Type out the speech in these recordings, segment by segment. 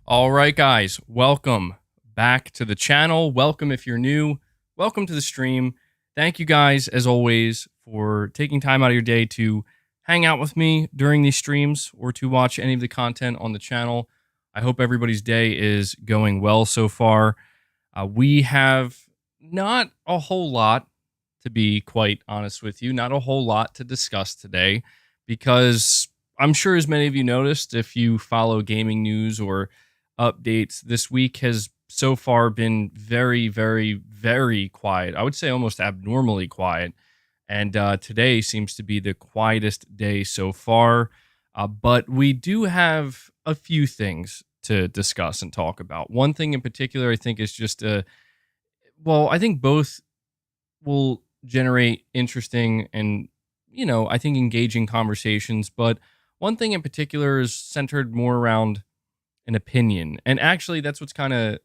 All right, guys, welcome back to the channel. Welcome if you're new. Welcome to the stream. Thank you guys, as always, for taking time out of your day to hang out with me during these streams or to watch any of the content on the channel. I hope everybody's day is going well so far. We have not a whole lot, to be quite honest with you, not a whole lot to discuss today because I'm sure as many of you noticed, if you follow gaming news or updates, this week has so far been very, very, very quiet. I would say almost abnormally quiet. And today seems to be the quietest day so far. But we do have a few things to discuss and talk about. One thing in particular, I think, is just I think both will generate interesting and, I think engaging conversations. But one thing in particular is centered more around an opinion. And actually, that's what's kind of,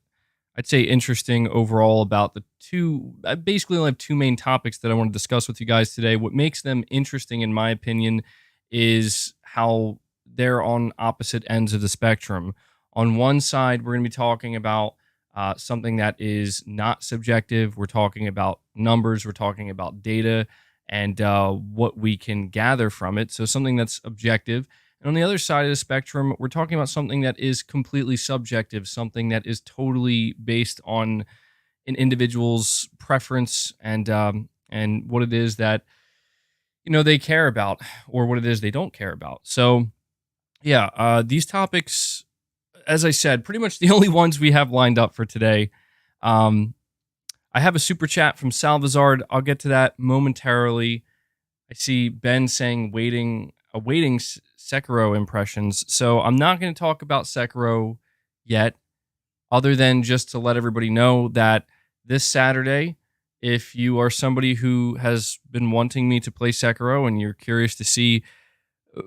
I'd say, interesting overall about the two. I basically only have two main topics that I want to discuss with you guys today. What makes them interesting, in my opinion, is how they're on opposite ends of the spectrum. On one side, we're going to be talking about something that is not subjective. We're talking about numbers. We're talking about data and what we can gather from it. So something that's objective. And on the other side of the spectrum, we're talking about something that is completely subjective, something that is totally based on an individual's preference and what it is that they care about or what it is they don't care about. So yeah, these topics, as I said, pretty much the only ones we have lined up for today. I have a super chat from Salvazard. I'll get to that momentarily. I see Ben saying awaiting Sekiro impressions. So I'm not going to talk about Sekiro yet, other than just to let everybody know that this Saturday, if you are somebody who has been wanting me to play Sekiro and you're curious to see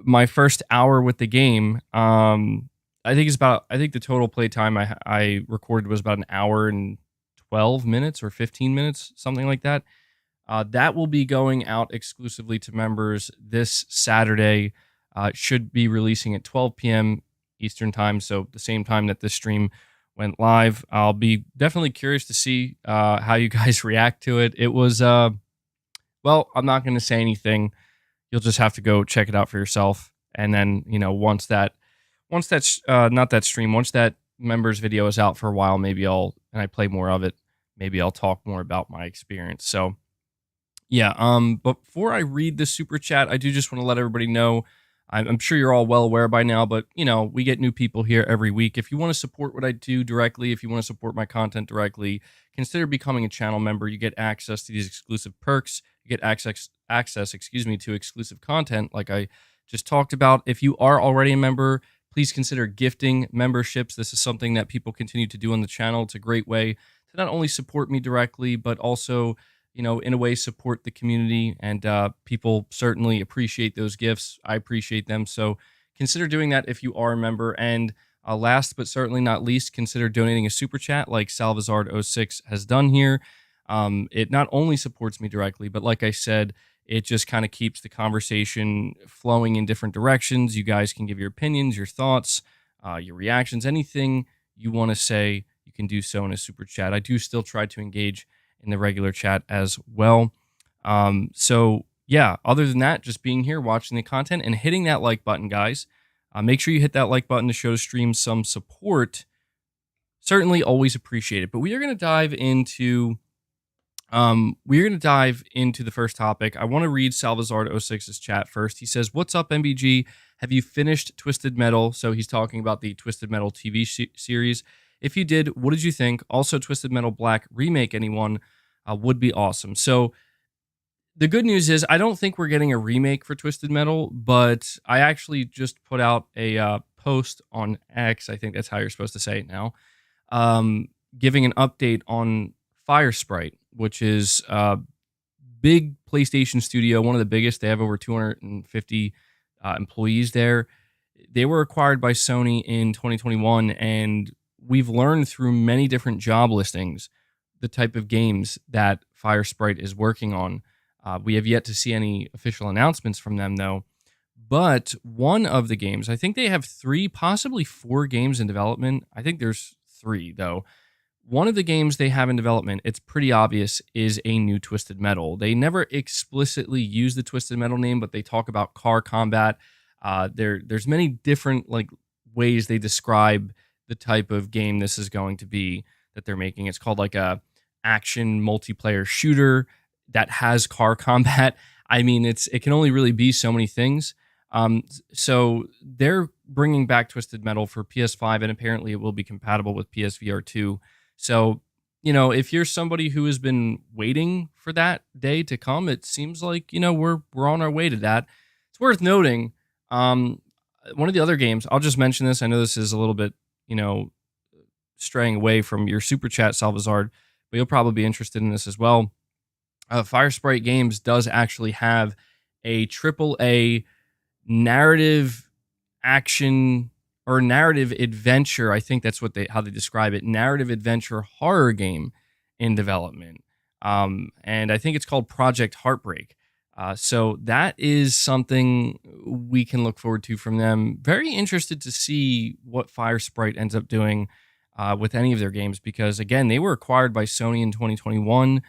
my first hour with the game, I think the total play time I recorded was about an hour and 12 minutes or 15 minutes, something like that. That will be going out exclusively to members this Saturday. Should be releasing at 12 p.m. Eastern time, so the same time that this stream went live. I'll be definitely curious to see how you guys react to it. It was, I'm not going to say anything. You'll just have to go check it out for yourself. And then, once that members video is out for a while, and I play more of it, maybe I'll talk more about my experience. So, yeah, but before I read the super chat, I do just want to let everybody know, I'm sure you're all well aware by now, but, we get new people here every week. If you want to support what I do directly, if you want to support my content directly, consider becoming a channel member. You get access to these exclusive perks. You get access, to exclusive content like I just talked about. If you are already a member, please consider gifting memberships. This is something that people continue to do on the channel. It's a great way to not only support me directly, but also, in a way, support the community. And people certainly appreciate those gifts. I appreciate them. So consider doing that if you are a member. And last but certainly not least, consider donating a super chat like Salvazard06 has done here. It not only supports me directly, but like I said, it just kind of keeps the conversation flowing in different directions. You guys can give your opinions, your thoughts, your reactions, anything you want to say, you can do so in a super chat. I do still try to engage in the regular chat as well. So yeah, other than that, just being here, watching the content and hitting that like button, guys. Make sure you hit that like button to show the stream some support. Certainly always appreciate it. But we are going to dive into the first topic. I want to read Salvazard06's chat first. He says, "What's up, MBG? Have you finished Twisted Metal?" So he's talking about the Twisted Metal TV series. If you did, what did you think? Also, Twisted Metal Black remake, anyone would be awesome. So the good news is I don't think we're getting a remake for Twisted Metal, but I actually just put out a post on X. I think that's how you're supposed to say it now. Giving an update on Firesprite, which is a big PlayStation studio, one of the biggest. They have over 250 employees there. They were acquired by Sony in 2021, and we've learned through many different job listings the type of games that Firesprite is working on. We have yet to see any official announcements from them, though. But one of the games, I think they have 3, possibly 4 games in development. I think there's 3 though. One of the games they have in development, it's pretty obvious, is a new Twisted Metal. They never explicitly use the Twisted Metal name, but they talk about car combat. There's many different like ways they describe the type of game this is going to be that they're making. It's called like a action multiplayer shooter that has car combat. I mean, it can only really be so many things. So they're bringing back Twisted Metal for PS5, and apparently it will be compatible with PSVR 2. So, if you're somebody who has been waiting for that day to come, it seems like, we're on our way to that. It's worth noting, one of the other games, I'll just mention this. I know this is a little bit, straying away from your super chat, Salvazar, but you'll probably be interested in this as well. Firesprite Games does actually have a AAA narrative action or narrative adventure. I think that's how they describe it. Narrative adventure horror game in development. And I think it's called Project Heartbreak. So that is something we can look forward to from them. Very interested to see what Firesprite ends up doing with any of their games, because again, they were acquired by Sony in 2021.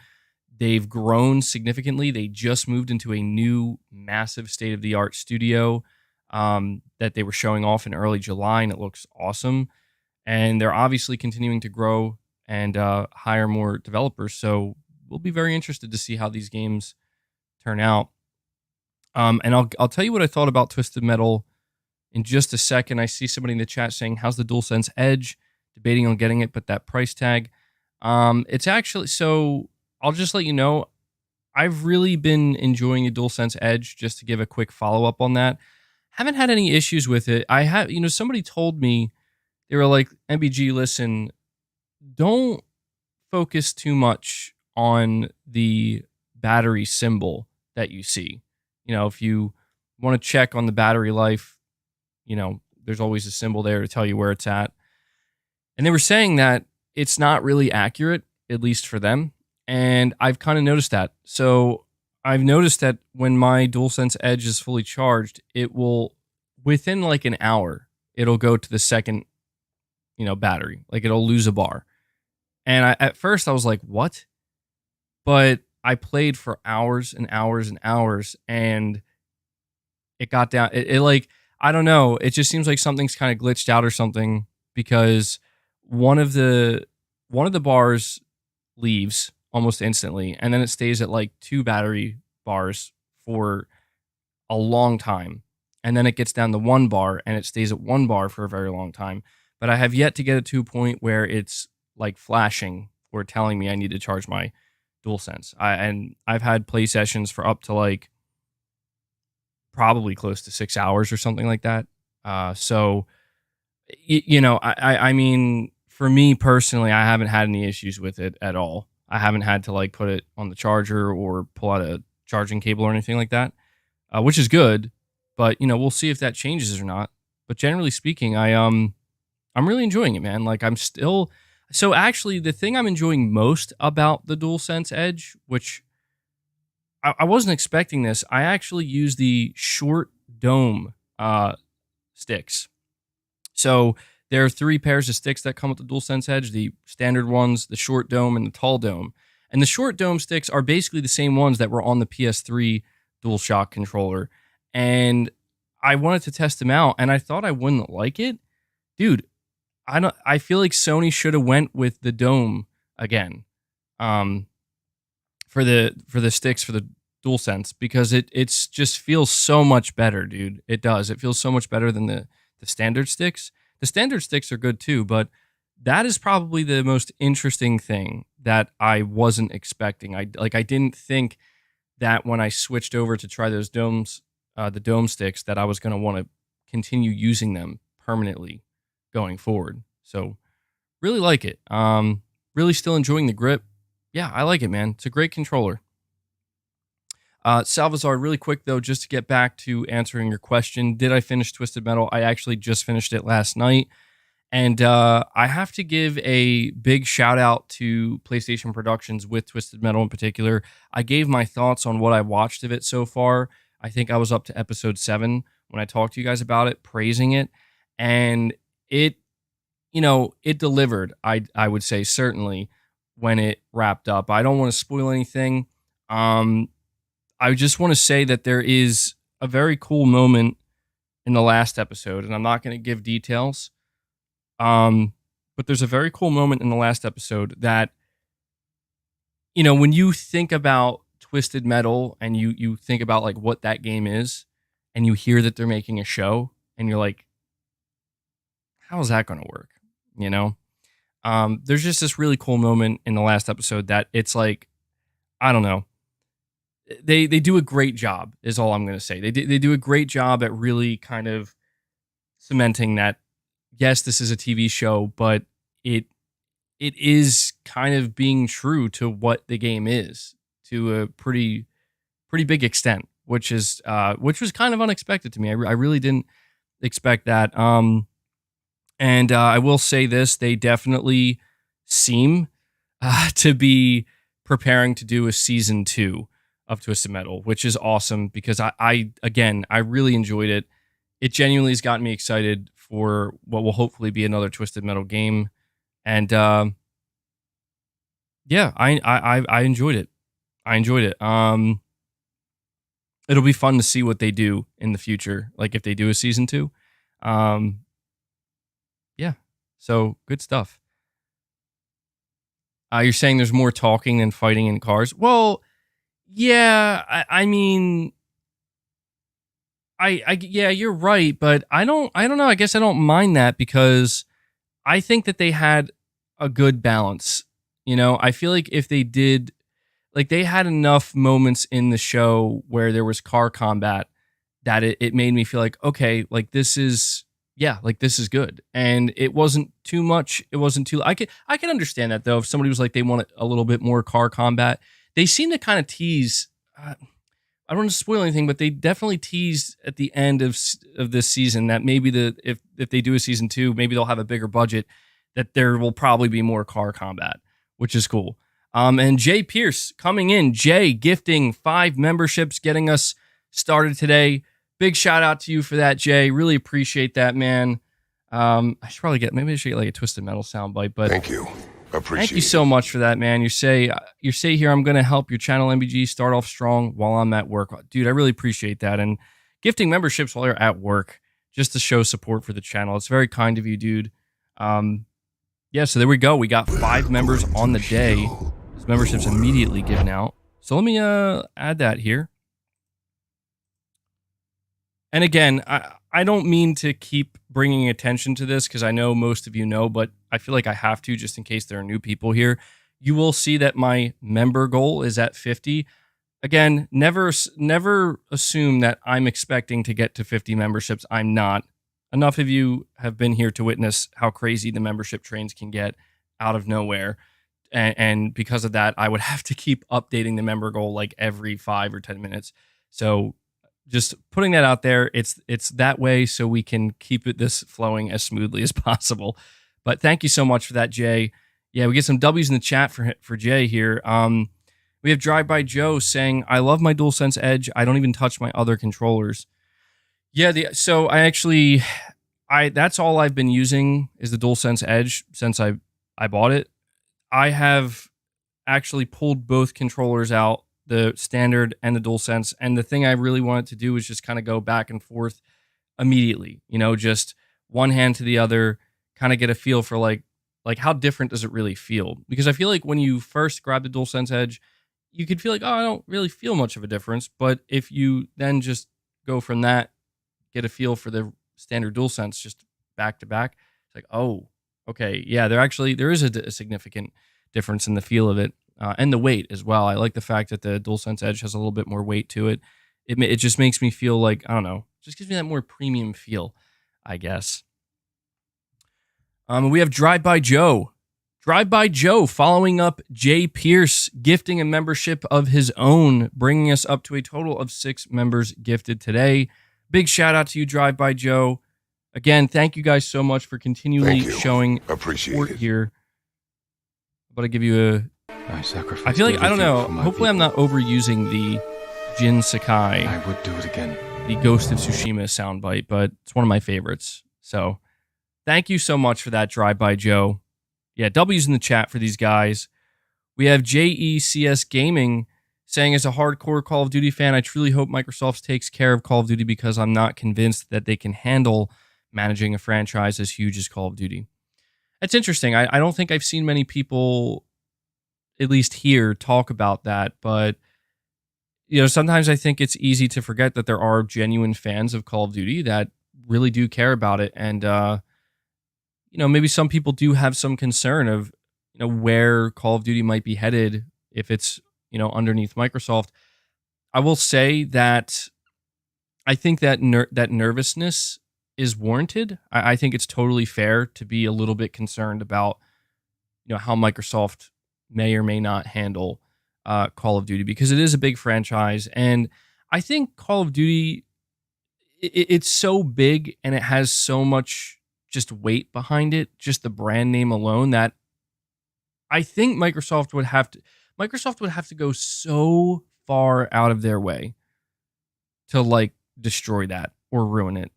They've grown significantly. They just moved into a new massive state-of-the-art studio that they were showing off in early July, and it looks awesome. And they're obviously continuing to grow and hire more developers. So we'll be very interested to see how these games turn out. And I'll tell you what I thought about Twisted Metal in just a second. I see somebody in the chat saying, "How's the DualSense Edge?" Debating on getting it, but that price tag. It's actually, so I'll just let you know, I've really been enjoying the DualSense Edge. Just to give a quick follow up on that, haven't had any issues with it. I have, somebody told me, they were like, "MBG, listen, don't focus too much on the battery symbol that you see. If you want to check on the battery life, there's always a symbol there to tell you where it's at." And they were saying that it's not really accurate, at least for them. And I've kind of noticed that. So I've noticed that when my DualSense Edge is fully charged, it will, within like an hour, it'll go to the second, battery. Like it'll lose a bar. And at first I was like, what? But I played for hours and hours and hours, and it got down. It like, I don't know. It just seems like something's kind of glitched out or something, because one of the bars leaves almost instantly, and then it stays at like 2 battery bars for a long time, and then it gets down to 1 bar, and it stays at 1 bar for a very long time. But I have yet to get it to a point where it's like flashing or telling me I need to charge my DualSense. And I've had play sessions for up to like probably close to 6 hours or something like that. So I mean, for me personally, I haven't had any issues with it at all. I haven't had to like put it on the charger or pull out a charging cable or anything like that, which is good. But we'll see if that changes or not. But generally speaking, I'm really enjoying it, man. Like so actually the thing I'm enjoying most about the DualSense Edge, which I wasn't expecting this, I actually use the short dome sticks. So there are 3 pairs of sticks that come with the DualSense Edge: the standard ones, the short dome, and the tall dome. And the short dome sticks are basically the same ones that were on the PS3 DualShock controller. And I wanted to test them out, and I thought I wouldn't like it. Dude, I feel like Sony should have went with the dome again. For the sticks for the DualSense, because it's just feels so much better, dude. It does. It feels so much better than the standard sticks. The standard sticks are good too, but that is probably the most interesting thing that I wasn't expecting. I didn't think that when I switched over to try those domes, the dome sticks, that I was going to want to continue using them permanently going forward. So really like it. Really still enjoying the grip. Yeah, I like it, man. It's a great controller. Salvazar, really quick though, just to get back to answering your question, did I finish Twisted Metal? I actually just finished it last night. And I have to give a big shout out to PlayStation Productions with Twisted Metal in particular. I gave my thoughts on what I watched of it so far. I think I was up to episode 7 when I talked to you guys about it, praising it, and it, it delivered. I would say certainly when it wrapped up. I don't want to spoil anything. I just want to say that there is a very cool moment in the last episode, and I'm not going to give details. But there's a very cool moment in the last episode that, when you think about Twisted Metal and you think about like what that game is, and you hear that they're making a show, and you're like, how is that going to work? There's just this really cool moment in the last episode that it's like, I don't know. They do a great job is all I'm going to say. They do a great job at really kind of cementing that, yes, this is a TV show, but it is kind of being true to what the game is to a pretty big extent, which was kind of unexpected to me. I really didn't expect that. And I will say this, they definitely seem to be preparing to do a season 2 of Twisted Metal, which is awesome because I really enjoyed it. It genuinely has gotten me excited for what will hopefully be another Twisted Metal game. And I enjoyed it. I enjoyed it. It'll be fun to see what they do in the future, like if they do a season 2. So good stuff. You're saying there's more talking than fighting in cars. Well, yeah, I mean, yeah, you're right, but I don't know. I guess I don't mind that because I think that they had a good balance. I feel like if they did, like they had enough moments in the show where there was car combat that it made me feel like, okay, like this is good. And it wasn't too much. It wasn't too, I can understand that though. If somebody was like, they want a little bit more car combat, they seem to kind of tease, I don't want to spoil anything, but they definitely teased at the end of this season that maybe if they do a season 2, maybe they'll have a bigger budget, that there will probably be more car combat, which is cool. And Jay Pierce coming in, Jay gifting 5 memberships, getting us started today. Big shout out to you for that, Jay. Really appreciate that, man. I should probably get like a Twisted Metal soundbite, but thank you. Thank you so much for that, man. You say here, I'm going to help your channel MBG start off strong while I'm at work. Dude, I really appreciate that. And gifting memberships while you're at work just to show support for the channel. It's very kind of you, dude. So there we go. We got 5 members on the day. Those memberships immediately given out. So let me add that here. And again, I don't mean to keep bringing attention to this because I know most of you know, but I feel like I have to just in case there are new people here. You will see that my member goal is at 50. Again, never assume that I'm expecting to get to 50 memberships. I'm not. Enough of you have been here to witness how crazy the membership trains can get out of nowhere. And because of that, I would have to keep updating the member goal like every 5 or 10 minutes. So just putting that out there, it's that way so we can keep this flowing as smoothly as possible. But thank you so much for that, Jay. Yeah, we get some W's in the chat for Jay here. We have Drive By Joe saying, I love my DualSense Edge. I don't even touch my other controllers. Yeah, so that's all I've been using is the DualSense Edge since I bought it. I have actually pulled both controllers out, the standard and the DualSense. And the thing I really wanted to do was just kind of go back and forth immediately, just one hand to the other, kind of get a feel for like how different does it really feel? Because I feel like when you first grab the DualSense Edge, you could feel like, oh, I don't really feel much of a difference. But if you then just go from that, get a feel for the standard DualSense just back to back, it's like, oh, okay, yeah, there is a significant difference in the feel of it. And the weight as well. I like the fact that the DualSense Edge has a little bit more weight to it. It just makes me feel like, I don't know, just gives me that more premium feel, I guess. We have Drive By Joe. Drive By Joe following up Jay Pierce, gifting a membership of his own, bringing us up to a total of 6 members gifted today. Big shout out to you, Drive By Joe. Again, thank you guys so much for continually showing support here. But I give you I feel like, I don't know, hopefully I'm not overusing the Jin Sakai. I would do it again. the Ghost of Tsushima soundbite, but it's one of my favorites. So thank you so much for that drive-by, Joe. Yeah, W's in the chat for these guys. We have JECS Gaming saying, as a hardcore Call of Duty fan, I truly hope Microsoft takes care of Call of Duty because I'm not convinced that they can handle managing a franchise as huge as Call of Duty. It's interesting. I don't think I've seen many people, at least here, talk about that, but sometimes I think it's easy to forget that there are genuine fans of Call of Duty that really do care about it. And, maybe some people do have some concern of, where Call of Duty might be headed if it's, underneath Microsoft. I will say that I think that that nervousness is warranted. I think it's totally fair to be a little bit concerned about, how Microsoft may or may not handle Call of Duty, because it is a big franchise. And I think Call of Duty, it's so big and it has so much just weight behind it, just the brand name alone, that I think Microsoft would have to go so far out of their way to like destroy that or ruin it.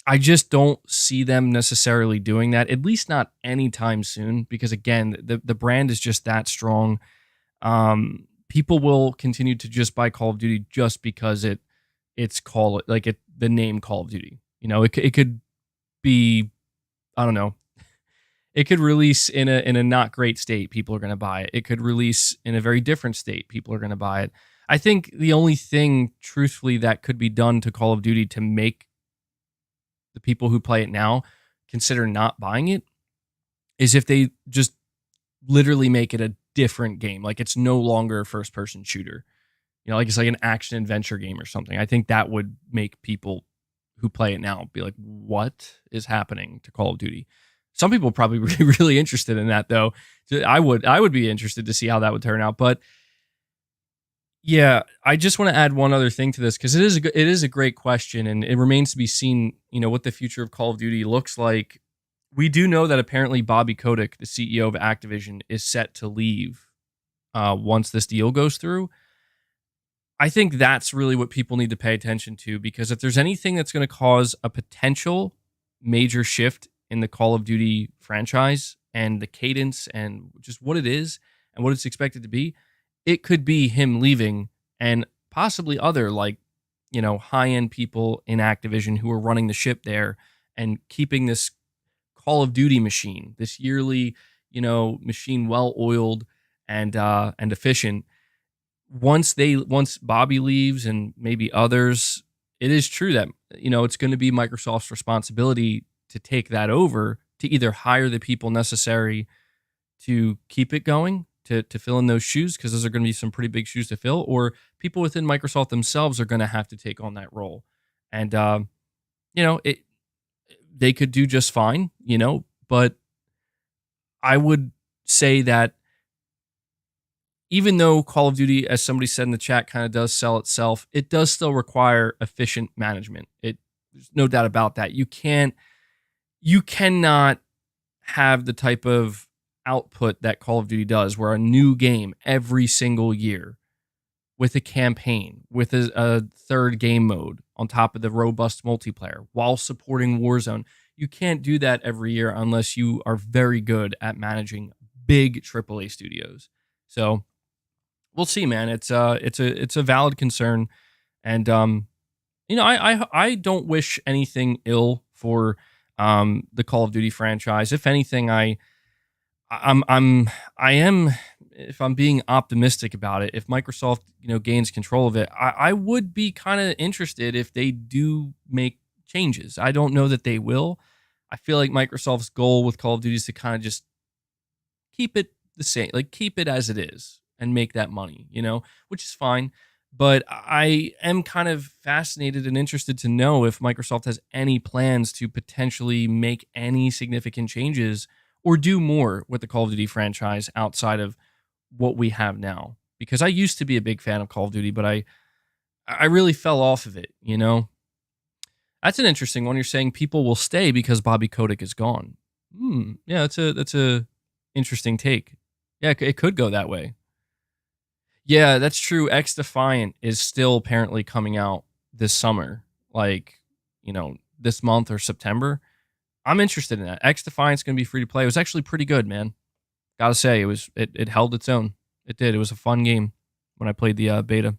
I just don't see them necessarily doing that, at least not anytime soon, because again, the brand is just that strong. People will continue to just buy Call of Duty just because the name Call of Duty. It could be, I don't know, it could release in a not great state, people are going to buy it. It could release in a very different state, people are going to buy it. I think the only thing, truthfully, that could be done to Call of Duty to make the people who play it now consider not buying it is if they just literally make it a different game. Like, it's no longer a first-person shooter. Like it's like an action-adventure game or something. I think that would make people who play it now be like, what is happening to Call of Duty? Some people probably be really interested in that, though. I would be interested to see how that would turn out. But yeah, I just want to add one other thing to this, because it is a great question, and it remains to be seen, what the future of Call of Duty looks like. We do know that apparently Bobby Kotick, the CEO of Activision, is set to leave once this deal goes through. I think that's really what people need to pay attention to, because if there's anything that's going to cause a potential major shift in the Call of Duty franchise and the cadence and just what it is and what it's expected to be, it could be him leaving and possibly other high-end people in Activision who are running the ship there and keeping this Call of Duty machine, this yearly, machine well-oiled and efficient. Once Bobby leaves and maybe others, it is true that, it's going to be Microsoft's responsibility to take that over, to either hire the people necessary to keep it going, to fill in those shoes, because those are going to be some pretty big shoes to fill, or people within Microsoft themselves are going to have to take on that role. And, they could do just fine, but I would say that even though Call of Duty, as somebody said in the chat, kind of does sell itself, it does still require efficient management. There's no doubt about that. You cannot have the type of output that Call of Duty does, where a new game every single year with a campaign, with a third game mode on top of the robust multiplayer while supporting Warzone. You can't do that every year unless you are very good at managing big AAA studios. So we'll see, man. It's a valid concern, and I don't wish anything ill for the Call of Duty franchise. If anything, I am, if I'm being optimistic about it, if Microsoft gains control of it, I would be kind of interested if they do make changes. I don't know that they will. I feel like Microsoft's goal with Call of Duty is to kind of just keep it the same, like keep it as it is and make that money, which is fine. But I am kind of fascinated and interested to know if Microsoft has any plans to potentially make any significant changes or do more with the Call of Duty franchise outside of what we have now. Because I used to be a big fan of Call of Duty, but I really fell off of it, That's an interesting one. You're saying people will stay because Bobby Kotick is gone. Yeah, that's a interesting take. Yeah, it could go that way. Yeah, that's true. X Defiant is still apparently coming out this summer, like, this month or September. I'm interested in that. X Defiant's going to be free to play. It was actually pretty good, man. Gotta say, it held its own. It did. It was a fun game when I played the beta.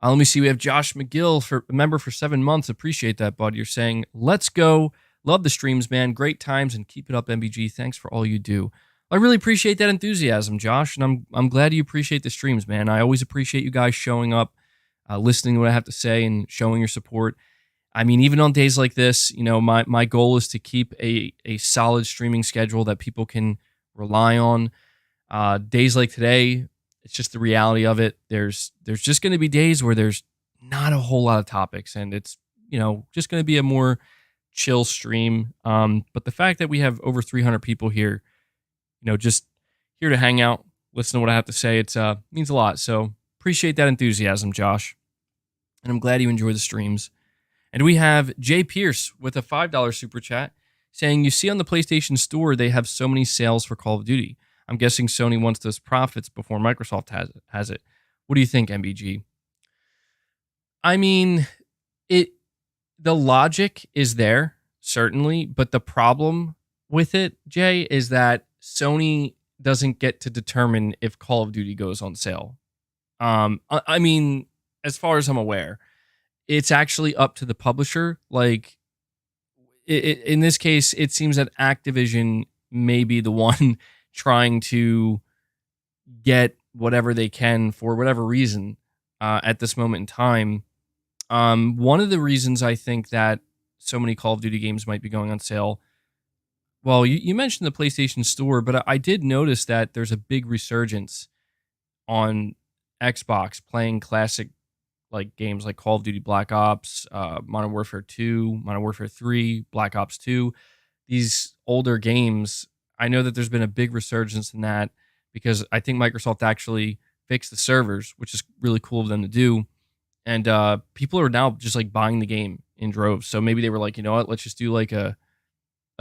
Let me see. We have Josh McGill for a member for 7 months. Appreciate that, bud. You're saying, let's go. Love the streams, man. Great times and keep it up, MBG. Thanks for all you do. I really appreciate that enthusiasm, Josh, and I'm glad you appreciate the streams, man. I always appreciate you guys showing up, listening to what I have to say, and showing your support. I mean, even on days like this, my goal is to keep a solid streaming schedule that people can rely on. Days like today, it's just the reality of it. There's just going to be days where there's not a whole lot of topics, and it's just going to be a more chill stream. But the fact that we have over 300 people here, just here to hang out, listen to what I have to say, it means a lot. So appreciate that enthusiasm, Josh, and I'm glad you enjoy the streams. And we have Jay Pierce with a $5 super chat saying, you see on the PlayStation Store, they have so many sales for Call of Duty. I'm guessing Sony wants those profits before Microsoft has it. What do you think, MBG? I mean, the logic is there, certainly, but the problem with it, Jay, is that Sony doesn't get to determine if Call of Duty goes on sale. I mean, as far as I'm aware, it's actually up to the publisher. Like, in this case, it seems that Activision may be the one trying to get whatever they can for whatever reason at this moment in time. One of the reasons I think that so many Call of Duty games might be going on sale, well, you mentioned the PlayStation Store, but I did notice that there's a big resurgence on Xbox playing classic like games like Call of Duty Black Ops, Modern Warfare 2, Modern Warfare 3, Black Ops 2. These older games, I know that there's been a big resurgence in that because I think Microsoft actually fixed the servers, which is really cool of them to do. And people are now just like buying the game in droves. So maybe they were like, you know what, let's just do like a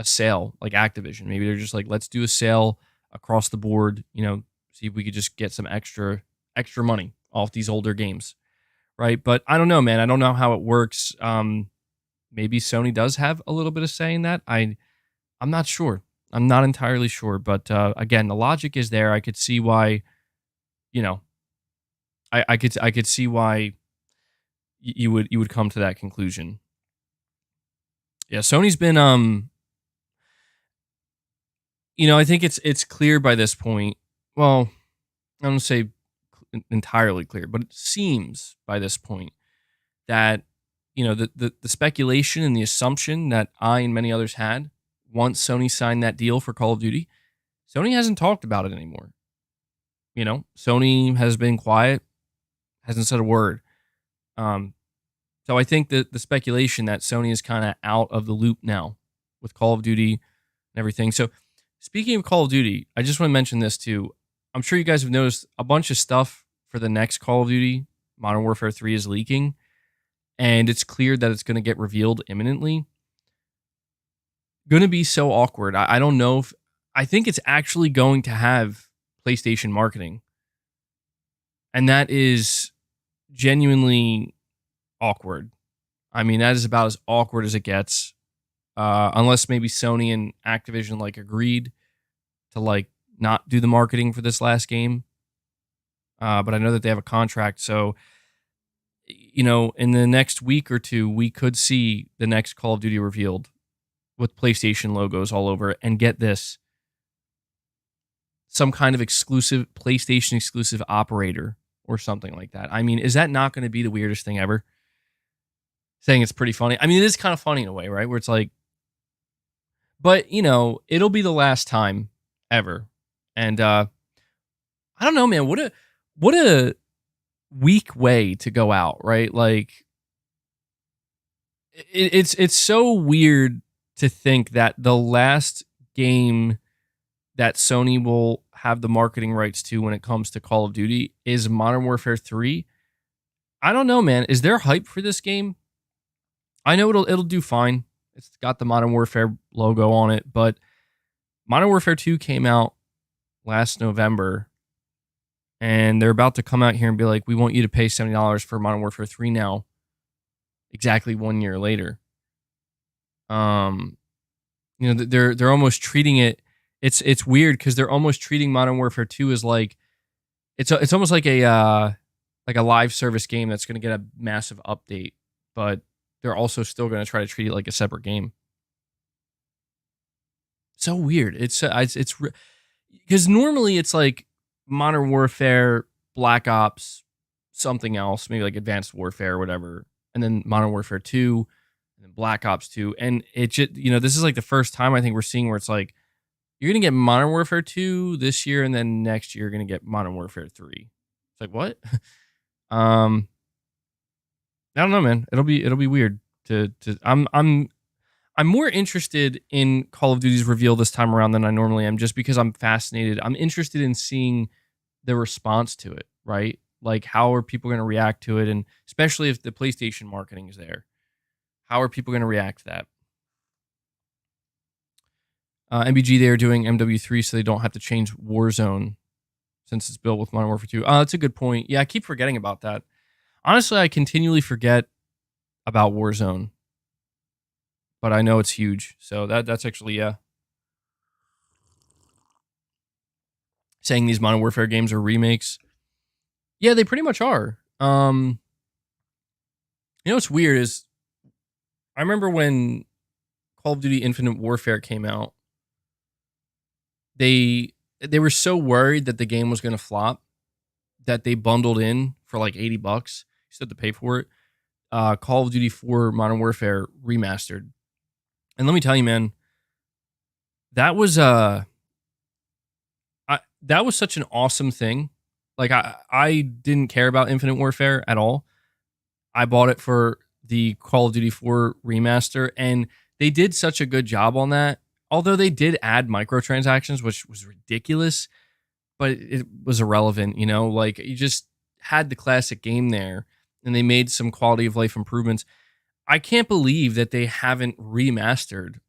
sale like Activision. Maybe they're just like, let's do a sale across the board, see if we could just get some extra money off these older games. Right. But I don't know, man. I don't know how it works. Maybe Sony does have a little bit of say in that. I'm not sure. I'm not entirely sure. But again, the logic is there. I could see why, I could see why you would come to that conclusion. Yeah, Sony's been I think it's clear by this point. Well, I don't say entirely clear, but it seems by this point that the speculation and the assumption that I and many others had once Sony signed that deal for Call of Duty, Sony hasn't talked about it anymore. Sony has been quiet, hasn't said a word. So I think that the speculation that Sony is kind of out of the loop now with Call of Duty and everything. So speaking of Call of Duty, I just want to mention this too. I'm sure you guys have noticed a bunch of stuff for the next Call of Duty, Modern Warfare 3, is leaking, and it's clear that it's going to get revealed imminently. Going to be so awkward. I don't know if... I think it's actually going to have PlayStation marketing, and that is genuinely awkward. I mean, that is about as awkward as it gets, unless maybe Sony and Activision agreed to not do the marketing for this last game. But I know that they have a contract. So, in the next week or two, we could see the next Call of Duty revealed with PlayStation logos all over it. And get this, some kind of exclusive PlayStation exclusive operator or something like that. I mean, is that not going to be the weirdest thing ever? Saying it's pretty funny. I mean, it is kind of funny in a way, right? Where it's like, but it'll be the last time ever. And I don't know, man. What a weak way to go out, right? Like, it's so weird to think that the last game that Sony will have the marketing rights to when it comes to Call of Duty is Modern Warfare 3. I don't know, man. Is there hype for this game? I know it'll do fine. It's got the Modern Warfare logo on it, but Modern Warfare 2 came out last November, and they're about to come out here and be like, we want you to pay $70 for Modern Warfare 3 now, exactly 1 year later. They're almost treating it. It's weird because they're almost treating Modern Warfare 2 as like it's almost like a live service game that's going to get a massive update, but they're also still going to try to treat it like a separate game. So weird. It's because normally it's like Modern Warfare, Black Ops, something else, maybe like Advanced Warfare or whatever, and then Modern Warfare 2, and then Black Ops 2, and it just this is like the first time I think we're seeing where it's like you're gonna get Modern Warfare 2 this year, and then next year you're gonna get Modern Warfare 3. It's like what? I don't know, man. It'll be weird I'm more interested in Call of Duty's reveal this time around than I normally am, just because I'm fascinated. I'm interested in seeing the response to it, right? Like, how are people going to react to it? And especially if the PlayStation marketing is there, how are people going to react to that? MBG, they are doing MW3 so they don't have to change Warzone since it's built with Modern Warfare 2. That's a good point. Yeah, I keep forgetting about that. Honestly, I continually forget about Warzone, but I know it's huge. So that's actually, yeah. Saying these Modern Warfare games are remakes. Yeah, they pretty much are. What's weird is I remember when Call of Duty Infinite Warfare came out, they were so worried that the game was going to flop that they bundled in for like $80. You still had to pay for it. Call of Duty 4 Modern Warfare Remastered. And let me tell you, man, that was that was such an awesome thing. Like I didn't care about Infinite Warfare at all. I bought it for the Call of Duty 4 remaster, and they did such a good job on that. Although they did add microtransactions, which was ridiculous, but it was irrelevant, like you just had the classic game there, and they made some quality of life improvements. I can't believe that they haven't remastered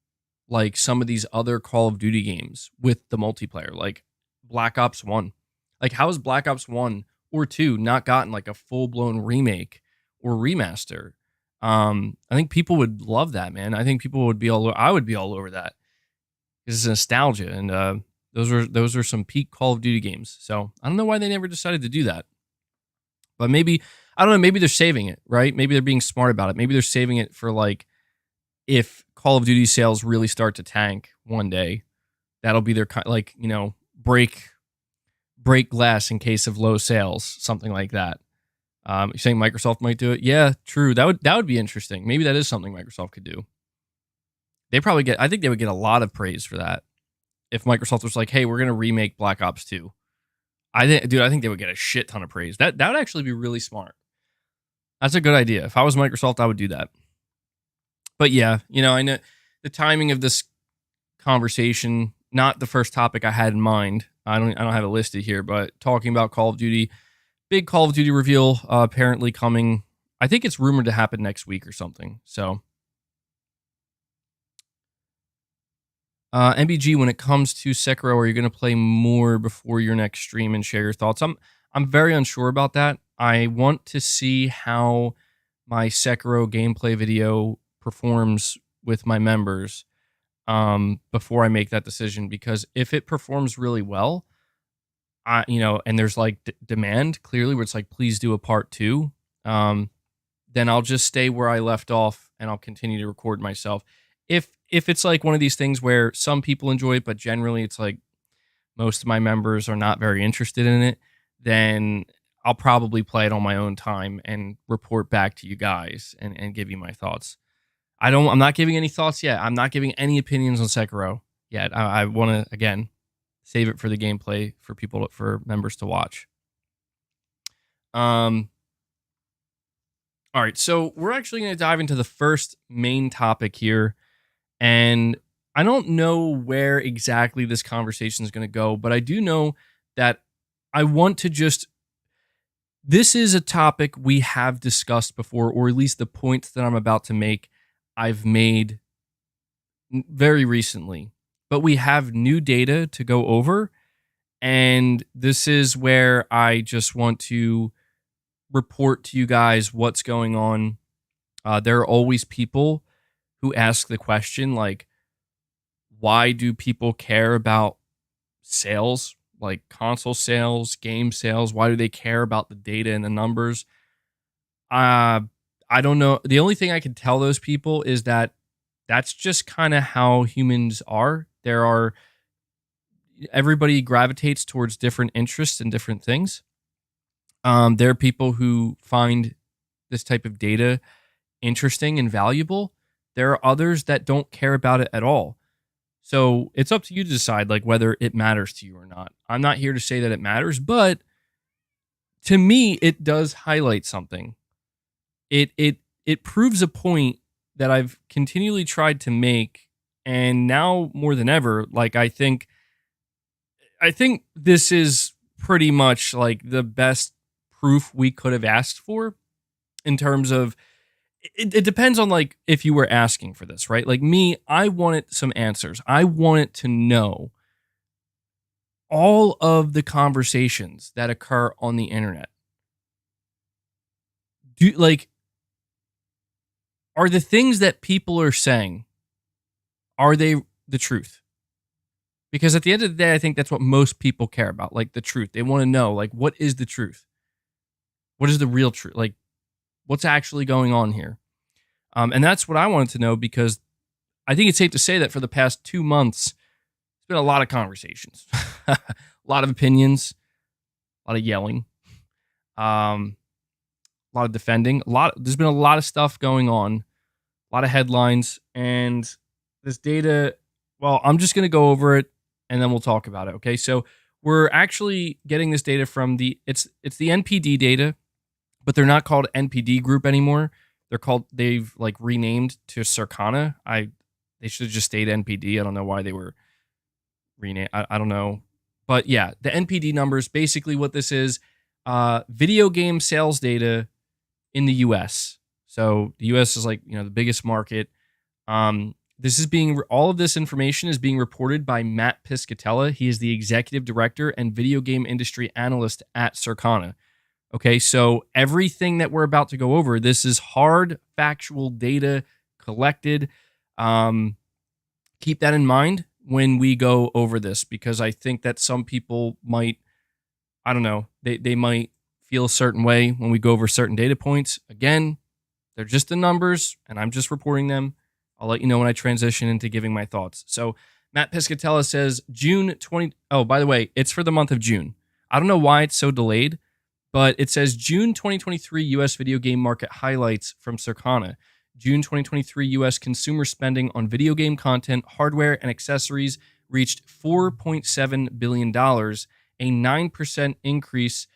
like some of these other Call of Duty games with the multiplayer, like Black Ops 1. Like, how has Black Ops 1 or 2 not gotten like a full-blown remake or remaster? I think people would love that, man. I think people would be I would be all over that. It's nostalgia, and those were some peak Call of Duty games. So I don't know why they never decided to do that. But maybe, I don't know, maybe they're saving it, right? Maybe they're being smart about it. Maybe they're saving it for like if Call of Duty sales really start to tank one day, that'll be their like, break glass in case of low sales, something like that. You're saying Microsoft might do it? Yeah, true. That would be interesting. Maybe that is something Microsoft could do. I think they would get a lot of praise for that. If Microsoft was like, hey, we're going to remake Black Ops 2. I think they would get a shit ton of praise. That would actually be really smart. That's a good idea. If I was Microsoft, I would do that. But yeah, I know the timing of this conversation, not the first topic I had in mind. I don't have it listed here, but talking about Call of Duty, big Call of Duty reveal apparently coming. I think it's rumored to happen next week or something. So MBG, when it comes to Sekiro, are you going to play more before your next stream and share your thoughts? I'm very unsure about that. I want to see how my Sekiro gameplay video performs with my members before I make that decision, because if it performs really well, and there's like demand clearly where it's like, please do a part 2, then I'll just stay where I left off and I'll continue to record myself. If it's like one of these things where some people enjoy it, but generally it's like most of my members are not very interested in it, then I'll probably play it on my own time and report back to you guys and give you my thoughts. I'm not giving any thoughts yet. I'm not giving any opinions on Sekiro yet. I want to, again, save it for the gameplay for members to watch. All right, so we're actually going to dive into the first main topic here. And I don't know where exactly this conversation is going to go, but I do know that I want to this is a topic we have discussed before, or at least the points that I'm about to make, I've made very recently. But we have new data to go over, And this is where I just want to report to you guys what's going on. There are always people who ask the question, like, why do people care about sales, like console sales, game sales? Why do they care about the data and the numbers? Uh, I don't know. The only thing I can tell those people is that that's just kind of how humans are. Everybody gravitates towards different interests and different things. There are people who find this type of data interesting and valuable. There are others that don't care about it at all. So it's up to you to decide like whether it matters to you or not. I'm not here to say that it matters, but to me, it does highlight something. It proves a point that I've continually tried to make, and now more than ever, like I think this is pretty much like the best proof we could have asked for in terms of it depends on like if you were asking for this, right? Like me, I wanted some answers. I wanted to know all of the conversations that occur on the internet. Are the things that people are saying, are they the truth? Because at the end of the day, I think that's what most people care about, like the truth. They want to know, like, what is the truth? What is the real truth? Like, what's actually going on here? And that's what I wanted to know, because I think it's safe to say that for the past 2 months, there's been a lot of conversations, a lot of opinions, a lot of yelling, a lot of defending, there's been a lot of stuff going on, a lot of headlines, and this data, well, I'm just going to go over it and then we'll talk about it. Okay. So we're actually getting this data from it's the NPD data, but they're not called NPD group anymore. They've like renamed to Circana. They should have just stayed NPD. I don't know why they were renamed. I don't know. But yeah, the NPD numbers, basically what this is, video game sales data in the US. So the US is like, the biggest market. All of this information is being reported by Matt Piscatella. He is the executive director and video game industry analyst at Circana. Okay, so everything that we're about to go over, this is hard, factual data collected. Keep that in mind when we go over this, because I think that some people might, I don't know, they might feel a certain way when we go over certain data points. Again, they're just the numbers, and I'm just reporting them. I'll let you know when I transition into giving my thoughts. So Matt Piscatella says June 20. Oh, by the way, it's for the month of June. I don't know why it's so delayed, but it says June 2023 U.S. video game market highlights from Circana. June 2023 U.S. consumer spending on video game content, hardware, and accessories reached $4.7 billion, a 9% increase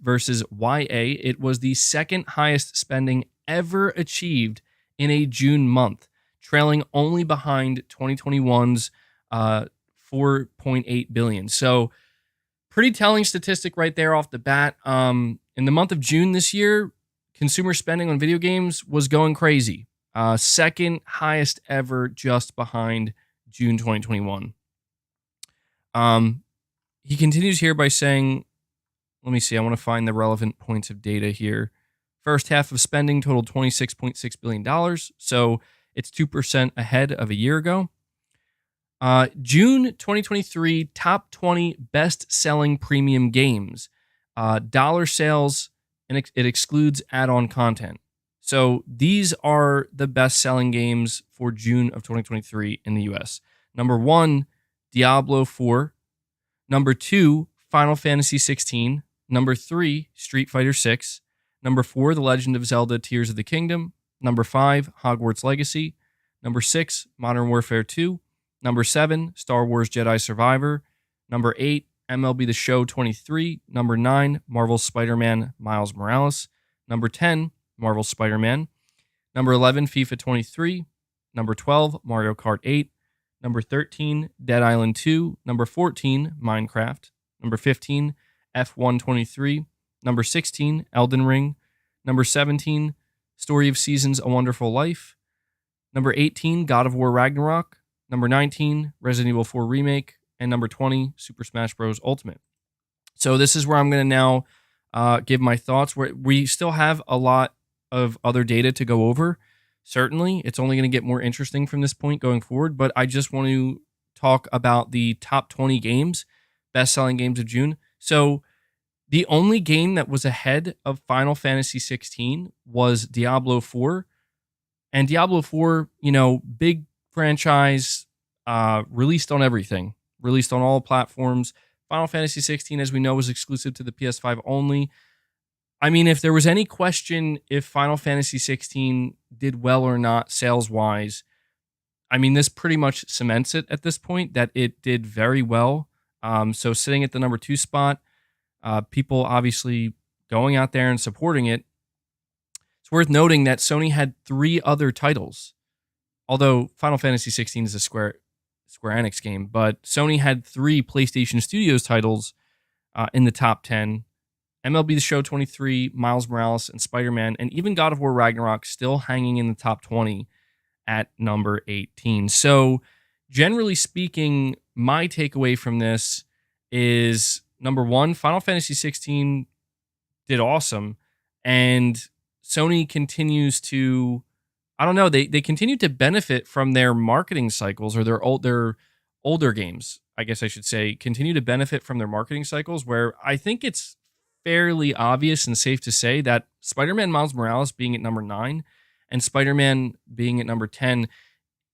versus YA. It was the second highest spending ever achieved in a June month, trailing only behind 2021's $4.8 billion. So pretty telling statistic right there off the bat. In the month of June this year, consumer spending on video games was going crazy. Second highest ever, just behind June 2021. He continues here by saying, let me see, I want to find the relevant points of data here. First half of spending totaled $26.6 billion, so it's 2% ahead of a year ago. June 2023 top 20 best-selling premium games. Dollar sales, and it excludes add-on content. So these are the best-selling games for June of 2023 in the US. Number 1, Diablo 4. Number 2, Final Fantasy 16. Number 3, Street Fighter 6. Number 4, The Legend of Zelda Tears of the Kingdom. Number 5, Hogwarts Legacy. Number 6, Modern Warfare 2. Number 7, Star Wars Jedi Survivor. Number 8, MLB The Show 23. Number 9, Marvel's Spider-Man Miles Morales. Number 10, Marvel's Spider-Man. Number 11, FIFA 23. Number 12, Mario Kart 8. Number 13, Dead Island 2. Number 14, Minecraft. Number 15, F1 23. Number 16, Elden Ring. Number 17, Story of Seasons, A Wonderful Life. Number 18, God of War Ragnarok. Number 19, Resident Evil 4 Remake. and number 20, Super Smash Bros. Ultimate. So this is where I'm going to now give my thoughts. We still have a lot of other data to go over. Certainly, it's only going to get more interesting from this point going forward, but I just want to talk about the top 20 games, best-selling games of June. So the only game that was ahead of Final Fantasy 16 was Diablo 4. And Diablo 4, big franchise, released on everything, released on all platforms. Final Fantasy 16, as we know, was exclusive to the PS5 only. I mean, if there was any question if Final Fantasy 16 did well or not sales-wise, I mean, this pretty much cements it at this point that it did very well. So sitting at the number 2 spot, people obviously going out there and supporting it. It's worth noting that Sony had 3 other titles, although Final Fantasy 16 is a Square Enix game, but Sony had 3 PlayStation Studios titles in the top 10. MLB The Show 23, Miles Morales, and Spider-Man, and even God of War Ragnarok still hanging in the top 20 at number 18. So, generally speaking, my takeaway from this is, number 1, Final Fantasy 16 did awesome, and Sony continues to, I don't know, they continue to benefit from their marketing cycles, or their older games, I guess I should say, continue to benefit from their marketing cycles, where I think it's fairly obvious and safe to say that Spider-Man Miles Morales being at number 9 and Spider-Man being at number 10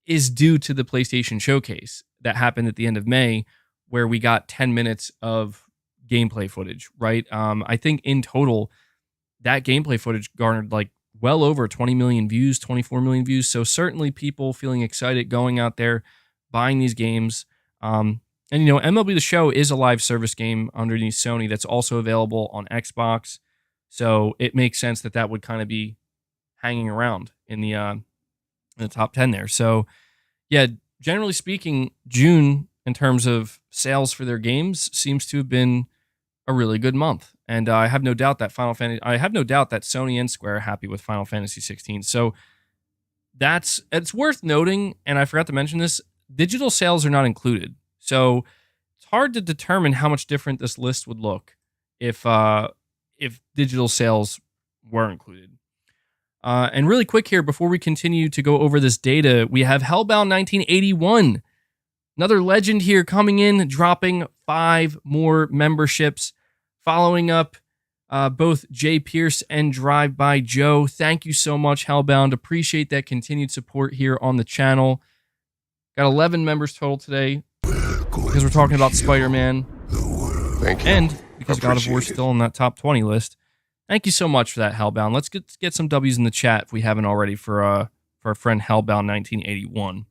is due to the PlayStation Showcase that happened at the end of May, where we got 10 minutes of gameplay footage, right? I think in total, that gameplay footage garnered like well over 20 million views, 24 million views. So certainly people feeling excited, going out there, buying these games. And, MLB The Show is a live service game underneath Sony that's also available on Xbox. So it makes sense that would kind of be hanging around in the top 10 there. So, yeah, generally speaking, June, in terms of sales for their games, seems to have been a really good month. And I have no doubt that Sony and Square are happy with Final Fantasy 16. So it's worth noting, and I forgot to mention this, digital sales are not included. So it's hard to determine how much different this list would look if digital sales were included. And really quick here, before we continue to go over this data, we have Hellbound 1981, another legend here coming in, dropping 5 more memberships, following up both Jay Pierce and Drive By Joe. Thank you so much, Hellbound. Appreciate that continued support here on the channel. Got 11 members total today, because we're talking about Spider-Man. Thank you. And because God of War is still in that top 20 list. Thank you so much for that, Hellbound. Let's get some W's in the chat if we haven't already for our friend Hellbound 1981.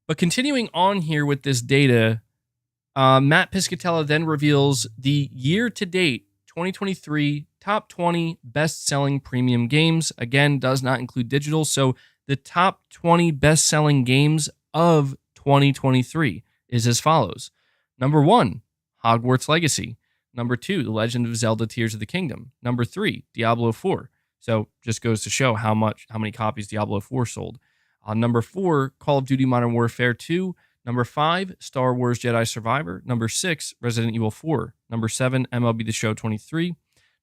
But continuing on here with this data, Matt Piscatella then reveals the year-to-date 2023 top 20 best-selling premium games. Again, does not include digital. So the top 20 best-selling games of 2023 is as follows. Number 1, Hogwarts Legacy. Number 2, The Legend of Zelda Tears of the Kingdom. Number 3, Diablo 4. So just goes to show how many copies Diablo 4 sold. Number 4, Call of Duty Modern Warfare 2. Number 5, Star Wars Jedi Survivor. Number 6, Resident Evil 4. Number 7, MLB The Show 23.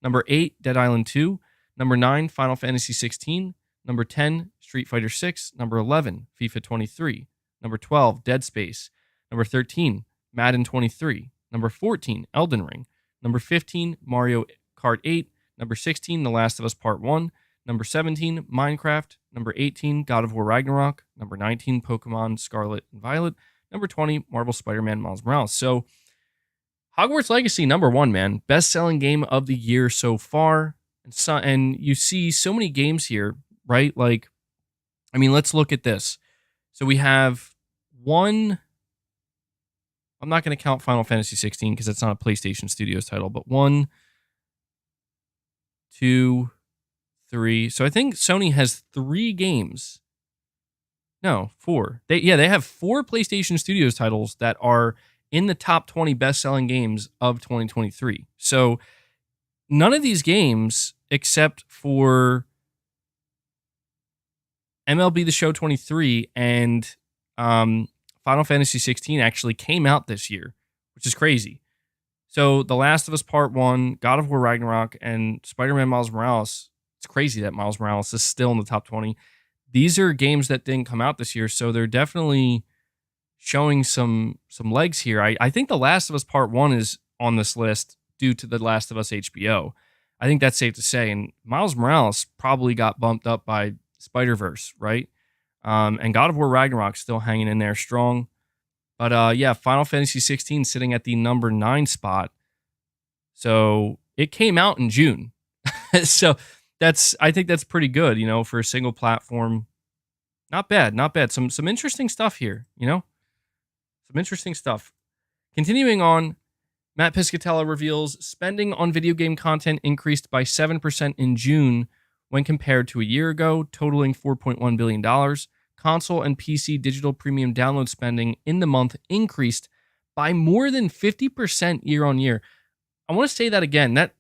Number 8, Dead Island 2. Number 9, Final Fantasy 16. Number 10, Street Fighter 6. Number 11, FIFA 23. Number 12, Dead Space. Number 13, Madden 23. Number 14, Elden Ring. Number 15, Mario Kart 8. Number 16, The Last of Us Part 1. Number 17, Minecraft. Number 18, God of War Ragnarok. Number 19, Pokemon Scarlet and Violet. Number 20, Marvel Spider-Man Miles Morales. So, Hogwarts Legacy, number 1, man. Best-selling game of the year so far. And you see so many games here, right? Like, I mean, let's look at this. So we have one... I'm not going to count Final Fantasy 16 because it's not a PlayStation Studios title, but 1, 2, 3. So I think Sony has 3 games. No, 4. They have 4 PlayStation Studios titles that are in the top 20 best-selling games of 2023. So none of these games, except for MLB The Show 23 and Final Final Fantasy 16 actually came out this year, which is crazy. So The Last of Us Part 1, God of War Ragnarok, and Spider-Man Miles Morales. It's crazy that Miles Morales is still in the top 20. These are games that didn't come out this year, so they're definitely showing some legs here. I think The Last of Us Part 1 is on this list due to The Last of Us HBO. I think that's safe to say. And Miles Morales probably got bumped up by Spider-Verse, right? And God of War Ragnarok still hanging in there strong. But yeah, Final Fantasy 16 sitting at the number 9 spot. So it came out in June. So I think that's pretty good, for a single platform. Not bad, not bad. Some interesting stuff here, Some interesting stuff. Continuing on, Matt Piscatella reveals spending on video game content increased by 7% in June when compared to a year ago, totaling $4.1 billion. Console and PC digital premium download spending in the month increased by more than 50% year on year. I want to say that again. That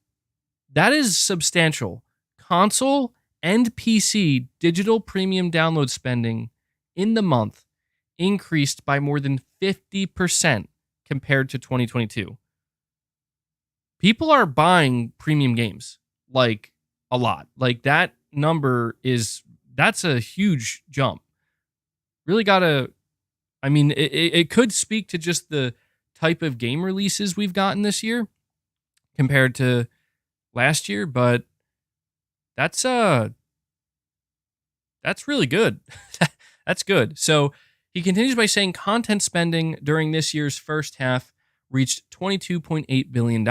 is substantial. Console and PC digital premium download spending in the month increased by more than 50% compared to 2022. People are buying premium games, like a lot. Like that number that's a huge jump. Really it could speak to just the type of game releases we've gotten this year compared to last year, but that's really good. That's good. So he continues by saying content spending during this year's first half reached $22.8 billion,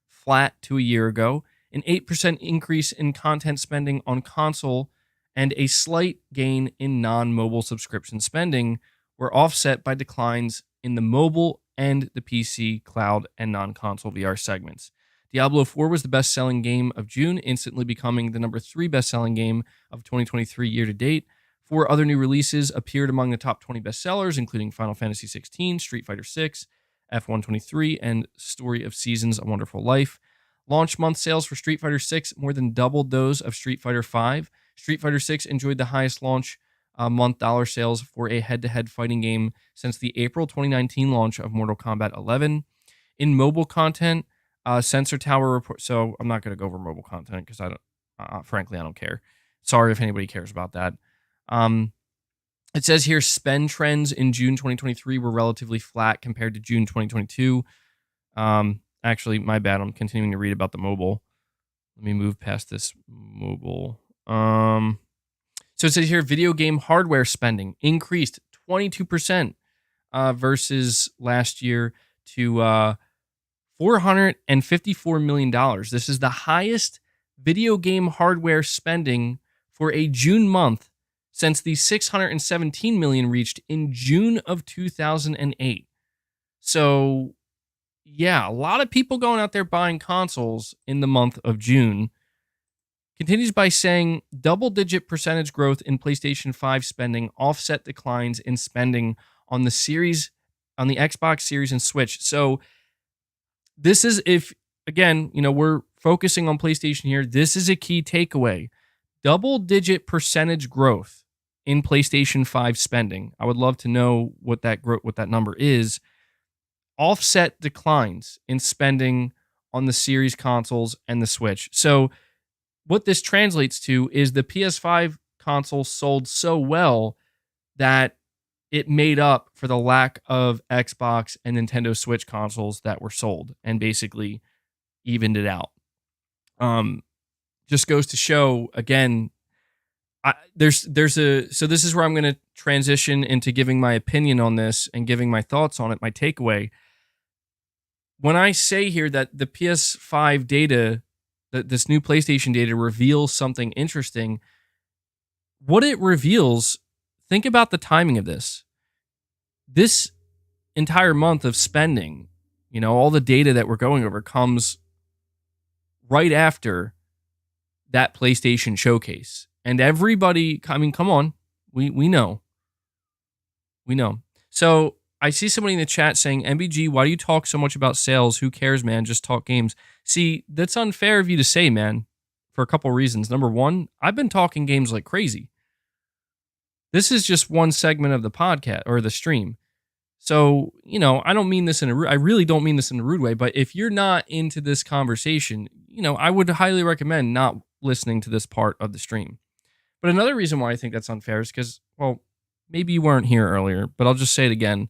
flat to a year ago, an 8% increase in content spending on console, and a slight gain in non-mobile subscription spending were offset by declines in the mobile and the PC, cloud, and non-console VR segments. Diablo 4 was the best-selling game of June, instantly becoming the number 3 best-selling game of 2023 year-to-date. 4 other new releases appeared among the top 20 bestsellers, including Final Fantasy 16, Street Fighter 6, F123, and Story of Seasons: A Wonderful Life. Launch month sales for Street Fighter 6 more than doubled those of Street Fighter 5. Street Fighter 6 enjoyed the highest launch month dollar sales for a head-to-head fighting game since the April 2019 launch of Mortal Kombat 11. In mobile content, Sensor Tower report. So I'm not going to go over mobile content because frankly, I don't care. Sorry if anybody cares about that. It says here spend trends in June 2023 were relatively flat compared to June 2022. Actually, my bad. I'm continuing to read about the mobile. Let me move past this mobile. So it says here video game hardware spending increased 22% versus last year to $454 million. This is the highest video game hardware spending for a June month since the $617 million reached in June of 2008. So, yeah, a lot of people going out there buying consoles in the month of June. Continues by saying double-digit percentage growth in PlayStation 5 spending offset declines in spending on the Xbox Series and Switch. So this is, if again, we're focusing on PlayStation here, this is a key takeaway. Double-digit percentage growth in PlayStation 5 spending. I would love to know what that number is. Offset declines in spending on the Series consoles and the Switch. So what this translates to is the PS5 console sold so well that it made up for the lack of Xbox and Nintendo Switch consoles that were sold and basically evened it out. Just goes to show, again, so this is where I'm going to transition into giving my opinion on this and giving my thoughts on it, my takeaway. When I say here that the PS5 data, that this new PlayStation data reveals something interesting, what it reveals, think about the timing of this. This entire month of spending, all the data that we're going over comes right after that PlayStation showcase. And everybody, come on, we know. We know. So I see somebody in the chat saying, MBG, why do you talk so much about sales? Who cares, man? Just talk games. See, that's unfair of you to say, man, for a couple reasons. Number one, I've been talking games like crazy. This is just one segment of the podcast or the stream. So, I don't mean this I really don't mean this in a rude way, but if you're not into this conversation, I would highly recommend not listening to this part of the stream. But another reason why I think that's unfair is because, well, maybe you weren't here earlier, but I'll just say it again.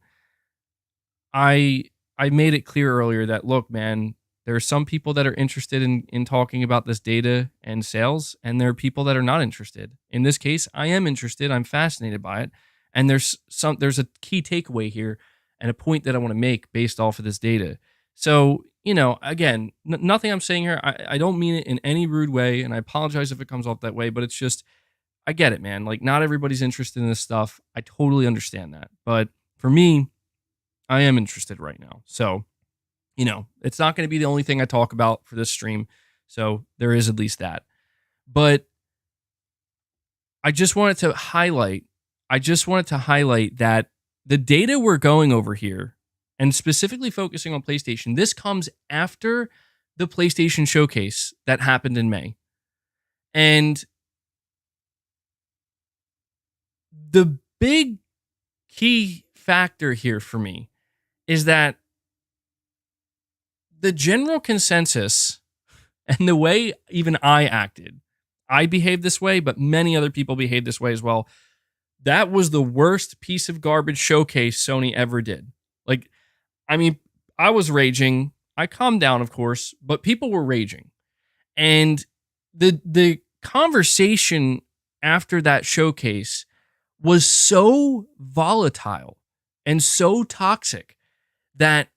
I made it clear earlier that, look, man, there are some people that are interested in talking about this data and sales, and there are people that are not interested. In this case, I am interested. I'm fascinated by it. And there's a key takeaway here and a point that I want to make based off of this data. So, again, nothing I'm saying here, I don't mean it in any rude way, and I apologize if it comes off that way, but it's just, I get it, man. Like, not everybody's interested in this stuff. I totally understand that. But for me, I am interested right now. So, it's not going to be the only thing I talk about for this stream. So there is at least that. But I just wanted to highlight that the data we're going over here, and specifically focusing on PlayStation, this comes after the PlayStation showcase that happened in May. And the big key factor here for me is that the general consensus and the way even I acted, I behaved this way, but many other people behaved this way as well. That was the worst piece of garbage showcase Sony ever did. Like, I mean, I was raging. I calmed down, of course, but people were raging. And the conversation after that showcase was so volatile and so toxic that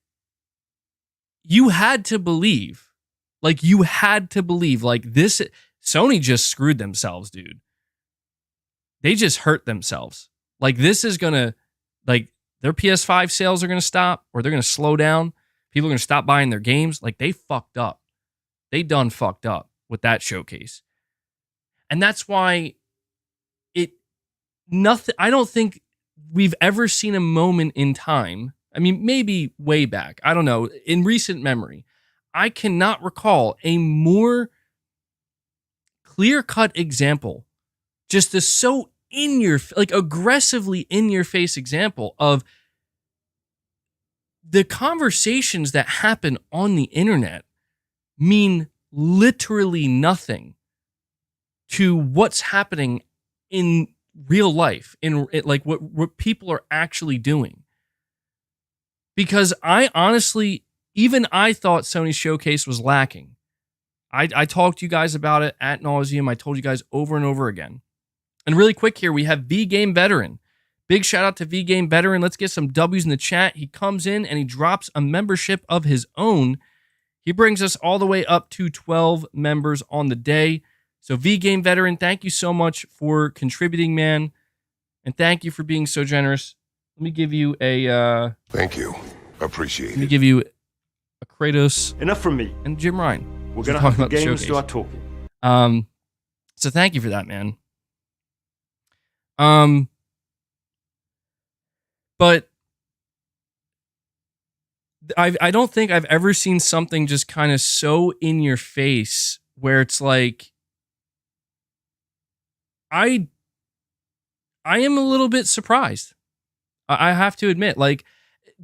you had to believe, like this, Sony just screwed themselves, dude. They just hurt themselves. Like, this is going to, like, their PS5 sales are going to stop, or they're going to slow down. People are going to stop buying their games. Like, they fucked up. They done fucked up with that showcase. And that's why I don't think we've ever seen a moment in time. I mean, maybe way back, I don't know, in recent memory, I cannot recall a more clear-cut example, just a so aggressively in your face example of the conversations that happen on the internet mean literally nothing to what's happening in real life, in like what people are actually doing. Because I honestly, even I thought Sony's showcase was lacking. I talked to you guys about it ad nauseum. I told you guys over and over again. And really quick here, we have V-Game Veteran. Big shout out to V-Game Veteran. Let's get some W's in the chat. He comes in and he drops a membership of his own. He brings us all the way up to 12 members on the day. So V-Game Veteran, thank you so much for contributing, man. And thank you for being so generous. Let me give you a... Thank you. Appreciate it. Let me give you a Kratos. Enough from me. And Jim Ryan. We're going to have the games to our talking. So thank you for that, man. But I don't think I've ever seen something just kind of so in your face where it's like, I am a little bit surprised. I have to admit, like,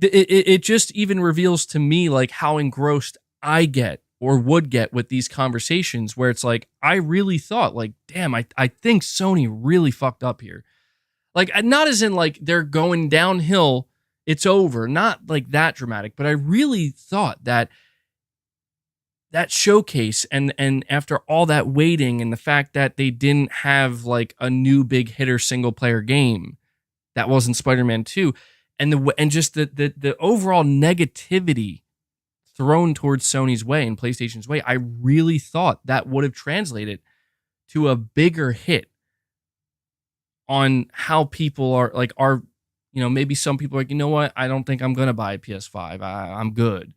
it just even reveals to me like how engrossed I get or would get with these conversations where it's like, I really thought like, damn, I think Sony really fucked up here. Like, not as in like they're going downhill, it's over, not like that dramatic, but I really thought that showcase and after all that waiting and the fact that they didn't have like a new big hitter single player game that wasn't Spider-Man 2 and just the overall negativity thrown towards Sony's way and PlayStation's way, I really thought that would have translated to a bigger hit on how people are, maybe some people are like, you know what, I don't think I'm going to buy a PS5. I'm good,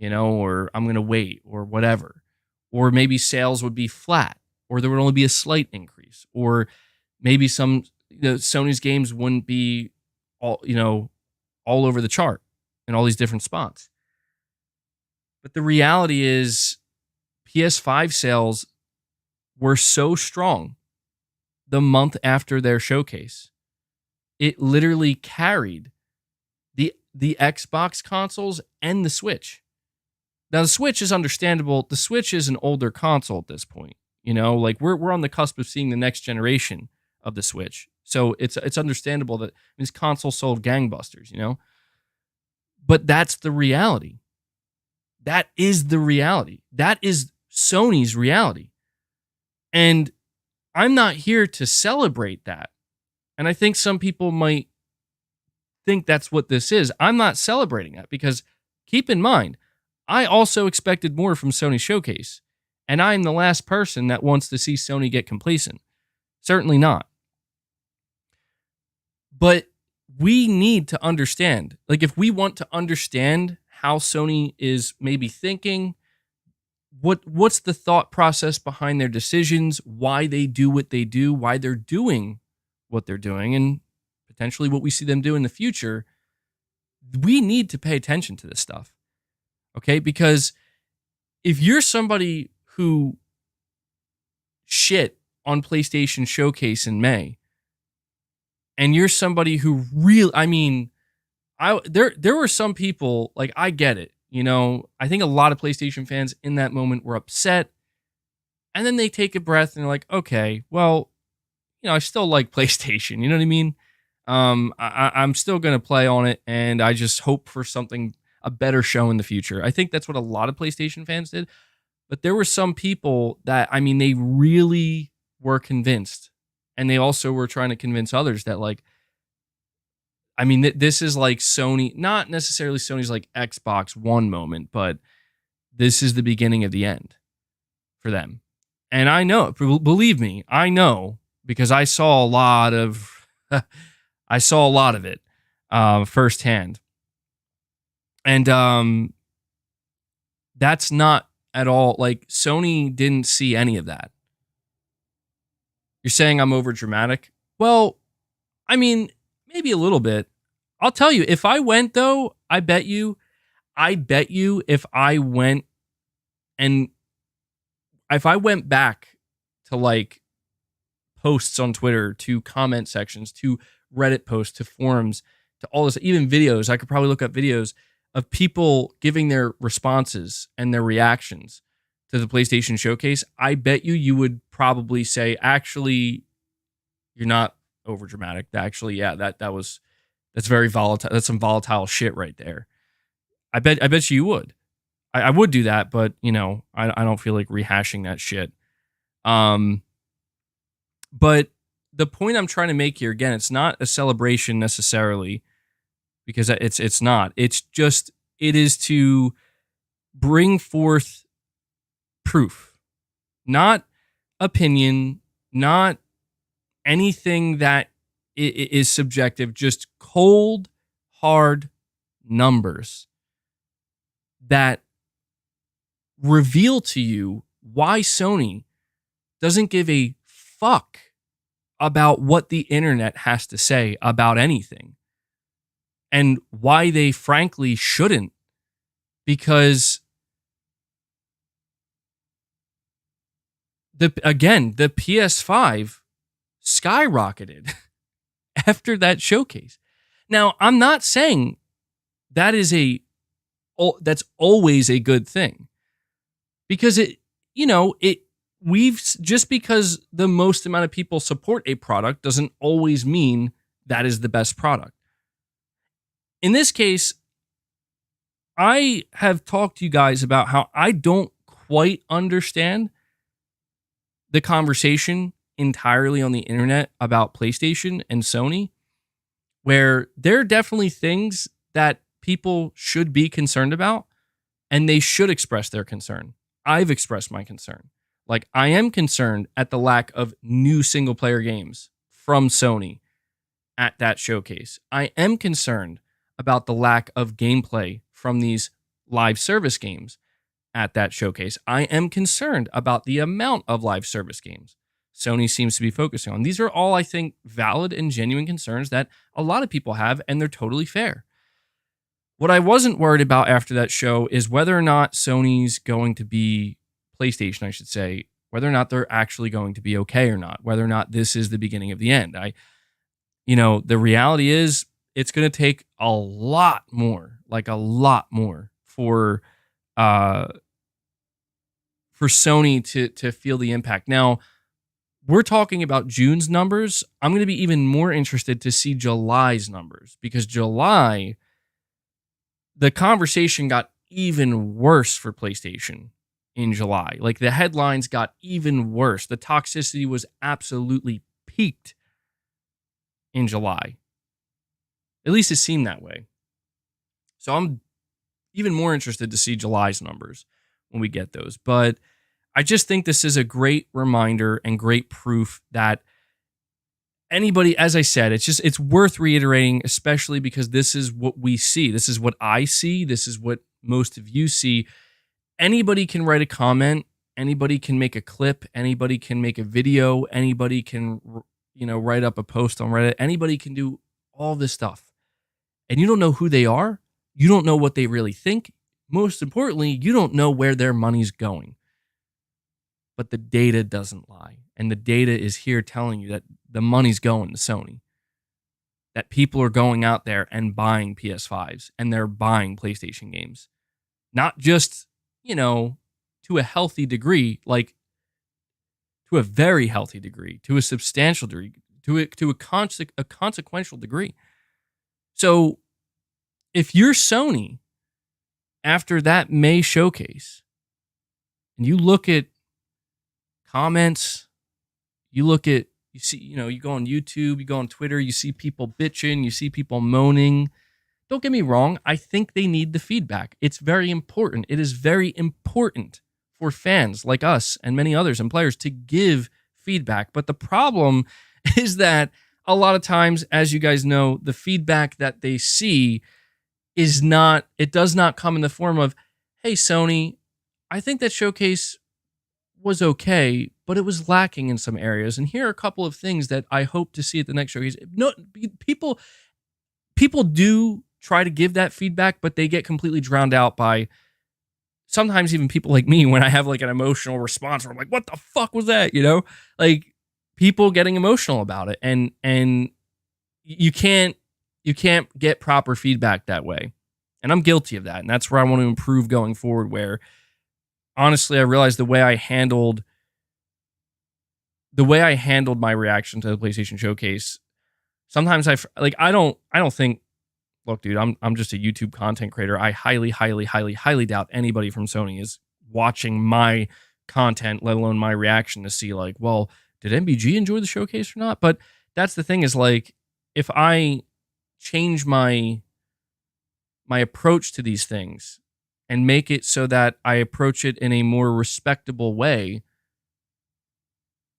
or I'm going to wait or whatever. Or maybe sales would be flat or there would only be a slight increase. Or maybe some Sony's games wouldn't be all over the chart in all these different spots. But the reality is PS5 sales were so strong the month after their showcase. It literally carried the Xbox consoles and the Switch. Now, the Switch is understandable. The Switch is an older console at this point. You know, like we're on the cusp of seeing the next generation of the Switch. So it's understandable that this console sold gangbusters, you know? But that's the reality. That is the reality. That is Sony's reality. And I'm not here to celebrate that. And I think some people might think that's what this is. I'm not celebrating that because keep in mind, I also expected more from Sony Showcase. And I'm the last person that wants to see Sony get complacent. Certainly not. But we need to understand, like if we want to understand how Sony is maybe thinking, what's the thought process behind their decisions, why they do what they do, why they're doing what they're doing, and potentially what we see them do in the future, we need to pay attention to this stuff. Okay? Because if you're somebody who shit on PlayStation Showcase in May, and you're somebody who really, I mean, there were some people, like, I get it. You know, I think a lot of PlayStation fans in that moment were upset. And then they take a breath and they're like, okay, well, you know, I still like PlayStation. You know what I mean? I'm still going to play on it. And I just hope for a better show in the future. I think that's what a lot of PlayStation fans did. But there were some people that, I mean, they really were convinced. And they also were trying to convince others that, like, I mean, this is like Sony, not necessarily Sony's like Xbox One moment, but this is the beginning of the end for them. And I know, believe me, I know, because I saw a lot of it firsthand. And that's not at all, like, Sony didn't see any of that. You're saying I'm over dramatic? Well, I mean, maybe a little bit. I'll tell you, if I went though, I bet you if I went back to like posts on Twitter, to comment sections, to Reddit posts, to forums, to all this, even videos, I could probably look up videos of people giving their responses and their reactions to the PlayStation Showcase. I bet you would probably say, actually, you're not over dramatic. Actually, yeah, that's very volatile. That's some volatile shit right there. I bet you would. I would do that, but you know, I don't feel like rehashing that shit. But the point I'm trying to make here, again, it's not a celebration necessarily, because it's not. It's just, it is to bring forth proof, not opinion, not anything that is subjective, just cold, hard numbers that reveal to you why Sony doesn't give a fuck about what the internet has to say about anything, and why they frankly shouldn't, because the PS5 skyrocketed after that showcase. Now, I'm not saying that is that's always a good thing, because just because the most amount of people support a product doesn't always mean that is the best product. In this case, I have talked to you guys about how I don't quite understand the conversation entirely on the internet about PlayStation and Sony, where there are definitely things that people should be concerned about, and they should express their concern. I've expressed my concern. Like, I am concerned at the lack of new single-player games from Sony at that showcase. I am concerned about the lack of gameplay from these live service games at that showcase. I am concerned about the amount of live service games Sony seems to be focusing on. These are all, I think, valid and genuine concerns that a lot of people have, and they're totally fair. What I wasn't worried about after that show is whether or not Sony's going to be, PlayStation, I should say, whether or not they're actually going to be okay or not, whether or not this is the beginning of the end. The reality is, it's going to take a lot more, like a lot more for Sony to feel the impact. Now, we're talking about June's numbers. I'm going to be even more interested to see July's numbers, because July, the conversation got even worse for PlayStation in July. Like, the headlines got even worse. The toxicity was absolutely peaked in July. At least it seemed that way. So I'm even more interested to see July's numbers when we get those. But I just think this is a great reminder and great proof that anybody, as I said, it's worth reiterating, especially because this is what we see. This is what I see. This is what most of you see. Anybody can write a comment. Anybody can make a clip. Anybody can make a video. Anybody can, write up a post on Reddit. Anybody can do all this stuff. And you don't know who they are. You don't know what they really think. Most importantly, you don't know where their money's going. But the data doesn't lie. And the data is here telling you that the money's going to Sony. That people are going out there and buying PS5s and they're buying PlayStation games. Not just, to a healthy degree, like to a very healthy degree, to a substantial degree, to a consequential degree. So if you're Sony after that May showcase and you look at comments, you see, you go on YouTube, you go on Twitter, you see people bitching, you see people moaning. Don't get me wrong. I think they need the feedback. It's very important. It is very important for fans like us and many others and players to give feedback. But the problem is that a lot of times, as you guys know, the feedback that they see it does not come in the form of, hey, Sony, I think that showcase was okay, but it was lacking in some areas. And here are a couple of things that I hope to see at the next showcase. No, people do try to give that feedback, but they get completely drowned out by sometimes even people like me when I have like an emotional response where I'm like, what the fuck was that? Like people getting emotional about it. And you can't get proper feedback that way. And I'm guilty of that. And that's where I want to improve going forward, where honestly, I realized the way I handled my reaction to the PlayStation Showcase. Sometimes I don't think, look, dude, I'm just a YouTube content creator. I highly, highly, highly, highly doubt anybody from Sony is watching my content, let alone my reaction, to see like, well, did MBG enjoy the showcase or not? But that's the thing, is like, if I change my approach to these things and make it so that I approach it in a more respectable way,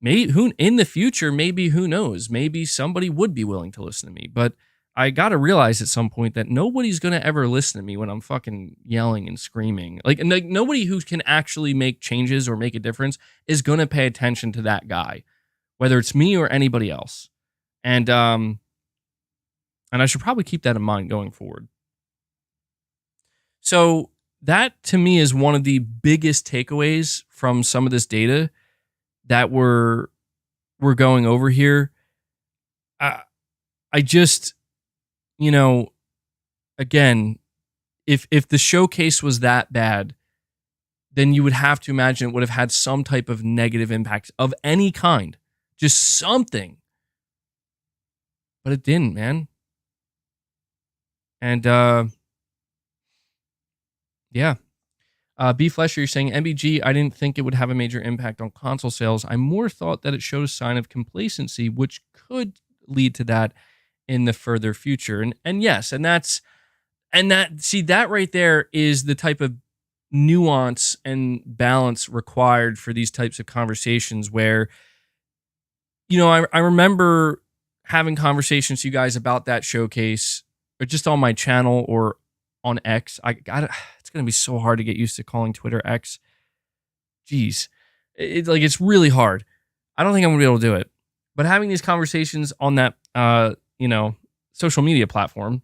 in the future, maybe, who knows, maybe somebody would be willing to listen to me. But I got to realize at some point that nobody's going to ever listen to me when I'm fucking yelling and screaming. Like nobody who can actually make changes or make a difference is going to pay attention to that guy, whether it's me or anybody else. And I should probably keep that in mind going forward. So that, to me, is one of the biggest takeaways from some of this data that we're going over here. I just, again, if the showcase was that bad, then you would have to imagine it would have had some type of negative impact of any kind, just something. But it didn't, man. And yeah. B Flesher, you're saying MBG, I didn't think it would have a major impact on console sales. I more thought that it showed a sign of complacency, which could lead to that in the further future. And yes, that right there is the type of nuance and balance required for these types of conversations where, I remember having conversations with you guys about that showcase, or just on my channel or on X. It's going to be so hard to get used to calling Twitter X. Jeez. It's really hard. I don't think I'm going to be able to do it. But having these conversations on that, social media platform,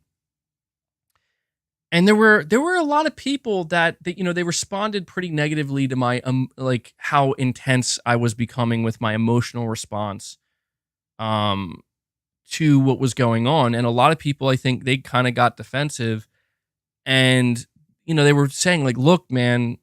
and there were a lot of people that they responded pretty negatively to my how intense I was becoming with my emotional response to what was going on. And a lot of people, I think, they kind of got defensive, and they were saying like, look, man,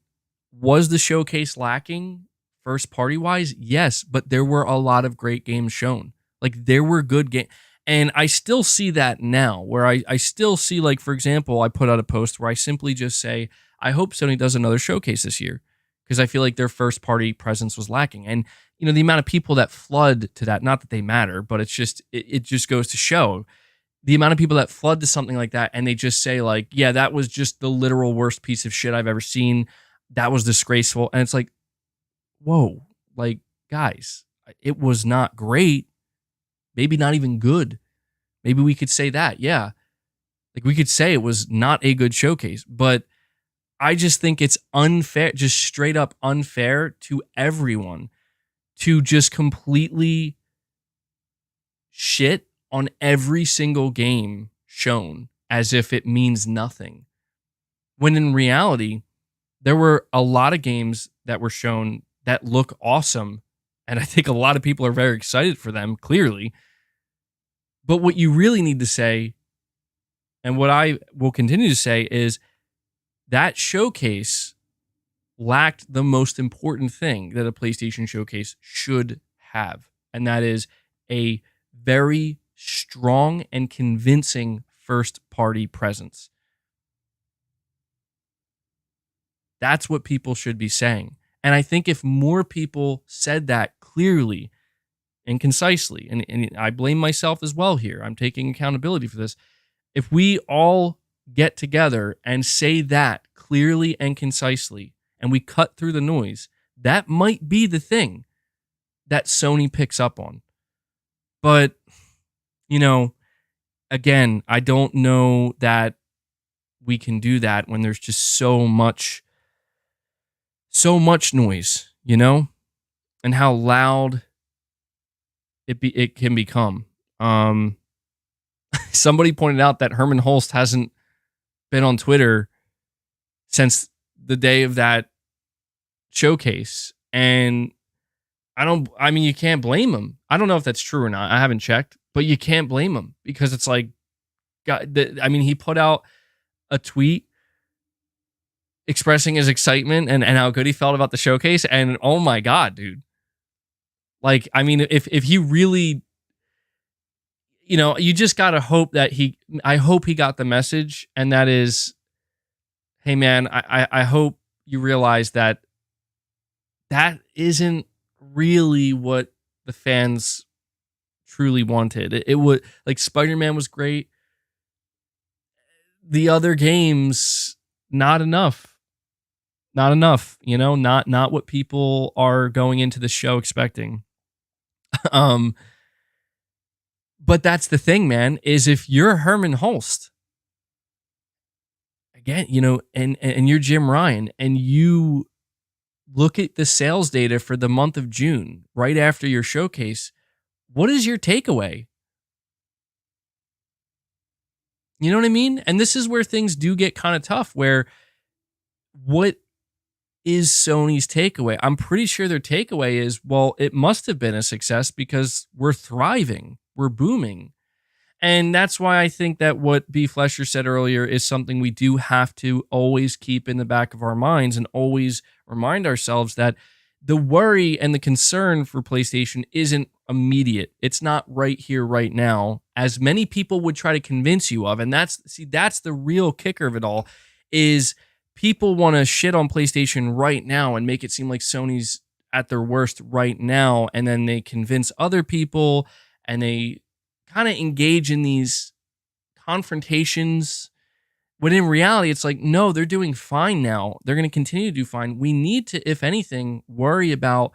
was the showcase lacking first party wise? Yes, but there were a lot of great games shown. Like, there were good games. And I still see that now, where I still see, like, for example, I put out a post where I simply just say, I hope Sony does another showcase this year, because I feel like their first party presence was lacking. And, the amount of people that flood to that, not that they matter, but it's just, it just goes to show the amount of people that flood to something like that, and they just say like, yeah, that was just the literal worst piece of shit I've ever seen. That was disgraceful. And it's like, whoa, like, guys, it was not great. Maybe not even good. Maybe we could say that. Yeah. Like, we could say it was not a good showcase, but I just think it's unfair, just straight up unfair to everyone to just completely shit on every single game shown as if it means nothing. When in reality, there were a lot of games that were shown that look awesome, and I think a lot of people are very excited for them, clearly. But what you really need to say, and what I will continue to say, is that showcase lacked the most important thing that a PlayStation showcase should have, and that is a very strong and convincing first-party presence. That's what people should be saying. And I think if more people said that clearly and concisely, and I blame myself as well here, I'm taking accountability for this. If we all get together and say that clearly and concisely, and we cut through the noise, that might be the thing that Sony picks up on. But, again, I don't know that we can do that when there's just so much noise, and how loud it can become. Somebody pointed out that Herman Hulst hasn't been on Twitter since the day of that showcase, and you can't blame him. I don't know if that's true or not. I haven't checked, but you can't blame him, because it's like, he put out a tweet expressing his excitement and how good he felt about the showcase, and oh my God, dude. Like, if he really, you just gotta hope that I hope he got the message, and that is, hey man, I hope you realize that isn't really what the fans truly wanted. It would, like, Spider-Man was great. The other games, not enough. Not enough, not what people are going into the show expecting. But that's the thing, man, is if you're Herman Hulst, again, and you're Jim Ryan, and you look at the sales data for the month of June, right after your showcase, what is your takeaway? You know what I mean? And this is where things do get kind of tough, where what is Sony's takeaway? I'm pretty sure their takeaway is, well, it must have been a success because we're thriving, we're booming. And that's why I think that what B. Flesher said earlier is something we do have to always keep in the back of our minds, and always remind ourselves that the worry and the concern for PlayStation isn't immediate. It's not right here, right now, as many people would try to convince you of. And that's the real kicker of it all, is people want to shit on PlayStation right now and make it seem like Sony's at their worst right now, and then they convince other people, and they kind of engage in these confrontations, when in reality it's like, no, they're doing fine now. They're going to continue to do fine. We need to, if anything, worry about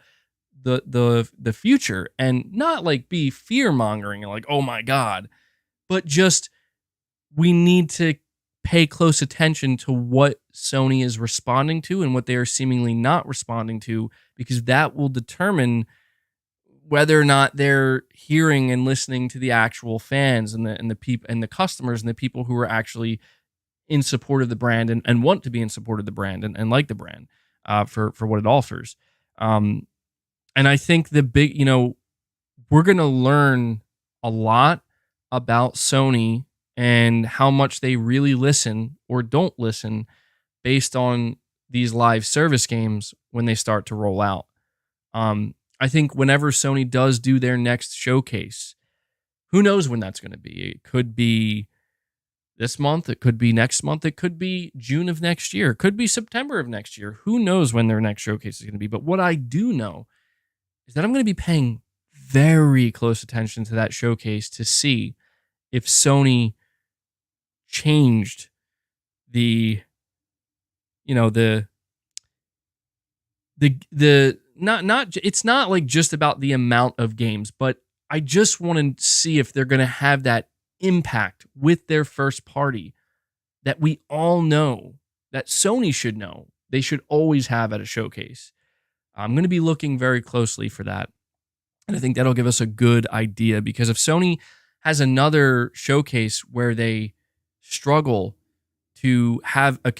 the future, and not like be fear mongering and like, oh my God, but just, we need to pay close attention to what Sony is responding to and what they are seemingly not responding to, because that will determine whether or not they're hearing and listening to the actual fans and the people and the customers and the people who are actually in support of the brand and want to be in support of the brand and like the brand for what it offers. And I think the big, we're going to learn a lot about Sony and how much they really listen or don't listen based on these live service games when they start to roll out. I think whenever Sony does do their next showcase, who knows when that's going to be? It could be this month, it could be next month, it could be June of next year, it could be September of next year. Who knows when their next showcase is going to be? But what I do know is that I'm going to be paying very close attention to that showcase to see if Sony changed the not it's not like just about the amount of games, but I just want to see if they're going to have that impact with their first party that we all know, that Sony should know they should always have at a showcase. I'm going to be looking very closely for that. And I think that'll give us a good idea, because if Sony has another showcase where they struggle to have a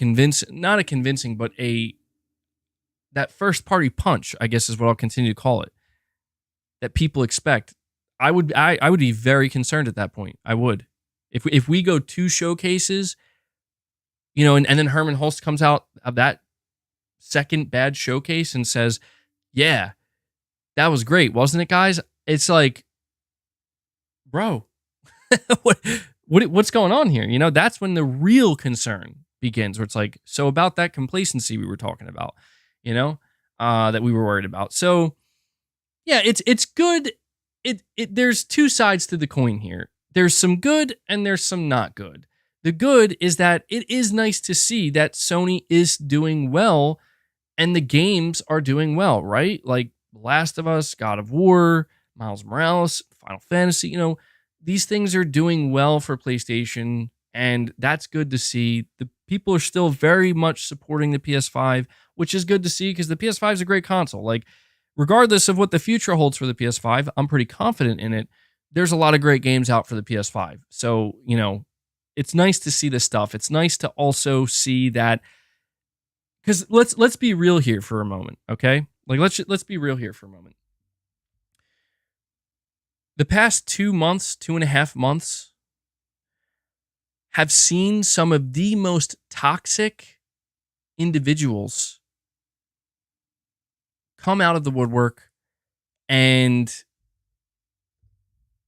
that first party punch, I guess is what I'll continue to call it, that people expect, I would be very concerned at that point. I would. If we go 2 showcases, and then Herman Hulst comes out of that second bad showcase and says, yeah, that was great, wasn't it, guys? It's like, bro, what's going on here? That's when the real concern begins, where it's like, so about that complacency we were talking about, that we were worried about. So yeah, it's good. There's 2 sides to the coin here. There's some good and there's some not good. The good is that it is nice to see that Sony is doing well and the games are doing well, right? Like Last of Us, God of War, Miles Morales, Final Fantasy, these things are doing well for PlayStation, and that's good to see. The people are still very much supporting the PS5, which is good to see, because the PS5 is a great console. Like, regardless of what the future holds for the PS5, I'm pretty confident in it. There's a lot of great games out for the PS5. So, it's nice to see this stuff. It's nice to also see that, because let's be real here for a moment, okay? Like, let's be real here for a moment. The past 2.5 months, have seen some of the most toxic individuals come out of the woodwork and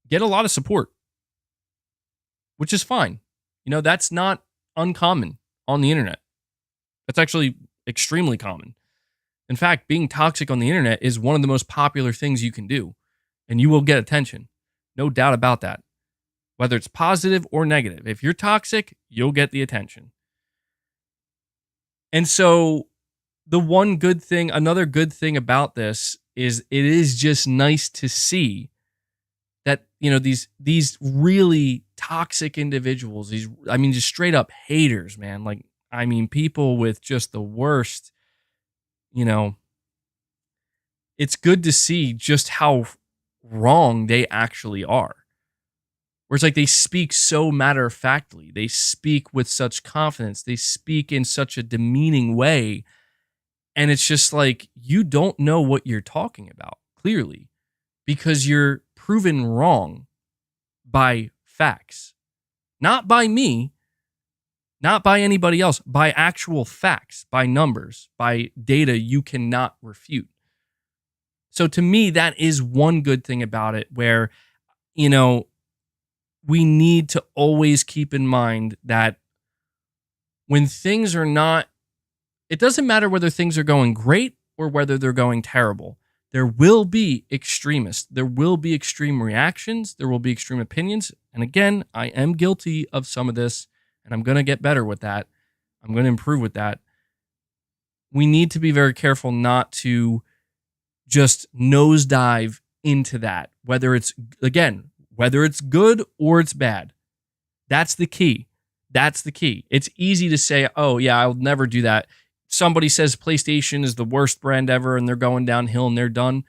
get a lot of support, which is fine. That's not uncommon on the internet. That's actually extremely common. In fact, being toxic on the internet is one of the most popular things you can do, and you will get attention. No doubt about that. Whether it's positive or negative, if you're toxic, you'll get the attention. And so another good thing about this is it is just nice to see that, these really toxic individuals, just straight up haters, man. Like, people with just the worst, it's good to see just how wrong they actually are. Where it's like they speak so matter-of-factly. They speak with such confidence. They speak in such a demeaning way. And it's just like, you don't know what you're talking about, clearly, because you're proven wrong by facts. Not by me, not by anybody else, by actual facts, by numbers, by data you cannot refute. So to me, that is one good thing about it, where, we need to always keep in mind that when things are not, it doesn't matter whether things are going great or whether they're going terrible. There will be extremists. There will be extreme reactions. There will be extreme opinions. And again, I am guilty of some of this, and I'm going to get better with that. I'm going to improve with that. We need to be very careful not to just nosedive into that, whether it's good or it's bad. That's the key. It's easy to say, oh, yeah, I'll never do that. Somebody says PlayStation is the worst brand ever and they're going downhill and they're done.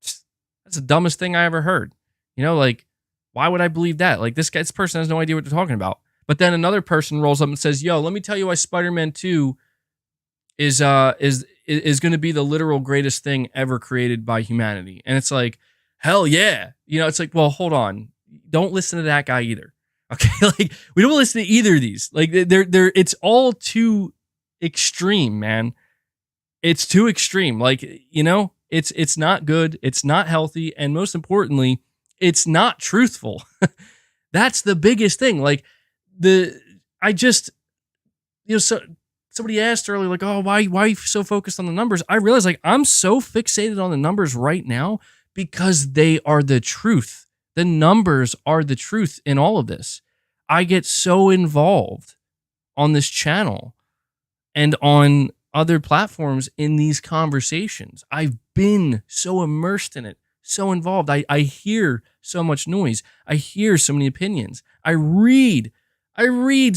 That's the dumbest thing I ever heard. Why would I believe that? Like, this person has no idea what they're talking about. But then another person rolls up and says, yo, let me tell you why Spider-Man 2 is going to be the literal greatest thing ever created by humanity. And it's like, hell yeah. It's like, well, hold on. don't listen to that guy either. Okay, like we don't listen to either of these. Like they're it's all too extreme, man. It's too extreme. Like, you know, it's not good, it's not healthy, and most importantly, it's not truthful. That's the biggest thing. Like so somebody asked earlier, like, oh, why are you so focused on the numbers? I realize, like, I'm so fixated on the numbers right now because they are the truth. The numbers are the truth in all of this. I get so involved on this channel and on other platforms in these conversations. I've been so immersed in it, so involved. I hear so much noise. I hear so many opinions. I read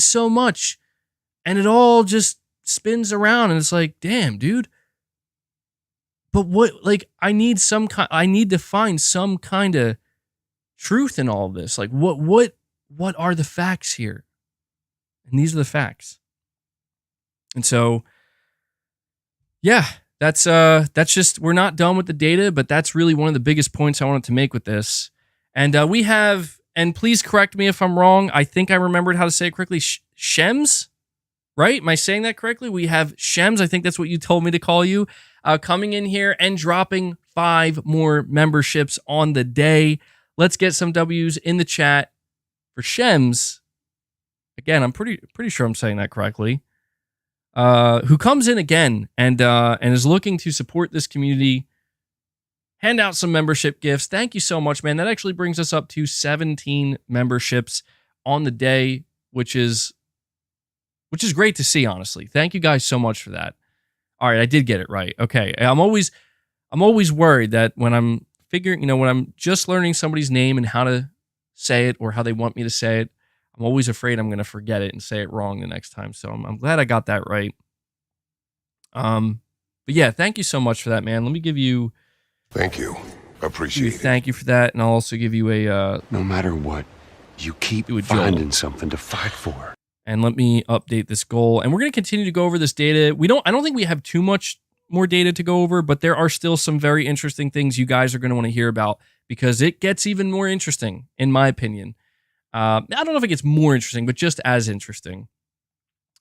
so much, and it all just spins around, and it's like, damn, dude. But what, like, I need to find some kind of truth in all of this. Like, what are the facts here? And these are the facts. And so, yeah, that's just, we're not done with the data, but that's really one of the biggest points I wanted to make with this. And we have, and please correct me if I'm wrong, I think I remembered how to say it correctly, Shems, right? Am I saying that correctly? We have Shems, I think that's what you told me to call you, coming in here and dropping 5 more memberships on the day. Let's get some W's in the chat for Shems. Again, I'm pretty sure I'm saying that correctly. Who comes in again and is looking to support this community, hand out some membership gifts. Thank you so much, man. That actually brings us up to 17 memberships on the day, which is great to see, honestly. Thank you guys so much for that. All right, I did get it right. Okay, I'm always worried that when I'm figuring, when I'm just learning somebody's name and how to say it or how they want me to say it, I'm always afraid I'm going to forget it and say it wrong the next time. So I'm glad I got that right. But yeah, thank you so much for that, man. Let me give you. Thank you. Appreciate it. Thank you for that, and I'll also give you a. No matter what, you keep finding something to fight for. And let me update this goal. And we're going to continue to go over this data. I don't think we have too much more data to go over, but there are still some very interesting things you guys are going to want to hear about because it gets even more interesting, in my opinion. I don't know if it gets more interesting, but just as interesting.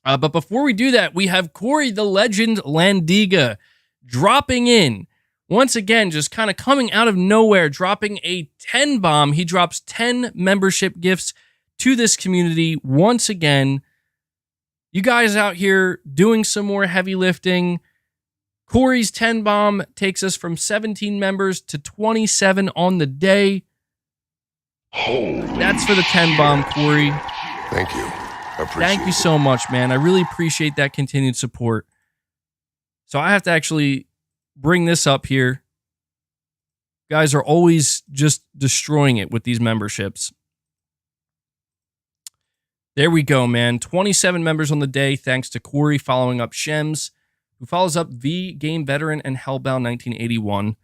But before we do that, we have Corey the Legend Landiga dropping in. Once again, just kind of coming out of nowhere, dropping a 10 bomb. He drops 10 membership gifts to this community once again. You guys out here doing some more heavy lifting. Corey's 10 bomb takes us from 17 members to 27 on the day. That's for the 10 bomb, Corey. Thank you. Thank you so much, man. I really appreciate that continued support. So I have to actually bring this up here. You guys are always just destroying it with these memberships. There we go, man. 27 members on the day, thanks to Corey, following up Shems, who follows up V Game Veteran and Hellbound 1981.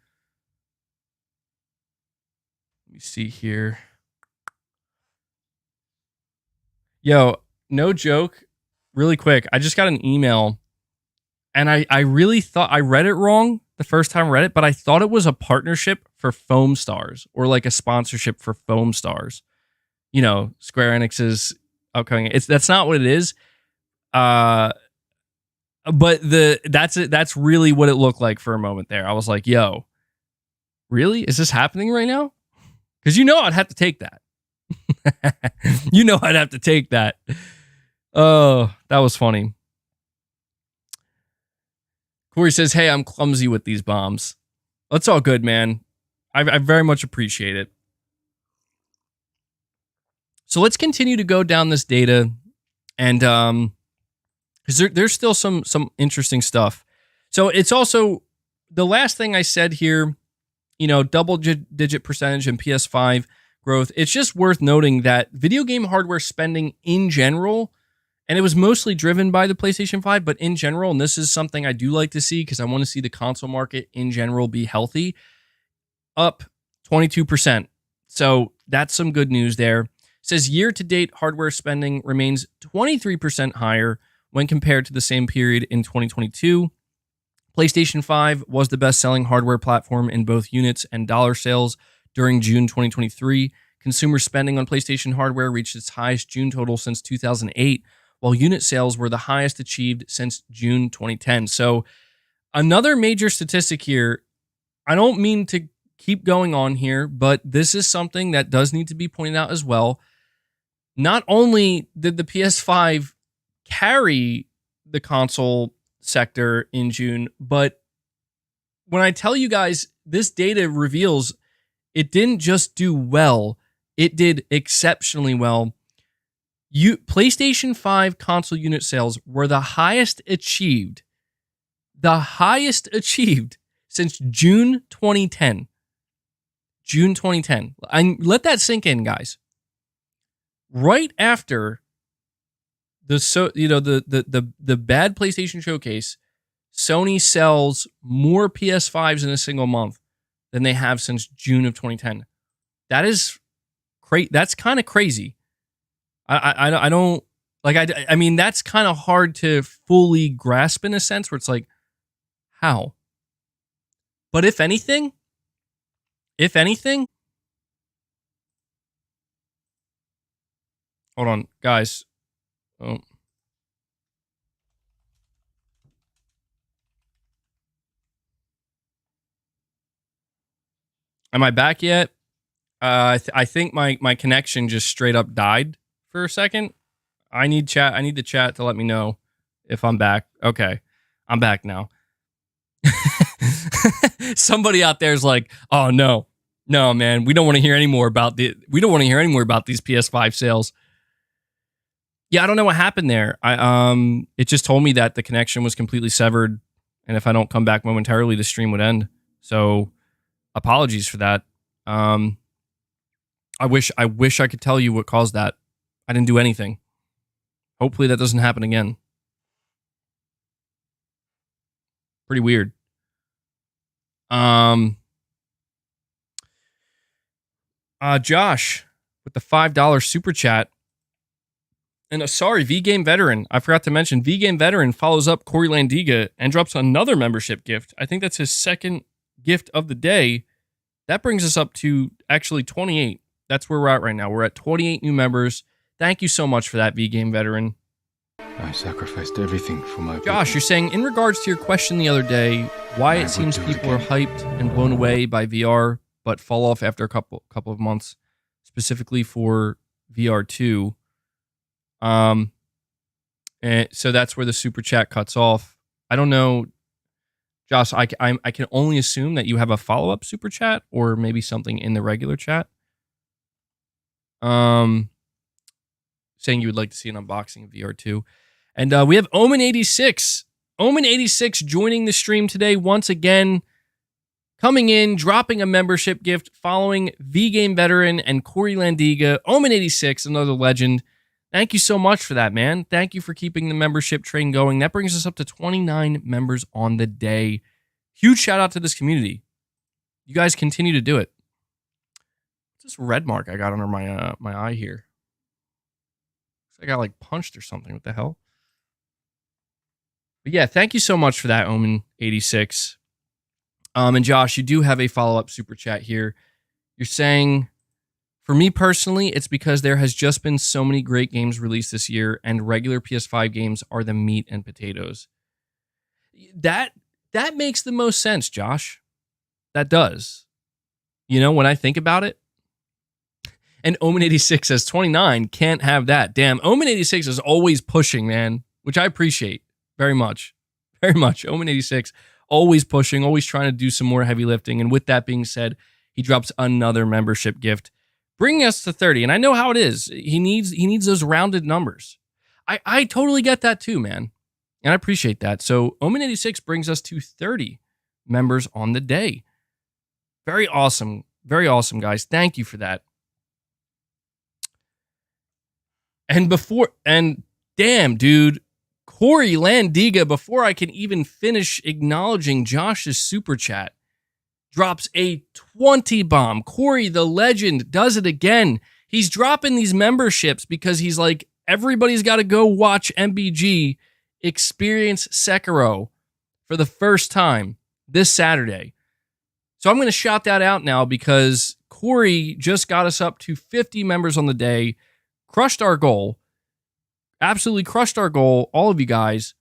Let me see here. Yo, no joke, really quick. I just got an email, and I really thought I read it wrong the first time I read it, but I thought it was a partnership for Foam Stars or like a sponsorship for Foam Stars. Square Enix's upcoming. That's not what it is. But that's really what it looked like for a moment there. I was like, yo, really? Is this happening right now? Because I'd have to take that. I'd have to take that. Oh, that was funny. Corey says, hey, I'm clumsy with these bombs. That's all good, man. I very much appreciate it. So let's continue to go down this data, and because there's still some interesting stuff. So it's also the last thing I said here, double-digit percentage in PS5 growth. It's just worth noting that video game hardware spending in general, and it was mostly driven by the PlayStation 5, but in general, and this is something I do like to see because I want to see the console market in general be healthy, up 22%. So that's some good news there. It says year-to-date hardware spending remains 23% higher when compared to the same period in 2022. PlayStation 5 was the best-selling hardware platform in both units and dollar sales during June 2023, Consumer spending on PlayStation hardware reached its highest June total since 2008, while unit sales were the highest achieved since June 2010. So another major statistic here, I don't mean to keep going on here, but this is something that does need to be pointed out as well. Not only did the PS5 carry the console sector in June, but when I tell you guys, this data reveals it didn't just do well, it did exceptionally well. PlayStation 5 console unit sales were the highest achieved since June 2010. June 2010. Let that sink in, guys. Right after the bad PlayStation showcase, Sony sells more PS5s in a single month than they have since June of 2010. That is that's kind of crazy. I don't like I mean that's kind of hard to fully grasp in a sense where it's like how. But if anything, hold on, guys. Oh. Am I back yet? I think my connection just straight up died for a second. I need the chat to let me know if I'm back. Okay, I'm back now. Somebody out there is like, "Oh no, man, we don't want to hear any more about these PS5 sales." Yeah, I don't know what happened there. It just told me that the connection was completely severed, and if I don't come back momentarily, the stream would end. So, apologies for that. I wish I could tell you what caused that. I didn't do anything. Hopefully that doesn't happen again. Pretty weird. Josh with the $5 super chat. And sorry, V-Game Veteran. I forgot to mention, V-Game Veteran follows up Corey Landiga and drops another membership gift. I think that's his second gift of the day. That brings us up to actually 28. That's where we're at right now. We're at 28 new members. Thank you so much for that, V-Game Veteran. I sacrificed everything for my people. Josh, you're saying, in regards to your question the other day, why it seems people are hyped and blown away by VR, but fall off after a couple of months, specifically for VR2. And so that's where the super chat cuts off. I don't know, Josh. I can only assume that you have a follow-up super chat or maybe something in the regular chat. Saying you would like to see an unboxing of VR2. And we have Omen86. Omen86 joining the stream today once again. Coming in, dropping a membership gift following V-Game Veteran and Corey Landiga. Omen86, another legend. Thank you so much for that, man. Thank you for keeping the membership train going. That brings us up to 29 members on the day. Huge shout out to this community. You guys continue to do it. What's this red mark I got under my eye here? I got like punched or something. What the hell? But yeah, thank you so much for that, Omen86. And Josh, you do have a follow-up super chat here. You're saying, for me personally, it's because there has just been so many great games released this year, and regular PS5 games are the meat and potatoes. That makes the most sense, Josh. That does. You know, when I think about it. And Omen86 says 29, can't have that. Damn, Omen86 is always pushing, man, which I appreciate very much. Very much. Omen86, always pushing, always trying to do some more heavy lifting. And with that being said, he drops another membership gift, bringing us to 30. And I know how it is. He needs those rounded numbers. I totally get that too, man. And I appreciate that. So Omen86 brings us to 30 members on the day. Very awesome. Very awesome, guys. Thank you for that. And damn, dude, Corey Landiga, before I can even finish acknowledging Josh's super chat, drops a 20 bomb. Corey, the legend, does it again. He's dropping these memberships because he's like, everybody's got to go watch MBG experience Sekiro for the first time this Saturday. So I'm going to shout that out now because Corey just got us up to 50 members on the day, crushed our goal, absolutely crushed our goal, all of you guys.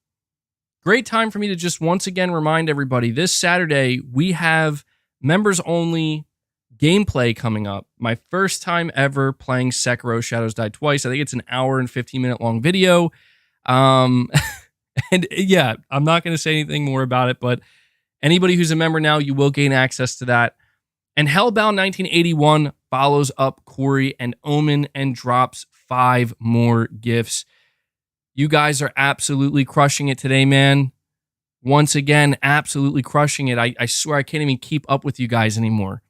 Great time for me to just once again remind everybody, this Saturday, we have members-only gameplay coming up. My first time ever playing Sekiro Shadows Die Twice. I think it's an hour and 15-minute long video. And yeah, I'm not going to say anything more about it, but anybody who's a member now, you will gain access to that. And Hellbound 1981 follows up Corey and Omen and drops 5 more gifts. You guys are absolutely crushing it today, man. Once again, absolutely crushing it. I swear I can't even keep up with you guys anymore.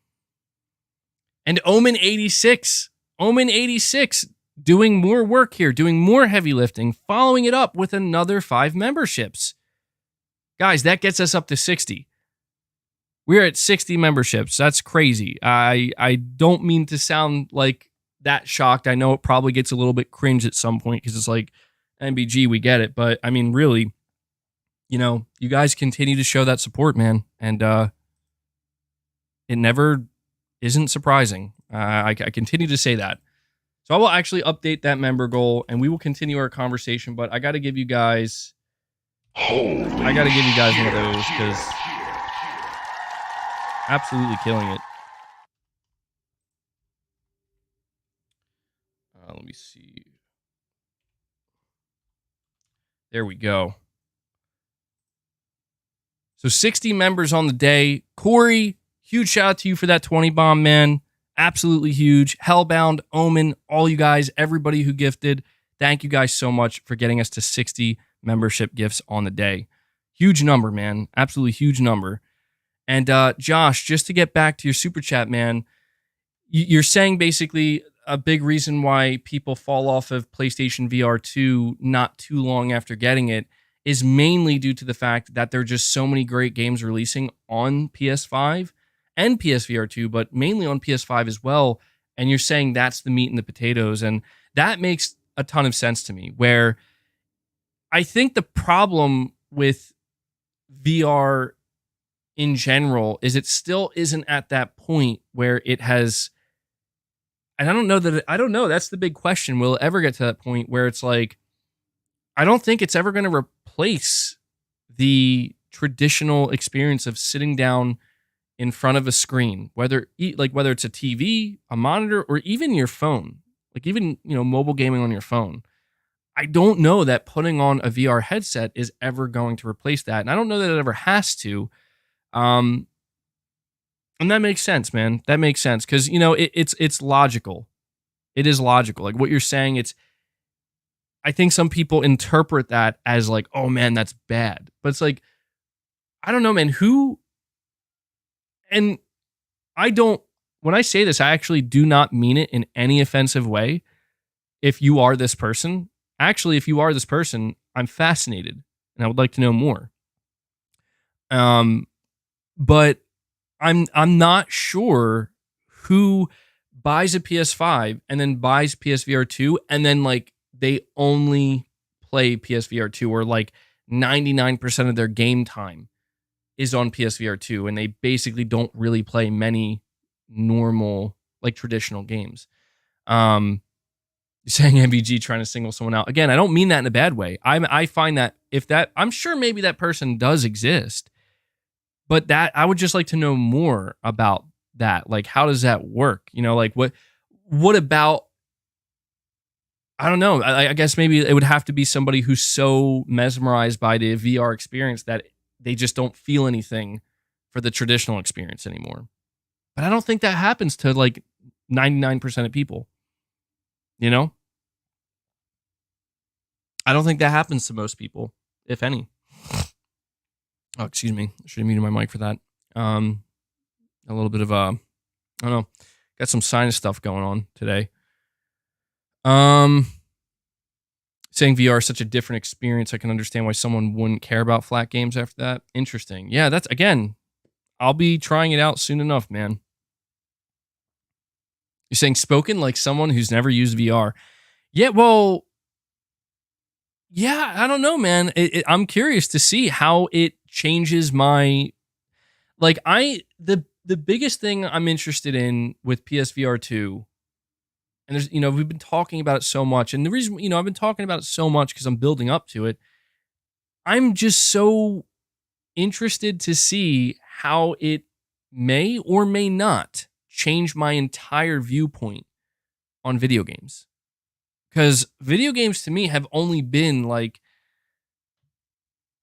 And Omen 86 doing more work here, doing more heavy lifting, following it up with another 5 memberships. Guys, that gets us up to 60. We're at 60 memberships. That's crazy. I don't mean to sound like that shocked. I know it probably gets a little bit cringe at some point because it's like, MBG, we get it. But I mean, really, you know, you guys continue to show that support, man. And it never isn't surprising. I continue to say that. So I will actually update that member goal and we will continue our conversation. But I got to give you guys, one of those because absolutely killing it. Let me see. There we go. So 60 members on the day. Corey, huge shout out to you for that 20 bomb, man. Absolutely huge. Hellbound, Omen, all you guys, everybody who gifted. Thank you guys so much for getting us to 60 membership gifts on the day. Huge number, man. Absolutely huge number. And Josh, just to get back to your super chat, man, you're saying basically a big reason why people fall off of PlayStation VR 2 not too long after getting it is mainly due to the fact that there are just so many great games releasing on PS5 and PSVR 2, but mainly on PS5 as well. And you're saying that's the meat and the potatoes. And that makes a ton of sense to me, where I think the problem with VR in general is it still isn't at that point where it has. And I don't know. That's the big question. Will it ever get to that point where it's like, I don't think it's ever going to replace the traditional experience of sitting down in front of a screen, whether it's a TV, a monitor, or even your phone, like even, mobile gaming on your phone. I don't know that putting on a VR headset is ever going to replace that. And I don't know that it ever has to. And that makes sense, man. That makes sense because it's logical. It is logical. Like what you're saying, I think some people interpret that as like, oh man, that's bad. But it's like, I don't know, man. And when I say this, I actually do not mean it in any offensive way. If you are this person, I'm fascinated and I would like to know more. But I'm not sure who buys a PS5 and then buys PSVR 2 and then like they only play PSVR 2 or like 99% of their game time is on PSVR 2 and they basically don't really play many normal like traditional games. You're saying MVG trying to single someone out. Again, I don't mean that in a bad way. I find that I'm sure maybe that person does exist. But that I would just like to know more about that. Like, how does that work? Like what about, I don't know. I guess maybe it would have to be somebody who's so mesmerized by the VR experience that they just don't feel anything for the traditional experience anymore. But I don't think that happens to like 99% of people. I don't think that happens to most people, if any. Oh, excuse me. I should have muted my mic for that. A little bit of I don't know. Got some sinus stuff going on today. Saying VR is such a different experience. I can understand why someone wouldn't care about flat games after that. Interesting. Yeah, that's again. I'll be trying it out soon enough, man. You're saying spoken like someone who's never used VR. Yeah, well. Yeah, I don't know, man. I'm curious to see how it changes my, like the the biggest thing I'm interested in with PSVR 2, and there's, we've been talking about it so much, and the reason, I've been talking about it so much because I'm building up to it. I'm just so interested to see how it may or may not change my entire viewpoint on video games. Because video games to me have only been like,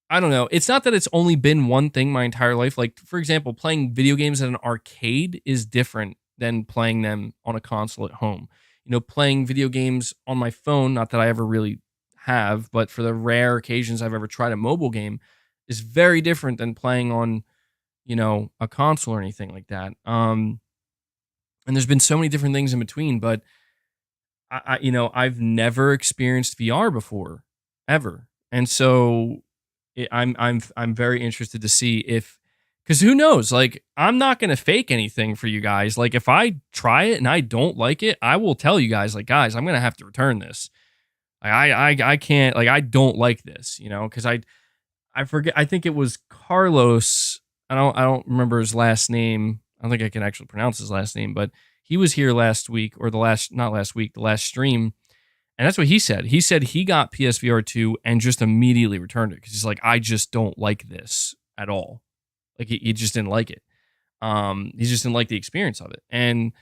I don't know. It's not that it's only been one thing my entire life. Like, for example, playing video games at an arcade is different than playing them on a console at home. Playing video games on my phone, not that I ever really have, but for the rare occasions I've ever tried a mobile game, is very different than playing on, a console or anything like that. And there's been so many different things in between, but I've never experienced VR before, ever. And so I'm very interested to see if, because who knows, like, I'm not going to fake anything for you guys. Like, if I try it and I don't like it, I will tell you guys, like, guys, I'm going to have to return this. I can't, like, I don't like this, because I forget, I think it was Carlos. I don't remember his last name. I don't think I can actually pronounce his last name, but he was here last week, or the last stream. And that's what he said. He said he got PSVR 2 and just immediately returned it because he's like, I just don't like this at all. Like, he just didn't like it. He just didn't like the experience of it. And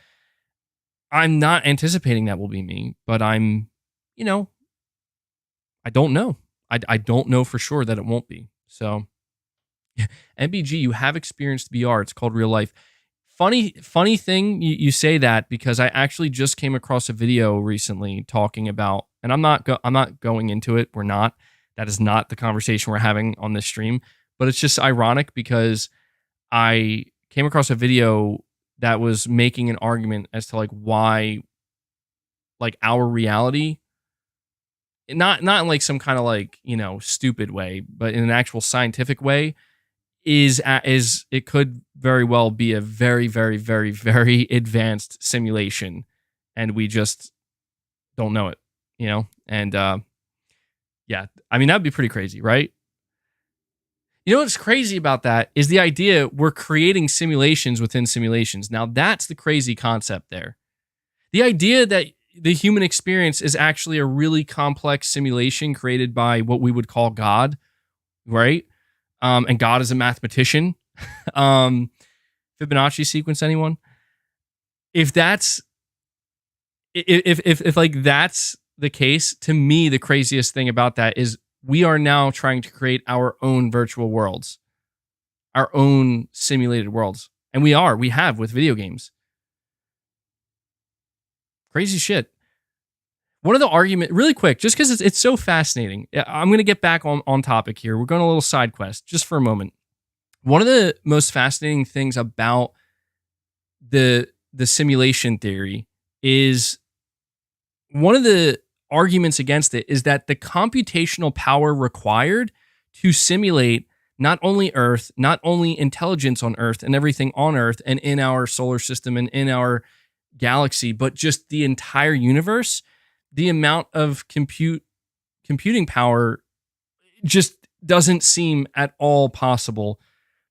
I'm not anticipating that will be me, but I'm, I don't know. I don't know for sure that it won't be. So, MBG, you have experienced VR. It's called real life. Funny thing you say that, because I actually just came across a video recently talking about, and I'm not going into it. We're not. That is not the conversation we're having on this stream. But it's just ironic because I came across a video that was making an argument as to like why, like, our reality, not in like some kind of like, stupid way, but in an actual scientific way, is it could very well be a very, very, very, very advanced simulation, and we just don't know it, and yeah, I mean, that'd be pretty crazy, right? What's crazy about that is the idea we're creating simulations within simulations. Now, that's the crazy concept there. The idea that the human experience is actually a really complex simulation created by what we would call God, right? And God is a mathematician. Fibonacci sequence, anyone? If that's if like that's the case, to me, the craziest thing about that is we are now trying to create our own virtual worlds, our own simulated worlds. And we have with video games. Crazy shit. One of the arguments, really quick, just because it's so fascinating. I'm going to get back on topic here. We're going a little side quest just for a moment. One of the most fascinating things about the simulation theory is, one of the arguments against it is that the computational power required to simulate not only Earth, not only intelligence on Earth and everything on Earth and in our solar system and in our galaxy, but just the entire universe, the amount of computing power just doesn't seem at all possible.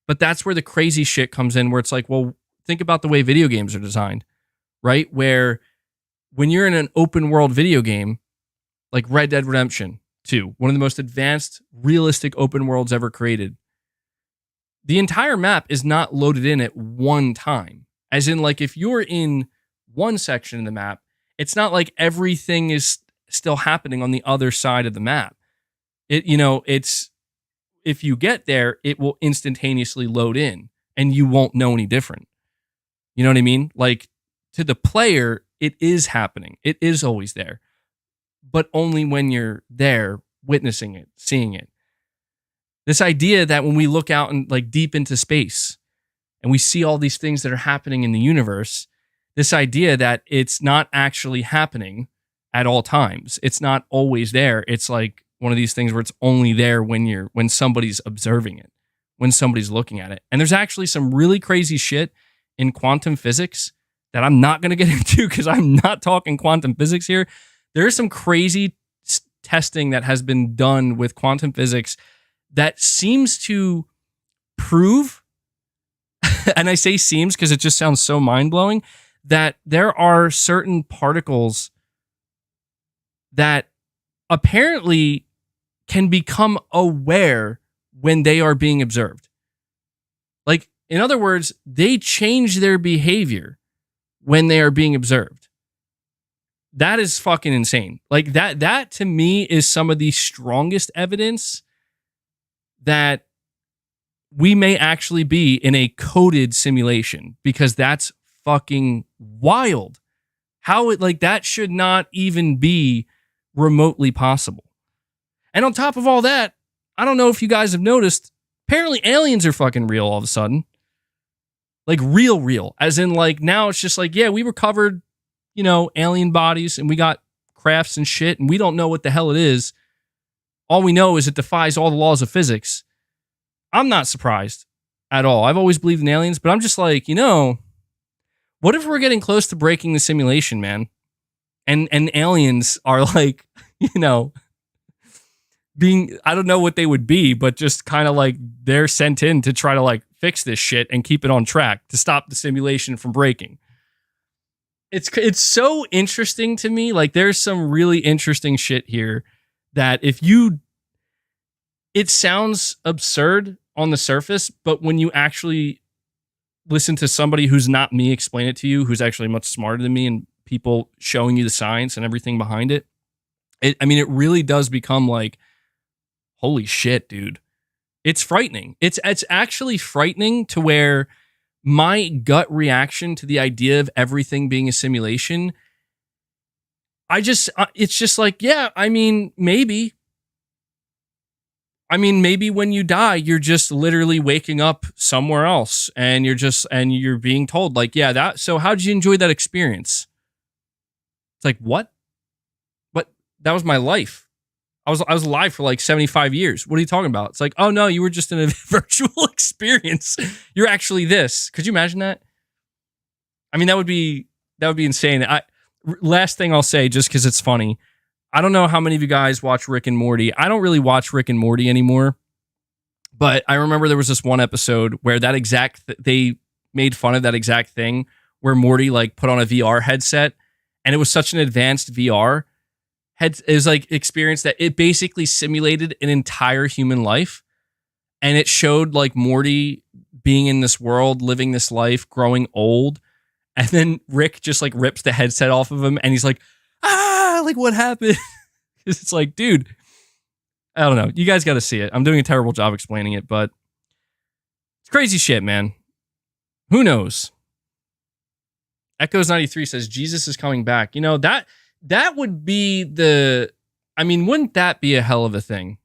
But that's where the crazy shit comes in, where it's like, well, think about the way video games are designed, right? Where when you're in an open world video game, like Red Dead Redemption 2, one of the most advanced, realistic open worlds ever created, the entire map is not loaded in at one time. As in, like, if you're in one section of the map, it's not like everything is still happening on the other side of the map. It's, if you get there, it will instantaneously load in and you won't know any different. You know what I mean? Like, to the player, it is happening. It is always there, but only when you're there witnessing it, seeing it. This idea that when we look out and like deep into space and we see all these things that are happening in the universe, this idea that it's not actually happening at all times. It's not always there. It's like one of these things where it's only there when somebody's observing it, when somebody's looking at it. And there's actually some really crazy shit in quantum physics that I'm not going to get into because I'm not talking quantum physics here. There is some crazy testing that has been done with quantum physics that seems to prove and I say seems because it just sounds so mind-blowing, that there are certain particles that apparently can become aware when they are being observed. Like, in other words, they change their behavior when they are being observed. That is fucking insane. Like, that to me is some of the strongest evidence that we may actually be in a coded simulation, because that's fucking wild. How it, like, that should not even be remotely possible. And on top of all that, I don't know if you guys have noticed, apparently aliens are fucking real all of a sudden. Like, real. As in, like, now it's just like, yeah, we recovered, you know, alien bodies and we got crafts and shit, and we don't know what the hell it is. All we know is it defies all the laws of physics. I'm not surprised at all. I've always believed in aliens, but I'm just like, you know, what if we're getting close to breaking the simulation, man? And aliens are like, you know, being, I don't know what they would be, but just kind of like they're sent in to try to like fix this shit and keep it on track to stop the simulation from breaking. It's so interesting to me. Like, there's some really interesting shit here that it sounds absurd on the surface, but when you actually listen to somebody who's not me explain it to you, who's actually much smarter than me, and people showing you the science and everything behind it, it really does become like, holy shit, dude. It's frightening. It's actually frightening to where my gut reaction to the idea of everything being a simulation, it's just like, yeah, maybe. Maybe when you die, you're just literally waking up somewhere else, and you're being told, like, yeah, so how'd you enjoy that experience? It's like, what? That was my life. I was alive for like 75 years. What are you talking about? It's like, oh no, you were just in a virtual experience. You're actually this. Could you imagine that? That would be insane. Last thing I'll say, just because it's funny, I don't know how many of you guys watch Rick and Morty. I don't really watch Rick and Morty anymore, but I remember there was this one episode where they made fun of that exact thing, where Morty like put on a VR headset, and it was such an advanced VR is like experience that it basically simulated an entire human life, and it showed like Morty being in this world, living this life, growing old, and then Rick just like rips the headset off of him, and he's like, like, what happened? It's like, dude, I don't know. You guys got to see it. I'm doing a terrible job explaining it, but it's crazy shit, man. Who knows? Echoes93 says Jesus is coming back. You know, that would be wouldn't that be a hell of a thing?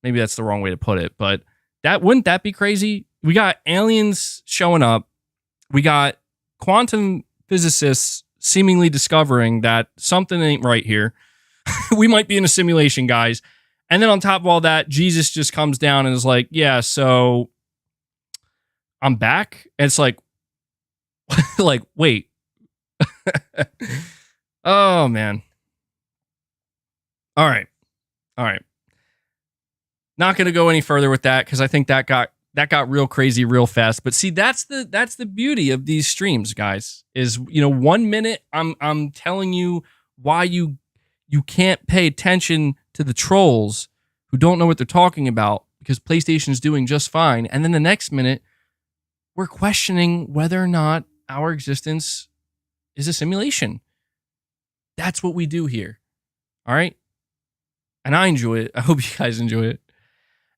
Maybe that's the wrong way to put it, but wouldn't that be crazy? We got aliens showing up. We got quantum physicists seemingly discovering that something ain't right here. We might be in a simulation, guys. And then on top of all that, Jesus just comes down and is like, yeah, so I'm back. And it's like, like, wait. Oh, man. All right. Not going to go any further with that, because I think that got real crazy real fast. But see, that's the beauty of these streams, guys, is, you know, 1 minute I'm telling you why you can't pay attention to the trolls who don't know what they're talking about, because PlayStation's doing just fine. And then the next minute, we're questioning whether or not our existence is a simulation. That's what we do here. All right? And I enjoy it. I hope you guys enjoy it.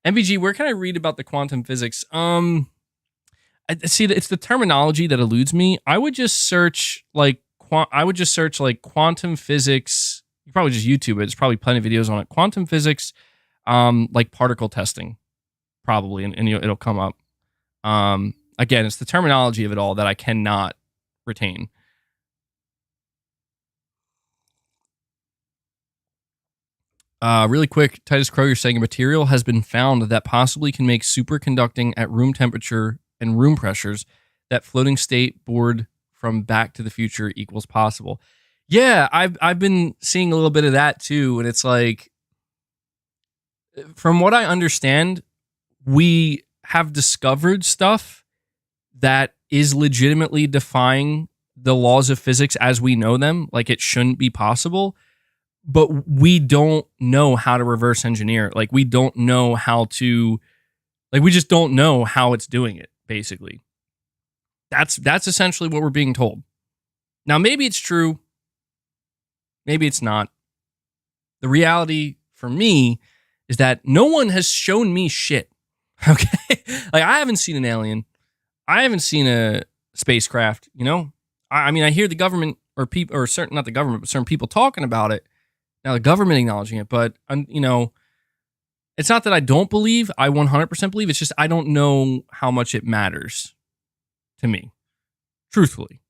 MVG, where can I read about the quantum physics? See, it's the terminology that eludes me. I would just search like quantum physics. You probably just YouTube it. There's probably plenty of videos on it. Quantum physics, like particle testing, probably, and it'll come up. Again, it's the terminology of it all that I cannot retain. Really quick, Titus Kroger saying a material has been found that possibly can make superconducting at room temperature and room pressures that floating state board from Back to the Future equals possible. Yeah, I've been seeing a little bit of that too, and it's like, from what I understand, we have discovered stuff that is legitimately defying the laws of physics as we know them. Like, it shouldn't be possible, but we don't know how to reverse engineer it. Like, we don't know how to, like, we just don't know how it's doing it, basically. That's essentially what we're being told. Now, maybe it's true. Maybe it's not. The reality for me is that no one has shown me shit. Okay? Like, I haven't seen an alien. I haven't seen a spacecraft, you know? I mean, I hear the government or people, or certain, not the government, but certain people talking about it. Now, the government acknowledging it, but, you know, it's not that I don't believe. I 100% believe. It's just I don't know how much it matters to me, truthfully,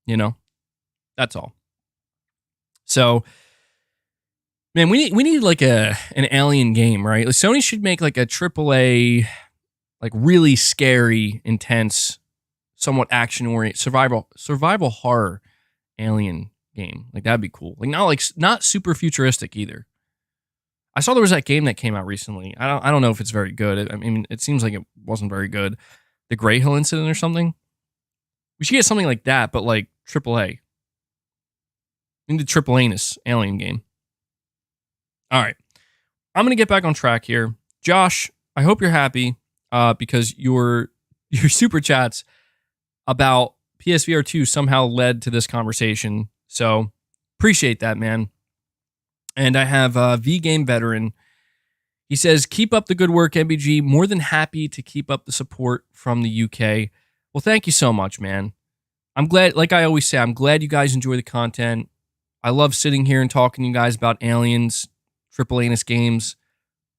you know? That's all. So, man, we need like an alien game, right? Like, Sony should make like a AAA, like really scary, intense, somewhat action-oriented survival horror alien game. Like, that'd be cool. Like, not super futuristic either. I saw there was that game that came out recently. I don't know if it's very good. I mean, it seems like it wasn't very good. The Grey Hill Incident or something. We should get something like that, but like AAA. We need a triple anus alien game. All right. I'm going to get back on track here. Josh, I hope you're happy because your super chats about PSVR 2 somehow led to this conversation. So appreciate that, man. And I have V Game Veteran. He says, keep up the good work, MBG. More than happy to keep up the support from the UK. Well, thank you so much, man. I'm glad, like I always say, I'm glad you guys enjoy the content. I love sitting here and talking to you guys about aliens, triple anus games,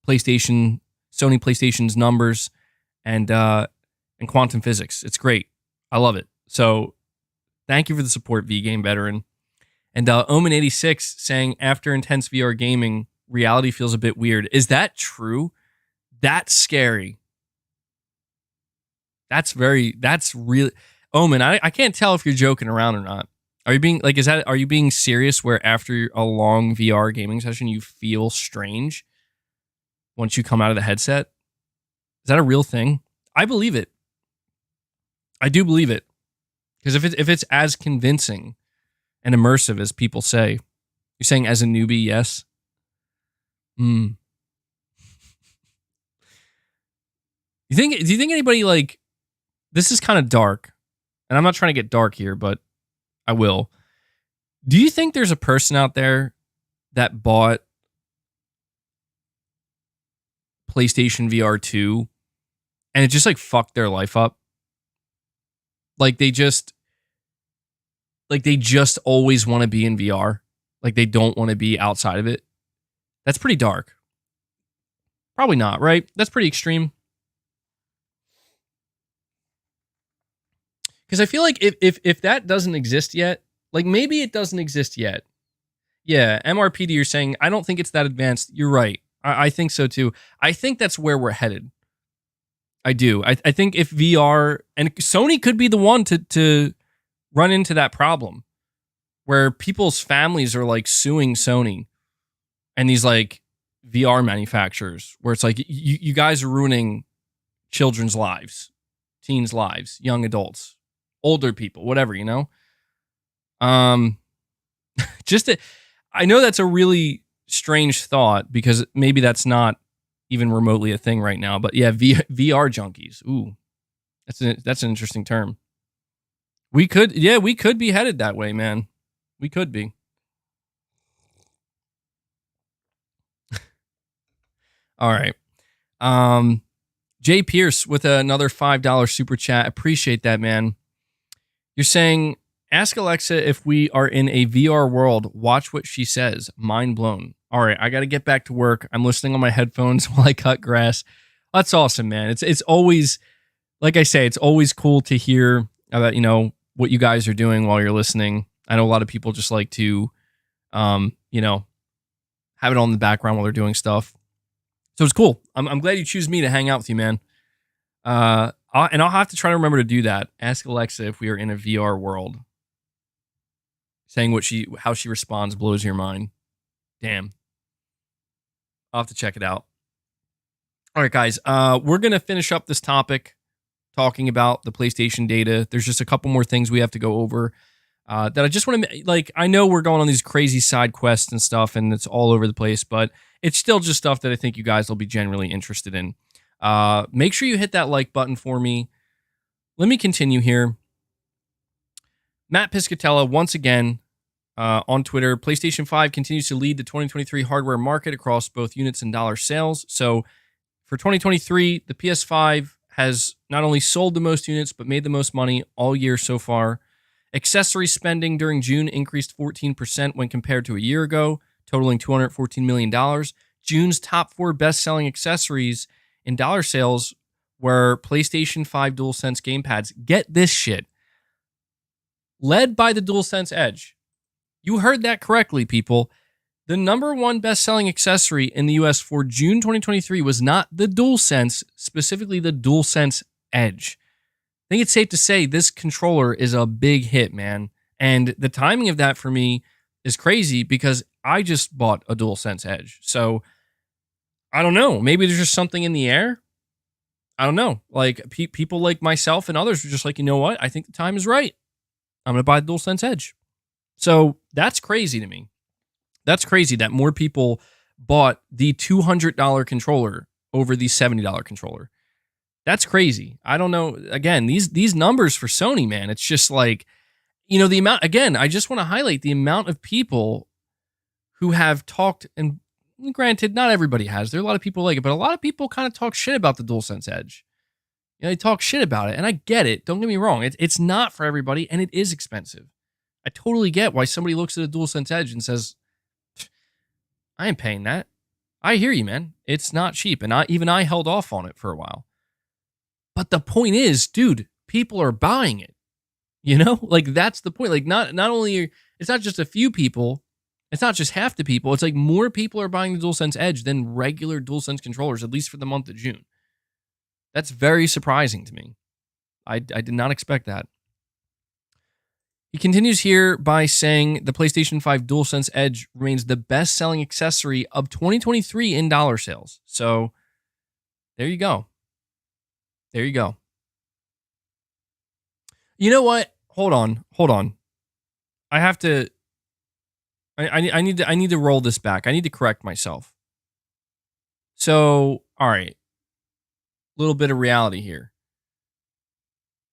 PlayStation, Sony PlayStation's numbers, and quantum physics. It's great. I love it. So thank you for the support, V Game Veteran. And Omen86 saying, after intense VR gaming, reality feels a bit weird. Is that true? That's scary. That's really... Omen, I can't tell if you're joking around or not. Are you being, like, are you being serious where after a long VR gaming session, you feel strange once you come out of the headset? Is that a real thing? I believe it. I do believe it. Because if it's as convincing and immersive as people say, you're saying as a newbie, yes? Do you think anybody, like, this is kind of dark, and I'm not trying to get dark here, but I will. Do you think there's a person out there that bought PlayStation VR 2 and it just like fucked their life up? Like they just always want to be in VR. Like they don't want to be outside of it. That's pretty dark. Probably not, right? That's pretty extreme. Because I feel like if that doesn't exist yet, like maybe it doesn't exist yet. Yeah, MRPD, you're saying, I don't think it's that advanced. You're right. I think so too. I think that's where we're headed. I do. I think if VR, and Sony could be the one to run into that problem where people's families are like suing Sony and these like VR manufacturers where it's like, you guys are ruining children's lives, teens' lives, young adults, older people, whatever, you know? I know that's a really strange thought because maybe that's not even remotely a thing right now, but yeah, VR junkies. Ooh, that's an interesting term. We could be headed that way, man. We could be. All right. Jay Pierce with another $5 super chat. Appreciate that, man. You're saying, ask Alexa if we are in a VR world. Watch what she says. Mind blown. All right, I got to get back to work. I'm listening on my headphones while I cut grass. That's awesome, man. It's always, like I say, it's always cool to hear about, you know, what you guys are doing while you're listening. I know a lot of people just like to, you know, have it on in the background while they're doing stuff. So it's cool. I'm glad you choose me to hang out with you, man. I'll have to try to remember to do that. Ask Alexa if we are in a VR world. Saying how she responds blows your mind. Damn. I'll have to check it out. All right, guys. We're going to finish up this topic, talking about the PlayStation data. There's just a couple more things we have to go over that I just want to, like, I know we're going on these crazy side quests and stuff, and it's all over the place, but it's still just stuff that I think you guys will be genuinely interested in. Make sure you hit that like button for me. Let me continue here. Matt Piscatella, once again, on Twitter, PlayStation 5 continues to lead the 2023 hardware market across both units and dollar sales. So for 2023, the PS5 has not only sold the most units, but made the most money all year so far. Accessory spending during June increased 14% when compared to a year ago, totaling $214 million. June's top 4 best-selling accessories in dollar sales were PlayStation 5 DualSense gamepads. Get this shit. Led by the DualSense Edge. You heard that correctly, people. The number 1 best-selling accessory in the US for June 2023 was not the DualSense, specifically the DualSense Edge. I think it's safe to say this controller is a big hit, man. And the timing of that for me is crazy because I just bought a DualSense Edge. So, I don't know. Maybe there's just something in the air. I don't know. Like, people like myself and others are just like, you know what? I think the time is right. I'm going to buy the DualSense Edge. So, that's crazy to me. That's crazy that more people bought the $200 controller over the $70 controller. That's crazy. I don't know. Again, these numbers for Sony, man, it's just like, you know, the amount, again, I just want to highlight the amount of people who have talked, and granted, not everybody has. There are a lot of people like it, but a lot of people kind of talk shit about the DualSense Edge. You know, they talk shit about it, and I get it. Don't get me wrong. It's not for everybody, and it is expensive. I totally get why somebody looks at a DualSense Edge and says, I ain't paying that. I hear you, man. It's not cheap, and I held off on it for a while. But the point is, dude, people are buying it. You know, like that's the point. Like not only, it's not just a few people, it's not just half the people. It's like more people are buying the DualSense Edge than regular DualSense controllers, at least for the month of June. That's very surprising to me. I did not expect that. He continues here by saying the PlayStation 5 DualSense Edge remains the best-selling accessory of 2023 in dollar sales. So there you go. There you go. You know what? Hold on. I have to. I need to roll this back. I need to correct myself. So, all right. Little bit of reality here.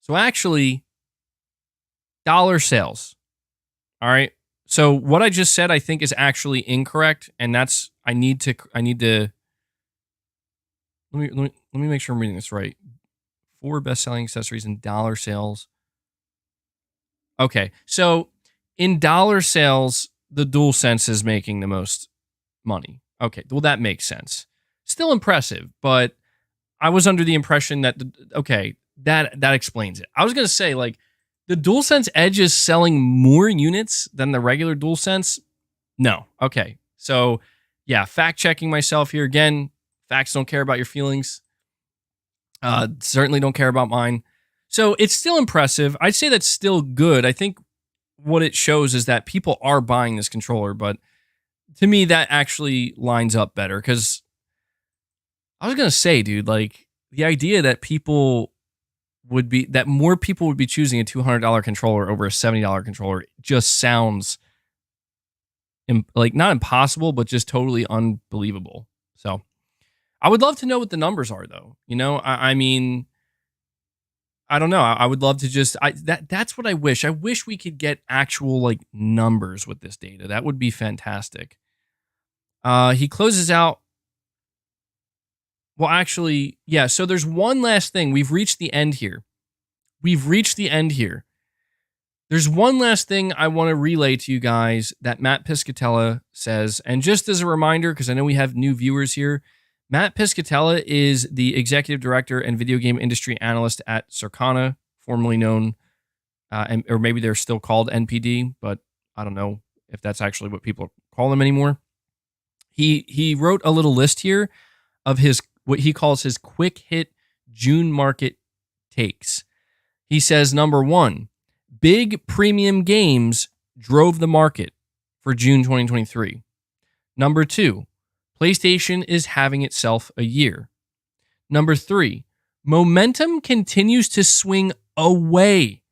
So actually, dollar sales. All right. So what I just said, I think, is actually incorrect, and that's I need to. Let me make sure I'm reading this right. 4 best-selling accessories in dollar sales. Okay, so in dollar sales, the DualSense is making the most money. Okay, well, that makes sense. Still impressive, but I was under the impression that, that explains it. I was going to say, like, the DualSense Edge is selling more units than the regular DualSense. No. Okay, so, yeah, fact-checking myself here. Again, facts don't care about your feelings. Certainly don't care about mine. So it's still impressive. I'd say that's still good. I think what it shows is that people are buying this controller, but to me, that actually lines up better because I was going to say, dude, like the idea that more people would be choosing a $200 controller over a $70 controller just sounds like not impossible, but just totally unbelievable. So I would love to know what the numbers are, though. You know, I mean, I don't know. I would love to just that's what I wish. I wish we could get actual like numbers with this data. That would be fantastic. He closes out. Well, actually, yeah. So there's one last thing. We've reached the end here. There's one last thing I want to relay to you guys that Matt Piscatella says, and just as a reminder, because I know we have new viewers here. Matt Piscatella is the executive director and video game industry analyst at Circana, formerly known, or maybe they're still called NPD, but I don't know if that's actually what people call them anymore. He wrote a little list here of what he calls his quick hit June market takes. He says, number 1, big premium games drove the market for June 2023. Number 2, PlayStation is having itself a year. Number 3, momentum continues to swing away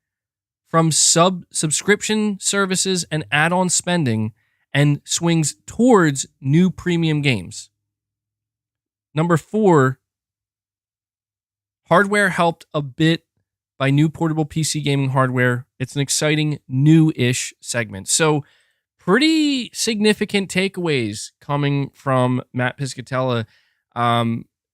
from subscription services and add-on spending and swings towards new premium games. Number 4, hardware helped a bit by new portable PC gaming hardware. It's an exciting new-ish segment. So pretty significant takeaways coming from Matt Piscatella.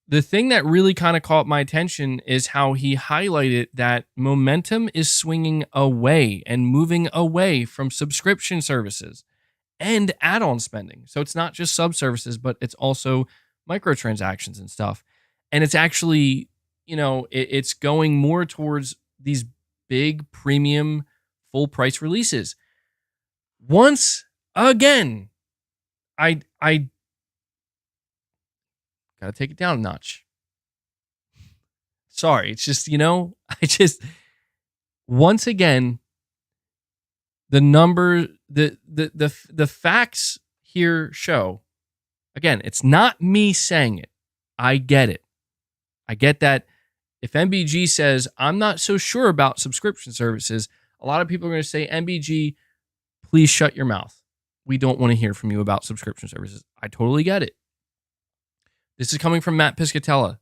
The thing that really kind of caught my attention is how he highlighted that momentum is swinging away and moving away from subscription services and add-on spending. So it's not just sub-services, but it's also microtransactions and stuff. And it's actually, it's going more towards these big premium full price releases. Once again, I gotta take it down a notch. Sorry, it's just, once again, the number, the facts here show, again, it's not me saying it. I get it. I get that if MBG says, I'm not so sure about subscription services, a lot of people are going to say, MBG, please shut your mouth. We don't want to hear from you about subscription services. I totally get it. This is coming from Matt Piscatella,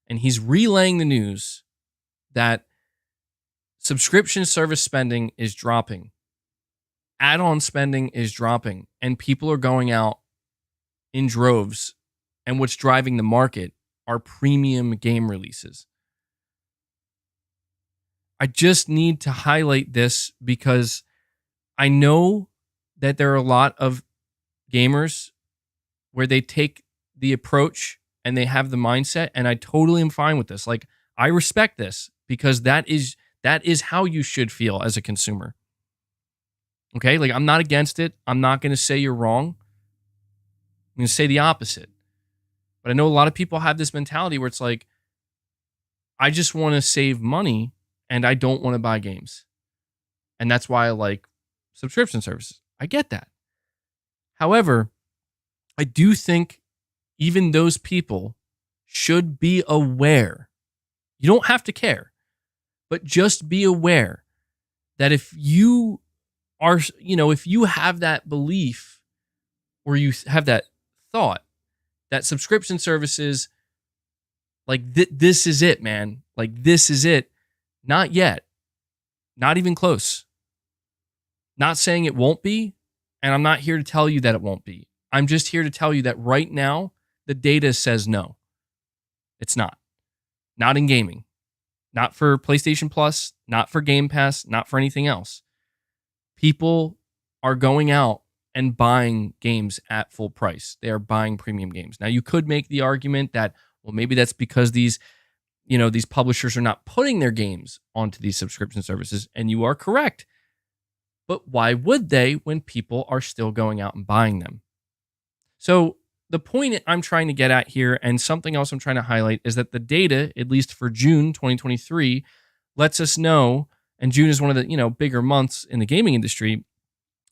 and he's relaying the news that subscription service spending is dropping. Add-on spending is dropping, and people are going out in droves, and what's driving the market are premium game releases. I just need to highlight this because I know that there are a lot of gamers where they take the approach and they have the mindset, and I totally am fine with this. Like, I respect this because that is how you should feel as a consumer. Okay? Like, I'm not against it. I'm not going to say you're wrong. I'm going to say the opposite. But I know a lot of people have this mentality where it's like, I just want to save money and I don't want to buy games. And that's why I like subscription services. I get that. However, I do think even those people should be aware. You don't have to care, but just be aware that if you are, if you have that belief or you have that thought that subscription services, like this is it, man. Like this is it. Not yet. Not even close. Not saying it won't be, and I'm not here to tell you that it won't be. I'm just here to tell you that right now, the data says no. It's not. Not in gaming. Not for PlayStation Plus, not for Game Pass, not for anything else. People are going out and buying games at full price. They are buying premium games. Now, you could make the argument that, well, maybe that's because these publishers are not putting their games onto these subscription services, and you are correct. But why would they when people are still going out and buying them? So the point I'm trying to get at here, and something else I'm trying to highlight, is that the data, at least for June 2023, lets us know, and June is one of the bigger months in the gaming industry,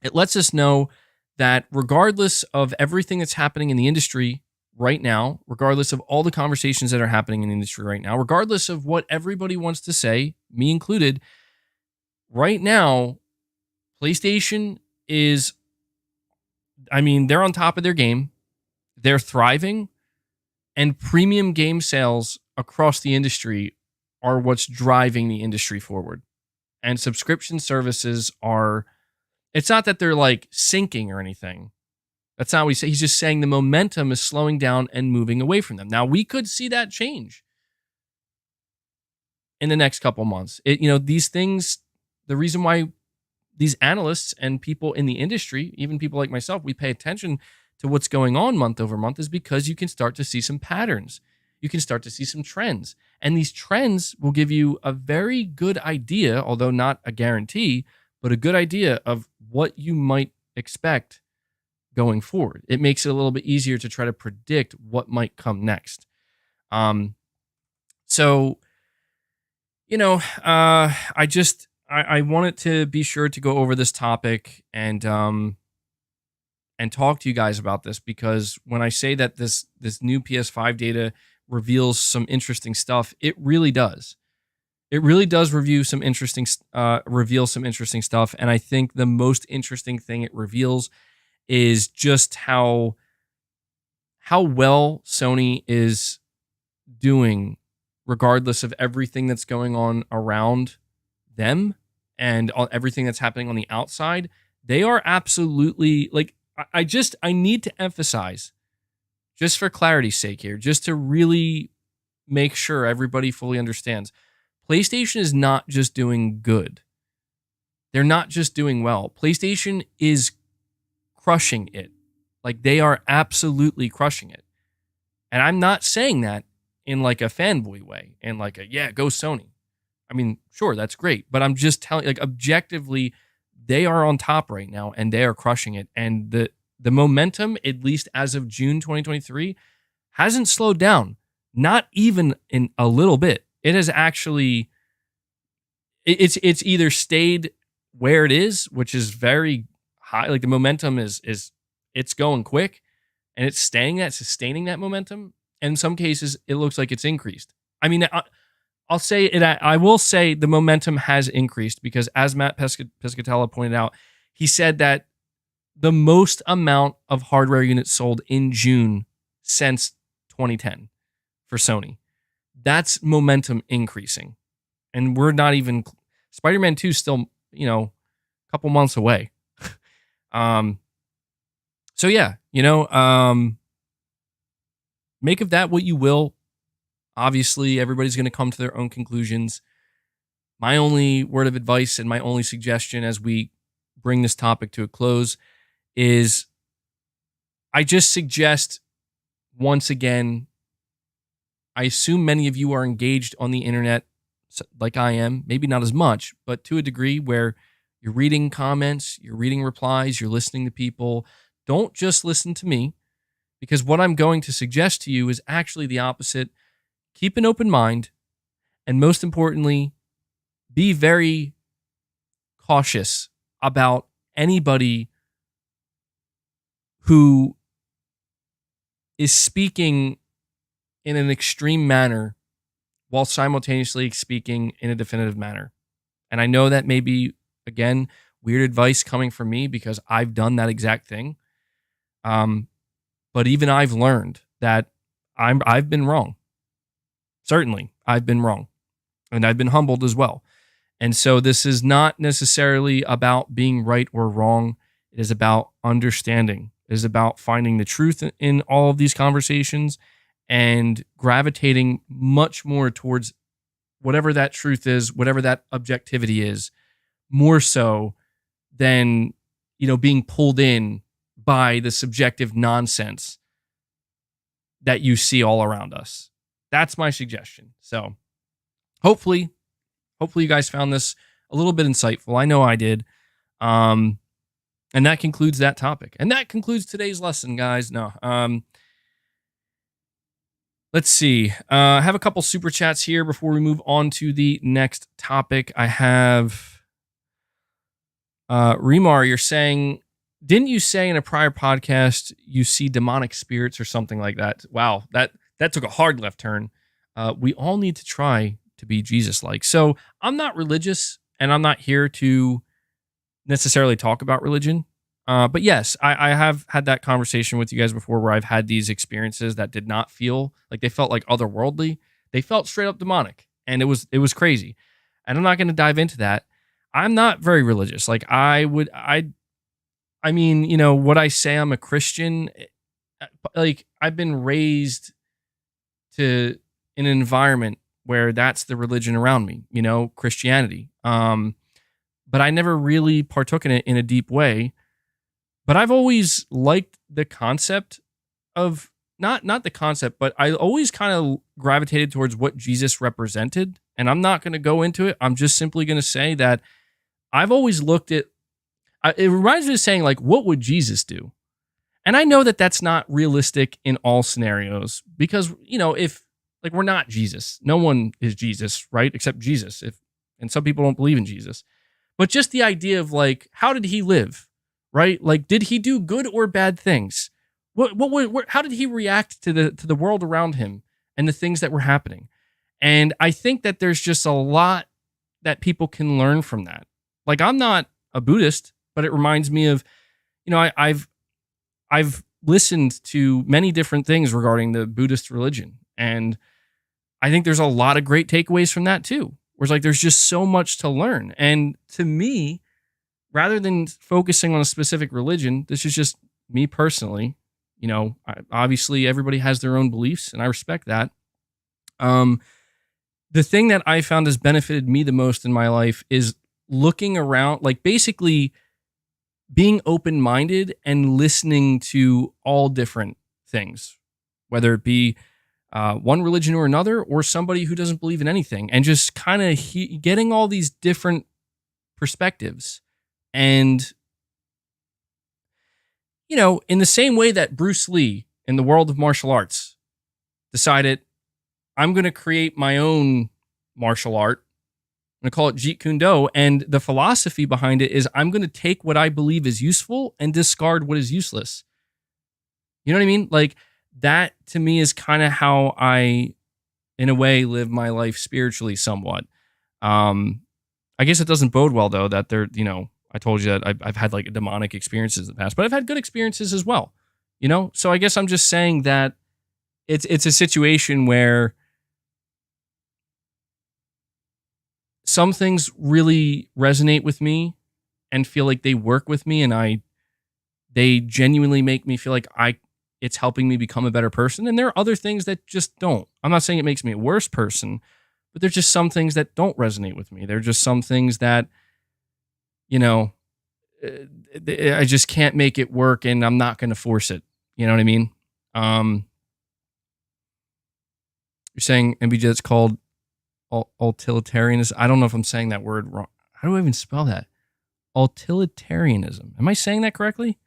it lets us know that regardless of everything that's happening in the industry right now, regardless of all the conversations that are happening in the industry right now, regardless of what everybody wants to say, me included, right now, PlayStation is, they're on top of their game. They're thriving, and premium game sales across the industry are what's driving the industry forward. And subscription services are, it's not that they're like sinking or anything. That's not what he's just saying the momentum is slowing down and moving away from them. Now, we could see that change in the next couple months. These things, the reason why these analysts and people in the industry, even people like myself, we pay attention to what's going on month over month is because you can start to see some patterns. You can start to see some trends. And these trends will give you a very good idea, although not a guarantee, but a good idea of what you might expect going forward. It makes it a little bit easier to try to predict what might come next. I wanted to be sure to go over this topic and talk to you guys about this, because when I say that this new PS5 data reveals some interesting stuff. It really does. It really does reveal some interesting stuff. And I think the most interesting thing it reveals is just how well Sony is doing, regardless of everything that's going on around them and everything that's happening on the outside. They are absolutely, like, I need to emphasize, just for clarity's sake here, just to really make sure everybody fully understands, PlayStation is not just doing good. They're not just doing well. PlayStation is crushing it. Like, they are absolutely crushing it. And I'm not saying that in like a fanboy way, and like a, yeah, go Sony. I mean, sure, that's great. But I'm just telling, like, objectively, they are on top right now and they are crushing it. And the momentum, at least as of June 2023, hasn't slowed down. Not even in a little bit. It has actually, it's either stayed where it is, which is very high. Like, the momentum is it's going quick, and it's sustaining that momentum. And in some cases, it looks like it's increased. I mean, I'll say it. I will say the momentum has increased because, as Matt Pescatella pointed out, he said that the most amount of hardware units sold in June since 2010 for Sony. That's momentum increasing. And we're not even, Spider-Man 2 is still, a couple months away. So yeah, make of that what you will. Obviously, everybody's going to come to their own conclusions. My only word of advice and my only suggestion as we bring this topic to a close is I just suggest, once again, I assume many of you are engaged on the internet like I am, maybe not as much, but to a degree where you're reading comments, you're reading replies, you're listening to people. Don't just listen to me, because what I'm going to suggest to you is actually the opposite. Keep an open mind, and most importantly, be very cautious about anybody who is speaking in an extreme manner while simultaneously speaking in a definitive manner. And I know that may be, again, weird advice coming from me because I've done that exact thing. But even I've learned that I've been wrong. Certainly, I've been wrong. And I've been humbled as well. And so this is not necessarily about being right or wrong. It is about understanding. It is about finding the truth in all of these conversations and gravitating much more towards whatever that truth is, whatever that objectivity is, more so than, being pulled in by the subjective nonsense that you see all around us. That's my suggestion. So hopefully you guys found this a little bit insightful. I know I did. And that concludes that topic. And that concludes today's lesson, guys. No. Let's see. I have a couple super chats here before we move on to the next topic. I have Remar, you're saying, didn't you say in a prior podcast you see demonic spirits or something like that? Wow, that took a hard left turn. We all need to try to be Jesus-like. So I'm not religious, and I'm not here to necessarily talk about religion. But yes, I have had that conversation with you guys before where I've had these experiences that did not feel like, they felt like otherworldly. They felt straight up demonic, and it was crazy. And I'm not going to dive into that. I'm not very religious. Like would I say I'm a Christian? Like, I've been raised in an environment where that's the religion around me, Christianity. But I never really partook in it in a deep way. But I've always liked the concept of, not the concept, but I always kind of gravitated towards what Jesus represented. And I'm not going to go into it. I'm just simply going to say that I've always looked at, it reminds me of saying, like, what would Jesus do? And I know that that's not realistic in all scenarios because, if, like, we're not Jesus. No one is Jesus, right? Except Jesus. And some people don't believe in Jesus. But just the idea of, like, how did he live? Right? Like, did he do good or bad things? How did he react to the world around him? and the things that were happening. And I think that there's just a lot that people can learn from that. Like, I'm not a Buddhist, but it reminds me of, I've listened to many different things regarding the Buddhist religion. And I think there's a lot of great takeaways from that too. Where it's like, there's just so much to learn. And to me, rather than focusing on a specific religion, this is just me personally. Obviously everybody has their own beliefs and I respect that. The thing that I found has benefited me the most in my life is looking around, like basically being open-minded and listening to all different things, whether it be one religion or another, or somebody who doesn't believe in anything, and just kind of getting all these different perspectives. And, in the same way that Bruce Lee in the world of martial arts decided, I'm going to create my own martial art. I'm going to call it Jeet Kune Do. And the philosophy behind it is I'm going to take what I believe is useful and discard what is useless. You know what I mean? Like, that to me is kind of how I, in a way, live my life spiritually somewhat. I guess it doesn't bode well, though, that they're, I told you that I've had like demonic experiences in the past, but I've had good experiences as well. So I guess I'm just saying that it's a situation where some things really resonate with me and feel like they work with me, and they genuinely make me feel like it's helping me become a better person. And there are other things that just don't. I'm not saying it makes me a worse person, but there's just some things that don't resonate with me. There are just some things that, I just can't make it work, and I'm not going to force it. You know what I mean? You're saying MBJ, it's called utilitarianism. I don't know if I'm saying that word wrong. How do I even spell that? Utilitarianism. Am I saying that correctly?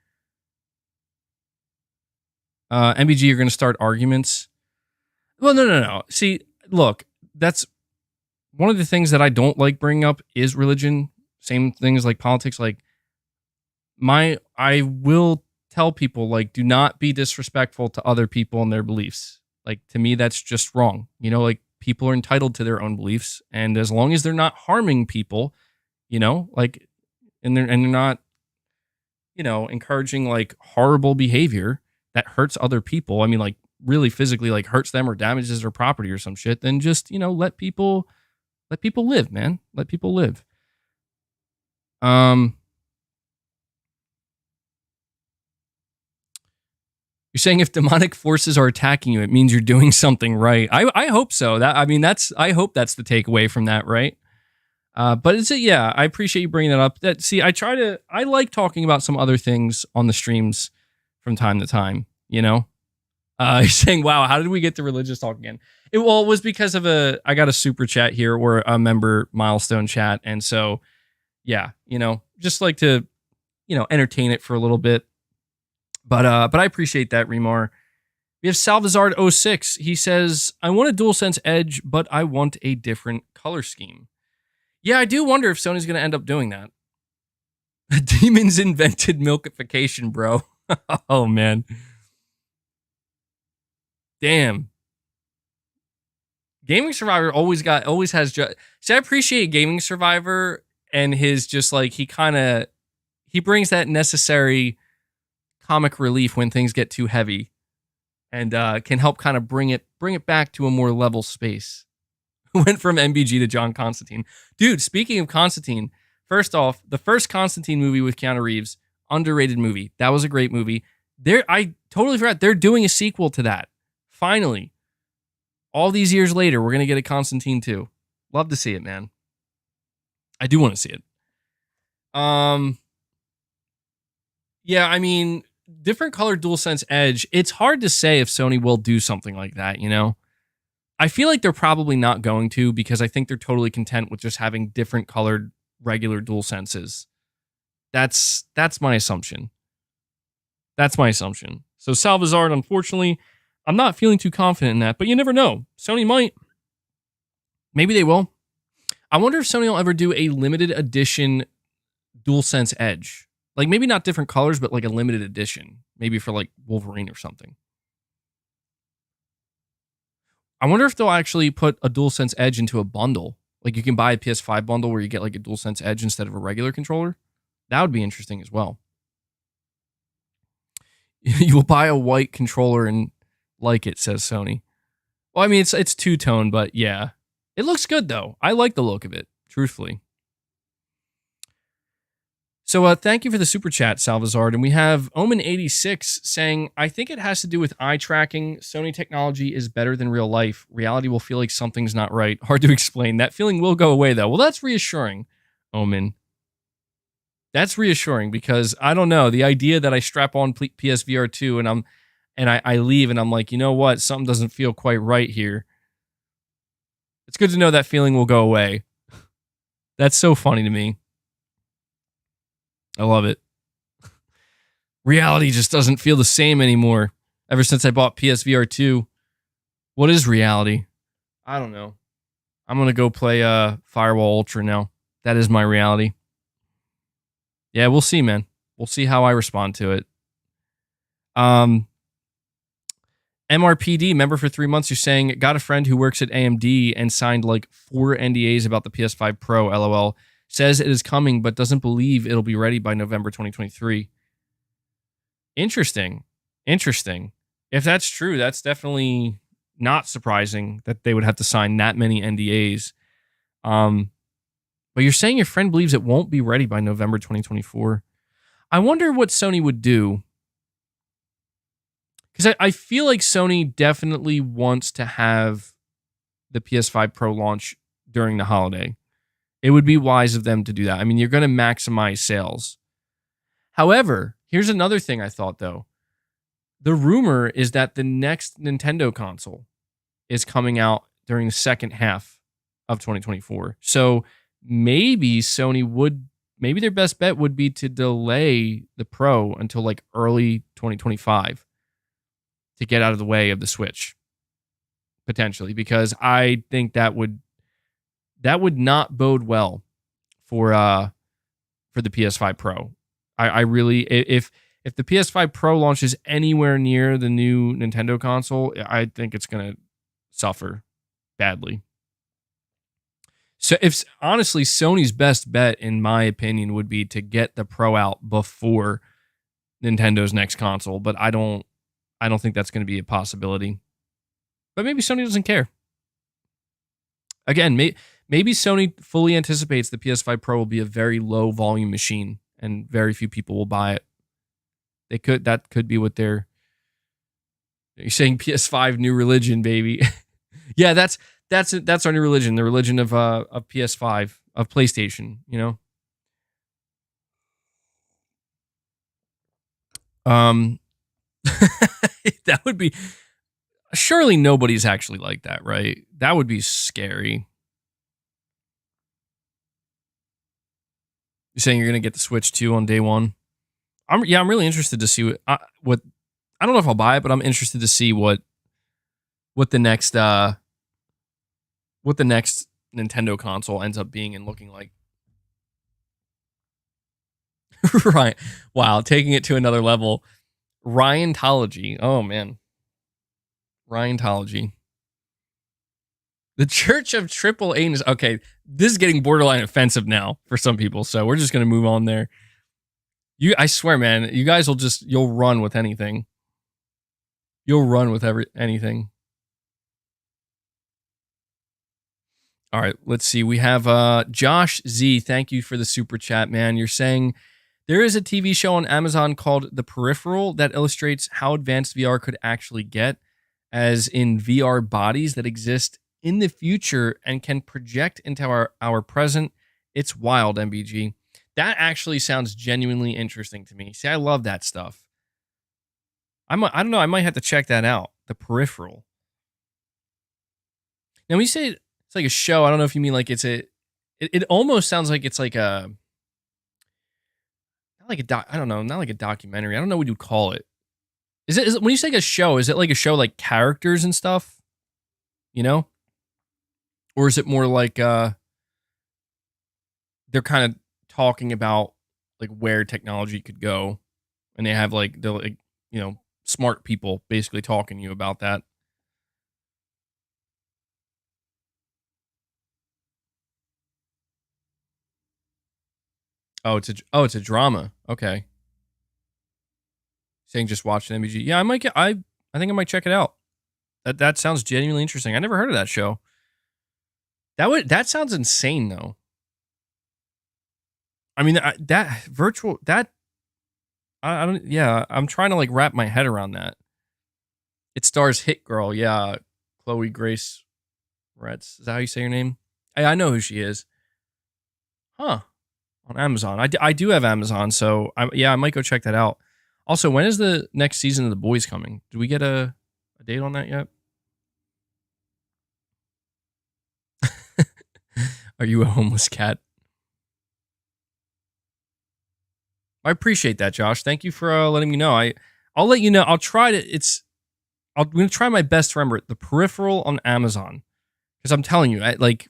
MBG, you're going to start arguments. Well, no. See, look, that's one of the things that I don't like bringing up is religion. Same things like politics. Like, I will tell people, like, do not be disrespectful to other people and their beliefs. Like, to me, that's just wrong. Like, people are entitled to their own beliefs, and as long as they're not harming people, like, and they're not, encouraging like horrible behavior that hurts other people. I mean, like, really physically, like, hurts them or damages their property or some shit. Then just, let people live, man. Let people live. You're saying if demonic forces are attacking you, it means you're doing something right. I hope so. I hope that's the takeaway from that, right? But yeah, I appreciate you bringing that up. I like talking about some other things on the streams from time to time, You're saying, wow, how did we get to religious talk again? It was because of I got a super chat here or a member milestone chat. And so, yeah, just like to, entertain it for a little bit. But I appreciate that, Remar. We have Salvazard06. He says, I want a DualSense Edge, but I want a different color scheme. Yeah, I do wonder if Sony's going to end up doing that. Demons invented milkification, bro. Oh, man. Damn. Gaming Survivor always has see, I appreciate Gaming Survivor and his just like, he brings that necessary comic relief when things get too heavy, and can help kind of bring it back to a more level space. Went from MBG to John Constantine. Dude, speaking of Constantine, first off, the first Constantine movie with Keanu Reeves, underrated movie. That was a great movie. I totally forgot they're doing a sequel to that. Finally. All these years later, we're going to get a Constantine 2. Love to see it, man. I do want to see it. Yeah, I mean, different colored DualSense Edge, it's hard to say if Sony will do something like that, I feel like they're probably not going to, because I think they're totally content with just having different colored regular DualSenses. That's my assumption. That's my assumption. So Salvazard, unfortunately, I'm not feeling too confident in that, but you never know. Sony might. Maybe they will. I wonder if Sony will ever do a limited edition DualSense Edge. Like, maybe not different colors, but like a limited edition. Maybe for like Wolverine or something. I wonder if they'll actually put a DualSense Edge into a bundle. Like you can buy a PS5 bundle where you get like a DualSense Edge instead of a regular controller. That would be interesting as well. You will buy a white controller and like it, says Sony. Well, I mean, it's two-tone, but yeah. It looks good, though. I like the look of it, truthfully. So thank you for the super chat, Salvazard. And we have Omen86 saying, I think it has to do with eye tracking. Sony technology is better than real life. Reality will feel like something's not right. Hard to explain. That feeling will go away, though. Well, that's reassuring, Omen. That's reassuring because I don't know. The idea that I strap on PSVR 2 and I leave and I'm like, you know what? Something doesn't feel quite right here. It's good to know that feeling will go away. That's so funny to me. I love it. Reality just doesn't feel the same anymore. Ever since I bought PSVR 2. What is reality? I don't know. I'm going to go play Firewall Ultra now. That is my reality. Yeah, we'll see, man. We'll see how I respond to it. MRPD, member for 3 months, you're saying, got a friend who works at AMD and signed like 4 NDAs about the PS5 Pro, LOL. Says it is coming, but doesn't believe it'll be ready by November 2023. Interesting. If that's true, that's definitely not surprising that they would have to sign that many NDAs. But you're saying your friend believes it won't be ready by November 2024. I wonder what Sony would do. Because I feel like Sony definitely wants to have the PS5 Pro launch during the holiday. It would be wise of them to do that. I mean, you're going to maximize sales. However, here's another thing I thought, though. The rumor is that the next Nintendo console is coming out during the second half of 2024. So maybe maybe their best bet would be to delay the Pro until like early 2025 to get out of the way of the Switch, potentially, because I think that would not bode well for the PS5 Pro. I really, if the PS5 Pro launches anywhere near the new Nintendo console, I think it's going to suffer badly. So honestly, Sony's best bet, in my opinion, would be to get the Pro out before Nintendo's next console, but I don't think that's going to be a possibility. But maybe Sony doesn't care. Again, maybe Sony fully anticipates the PS5 Pro will be a very low volume machine and very few people will buy it. That could be what you're saying. PS5 new religion, baby. Yeah, that's our new religion, the religion of PS5, of PlayStation, you know. That would be, surely nobody's actually like that, right? That would be scary. You're saying you're going to get the Switch 2 on day one? I'm really interested to see what I don't know if I'll buy it, but I'm interested to see what the next Nintendo console ends up being and looking like. Right. Wow, taking it to another level. Ryanthology. Oh man. Ryanthology. The Church of Triple Anus. Okay, this is getting borderline offensive now for some people, so we're just gonna move on there. I swear, man, you guys you'll run with anything. You'll run with anything. All right, let's see. We have Josh Z. Thank you for the super chat, man. You're saying there is a TV show on Amazon called The Peripheral that illustrates how advanced VR could actually get, as in VR bodies that exist in the future and can project into our present. It's wild, MBG. That actually sounds genuinely interesting to me. See, I love that stuff. I don't know. I might have to check that out. The Peripheral. Now, when you say it's like a show, I don't know if you mean like it almost sounds like it's like I don't know, not like a documentary. I don't know what you'd call it. Is it when you say like a show, is it like a show like characters and stuff? You know? Or is it more like they're kind of talking about like where technology could go, and they have like smart people basically talking to you about that? it's a drama. Okay. Saying just watch an MBG. Yeah, I think I might check it out. That sounds genuinely interesting. I never heard of that show. That sounds insane though. I mean, I don't, yeah, I'm trying to like wrap my head around that. It stars Hit Girl, yeah, Chloe Grace Moretz. Is that how you say her name? I know who she is. Huh. On Amazon. I do have Amazon, so I might go check that out. Also, when is the next season of The Boys coming? Do we get a date on that yet? Are you a homeless cat? I appreciate that, Josh. Thank you for letting me know. I'll let you know. I'm going to try my best to remember it. The Peripheral on Amazon. Because I'm telling you, like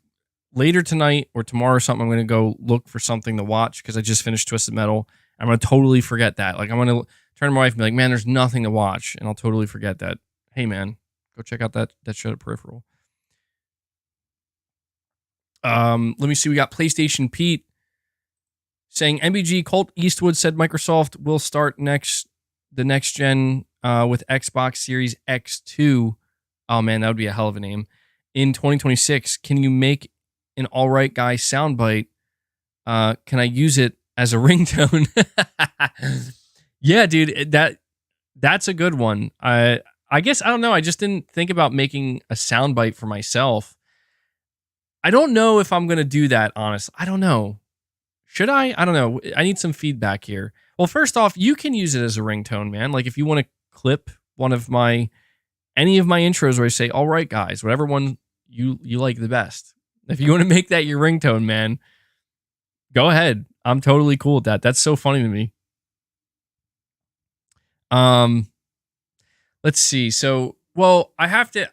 later tonight or tomorrow or something, I'm going to go look for something to watch because I just finished Twisted Metal. I'm going to totally forget that. Like I'm going to turn to my wife and be like, man, there's nothing to watch. And I'll totally forget that. Hey, man, go check out that show, The Peripheral. Let me see. We got PlayStation Pete saying MBG Colt Eastwood said Microsoft will start the next gen with Xbox Series X2. Oh man, that would be a hell of a name. In 2026, can you make an all right guy soundbite? Can I use it as a ringtone? Yeah, dude, that's a good one. I guess I don't know. I just didn't think about making a soundbite for myself. I don't know if I'm gonna do that. Honestly, I don't know. Should I? I don't know. I need some feedback here. Well, first off, you can use it as a ringtone, man. Like if you want to clip any of my intros where I say, all right, guys, whatever one you like the best. If you want to make that your ringtone, man, go ahead. I'm totally cool with that. That's so funny to me. Let's see. So, well, I have to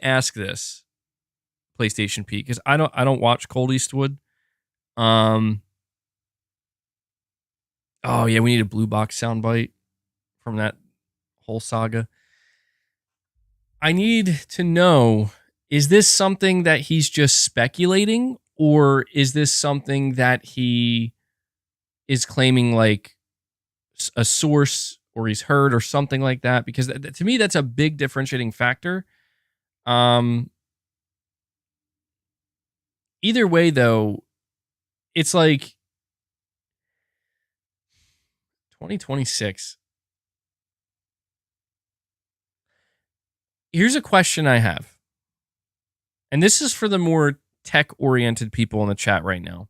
ask this, PlayStation P, because I don't watch Colt Eastwood. Oh yeah, we need a blue box soundbite from that whole saga. I need to know, is this something that he's just speculating, or is this something that he is claiming like a source or he's heard or something like that? Because to me, that's a big differentiating factor. Either way, though, it's like 2026. Here's a question I have. And this is for the more tech-oriented people in the chat right now.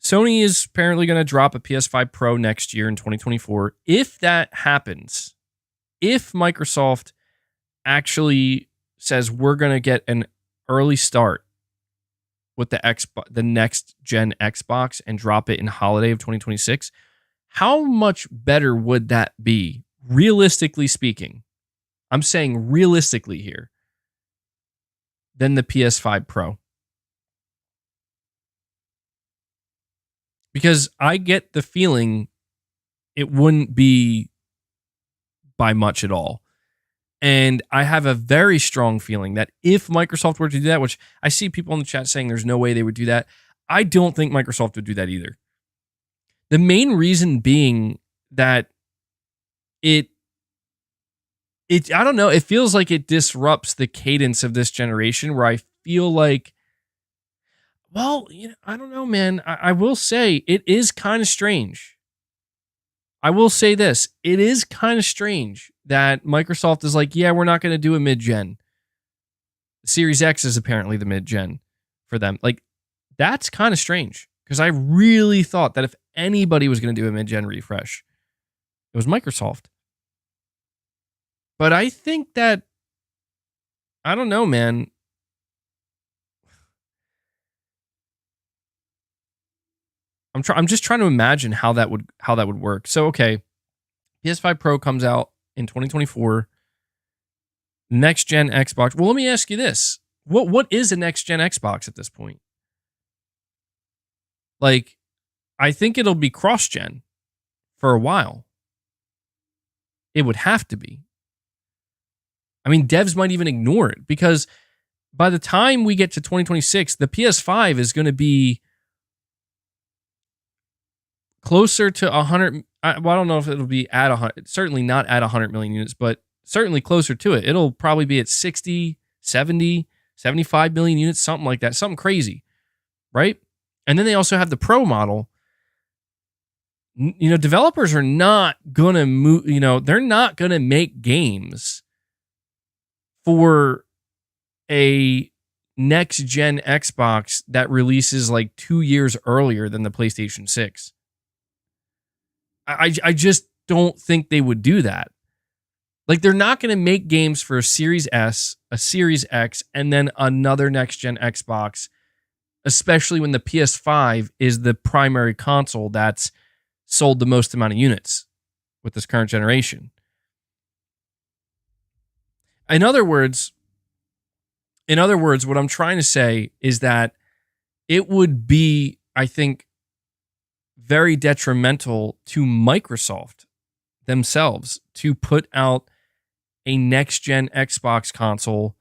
Sony is apparently going to drop a PS5 Pro next year in 2024. If that happens, if Microsoft actually says we're going to get an early start with the next gen Xbox and drop it in holiday of 2026, how much better would that be, realistically speaking? I'm saying realistically here, than the PS5 Pro. Because I get the feeling it wouldn't be by much at all. And I have a very strong feeling that if Microsoft were to do that, which I see people in the chat saying there's no way they would do that, I don't think Microsoft would do that either. The main reason being that I don't know, it feels like it disrupts the cadence of this generation where I feel like, well, I don't know, man. I will say it is kind of strange. I will say this. It is kind of strange that Microsoft is like, yeah, we're not going to do a mid-gen. Series X is apparently the mid-gen for them. Like, that's kind of strange because I really thought that if anybody was going to do a mid-gen refresh, it was Microsoft. But I think that, I don't know, man. I'm just trying to imagine how that would work. So, okay, PS5 Pro comes out in 2024. Next gen Xbox. Well, let me ask you this. What is a next gen Xbox at this point? Like, I think it'll be cross gen for a while. It would have to be. I mean, devs might even ignore it because by the time we get to 2026, the PS5 is going to be closer to 100. Well, I don't know if it'll be at 100. Certainly not at 100 million units, but certainly closer to it. It'll probably be at 60, 70, 75 million units, something like that. Something crazy, right? And then they also have the Pro model. You know, developers are not going to move, you know, they're not going to make games for a next-gen Xbox that releases like 2 years earlier than the PlayStation 6. I just don't think they would do that. Like, they're not going to make games for a Series S, a Series X, and then another next-gen Xbox, especially when the PS5 is the primary console that's sold the most amount of units with this current generation. In other words, what I'm trying to say is that it would be, I think, very detrimental to Microsoft themselves to put out a next-gen Xbox console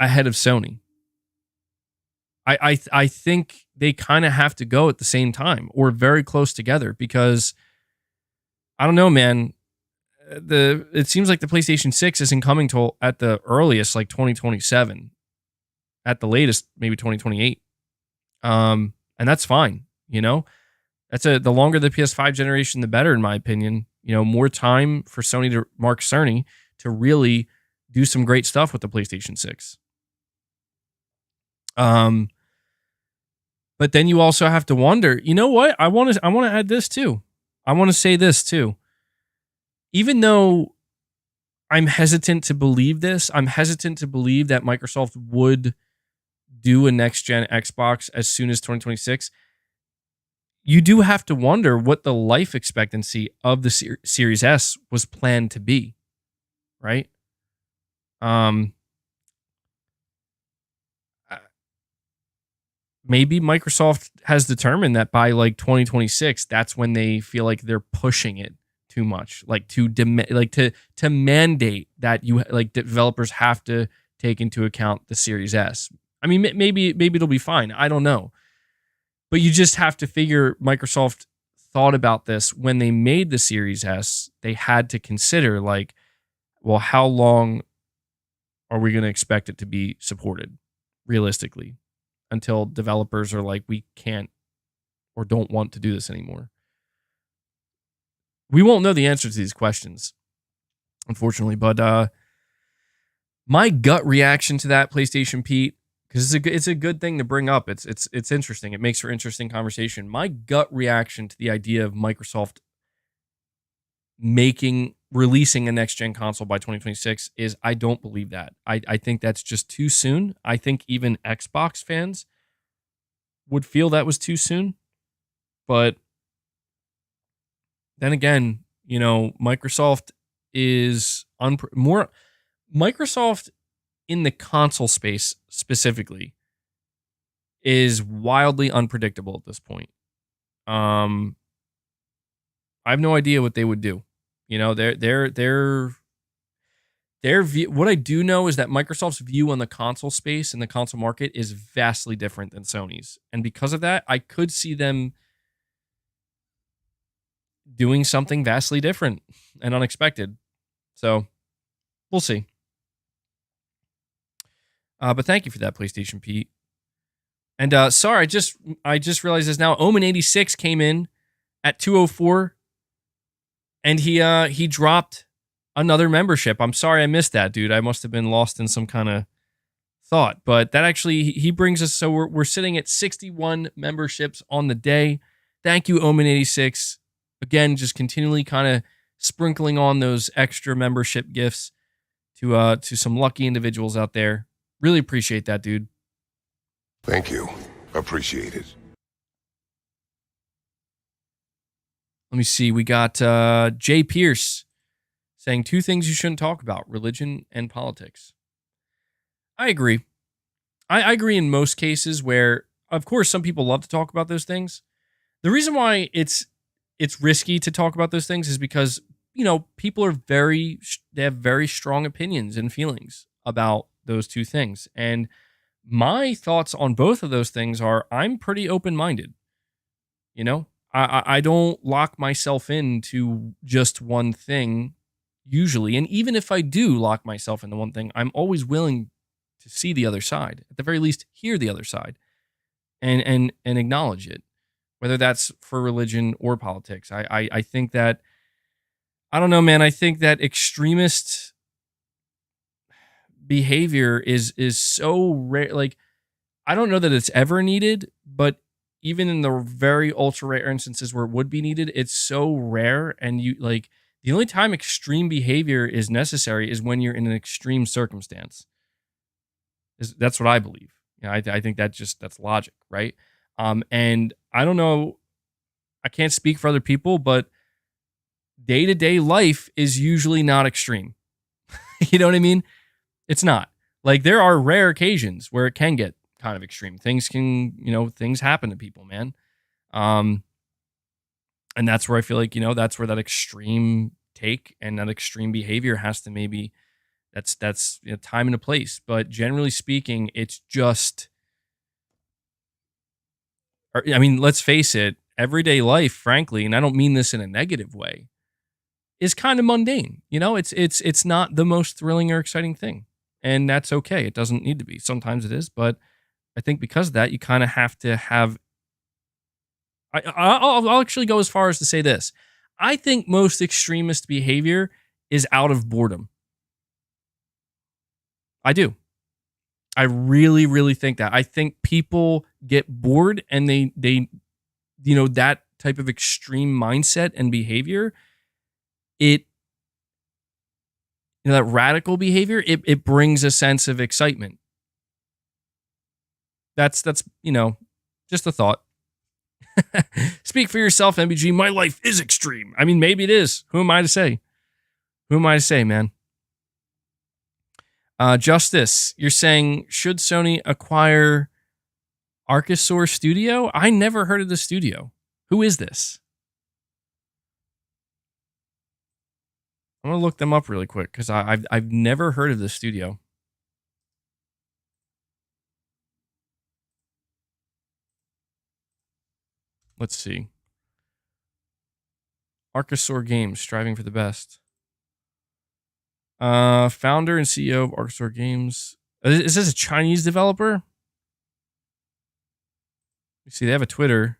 ahead of Sony. I think they kind of have to go at the same time or very close together because, I don't know, man. It seems like the PlayStation 6 isn't coming till at the earliest like 2027, at the latest maybe 2028. And that's fine, you know. The longer the PS5 generation, the better, in my opinion. You know, more time for Mark Cerny to really do some great stuff with the PlayStation 6. But then you also have to wonder, you know what? I want to add this too. I want to say this too. Even though I'm hesitant to believe this, I'm hesitant to believe that Microsoft would do a next-gen Xbox as soon as 2026. You do have to wonder what the life expectancy of the Series S was planned to be, right? Maybe Microsoft has determined that by like 2026, that's when they feel like they're pushing it too much, like to mandate that you like developers have to take into account the Series S. I mean, maybe it'll be fine. I don't know, but you just have to figure Microsoft thought about this when they made the Series S. They had to consider like, well, how long are we going to expect it to be supported realistically until developers are like, we can't or don't want to do this anymore. We won't know the answer to these questions, unfortunately, but my gut reaction to that, PlayStation Pete, because it's a good thing to bring up. It's interesting. It makes for interesting conversation. My gut reaction to the idea of Microsoft releasing a next-gen console by 2026 is I don't believe that. I think that's just too soon. I think even Xbox fans would feel that was too soon, but then again, you know, Microsoft is Microsoft in the console space specifically is wildly unpredictable at this point. I have no idea what they would do. You know, their view. What I do know is that Microsoft's view on the console space and the console market is vastly different than Sony's, and because of that, I could see them doing something vastly different and unexpected. So we'll see. But thank you for that, PlayStation Pete. And sorry, I just realized this now. Omen 86 came in at 204, and he dropped another membership. I'm sorry I missed that, dude. I must have been lost in some kind of thought. But that actually he brings us. So we're sitting at 61 memberships on the day. Thank you, Omen 86. Again, just continually kind of sprinkling on those extra membership gifts to some lucky individuals out there. Really appreciate that, dude. Thank you. Appreciate it. Let me see. We got Jay Pierce saying 2 things you shouldn't talk about: religion and politics. I agree. I agree in most cases where, of course, some people love to talk about those things. The reason why it's risky to talk about those things is because, you know, people are they have very strong opinions and feelings about those 2 things. And my thoughts on both of those things are I'm pretty open-minded. You know, I don't lock myself into just one thing usually. And even if I do lock myself into one thing, I'm always willing to see the other side, at the very least, hear the other side and acknowledge it, whether that's for religion or politics. I think that, I don't know, man. I think that extremist behavior is so rare. Like, I don't know that it's ever needed, but even in the very ultra rare instances where it would be needed, it's so rare. And you like, the only time extreme behavior is necessary is when you're in an extreme circumstance. That's what I believe. You know, I think that's logic, right? And I don't know, I can't speak for other people, but day-to-day life is usually not extreme. You know what I mean? It's not. Like, there are rare occasions where it can get kind of extreme. Things can, things happen to people, man. And that's where I feel like, that's where that extreme take and that extreme behavior has to maybe, that's time and a place. But generally speaking, it's just, I mean, let's face it, everyday life, frankly, and I don't mean this in a negative way, is kind of mundane. It's not the most thrilling or exciting thing. And that's okay. It doesn't need to be. Sometimes it is, but I think because of that, you kind of have to have. I'll actually go as far as to say this. I think most extremist behavior is out of boredom. I do. I really, really think that. I think people get bored and they that type of extreme mindset and behavior, that radical behavior, it brings a sense of excitement. That's just a thought. Speak for yourself, MBG. My life is extreme. I mean, maybe it is. Who am I to say? Who am I to say, man? Justice, you're saying, should Sony acquire Archosaur Studio? I never heard of the studio. Who is this? I'm gonna look them up really quick because I've never heard of this studio. Let's see. Archosaur Games, striving for the best. Founder and CEO of Archosaur Games. Is this a Chinese developer? You see, they have a Twitter.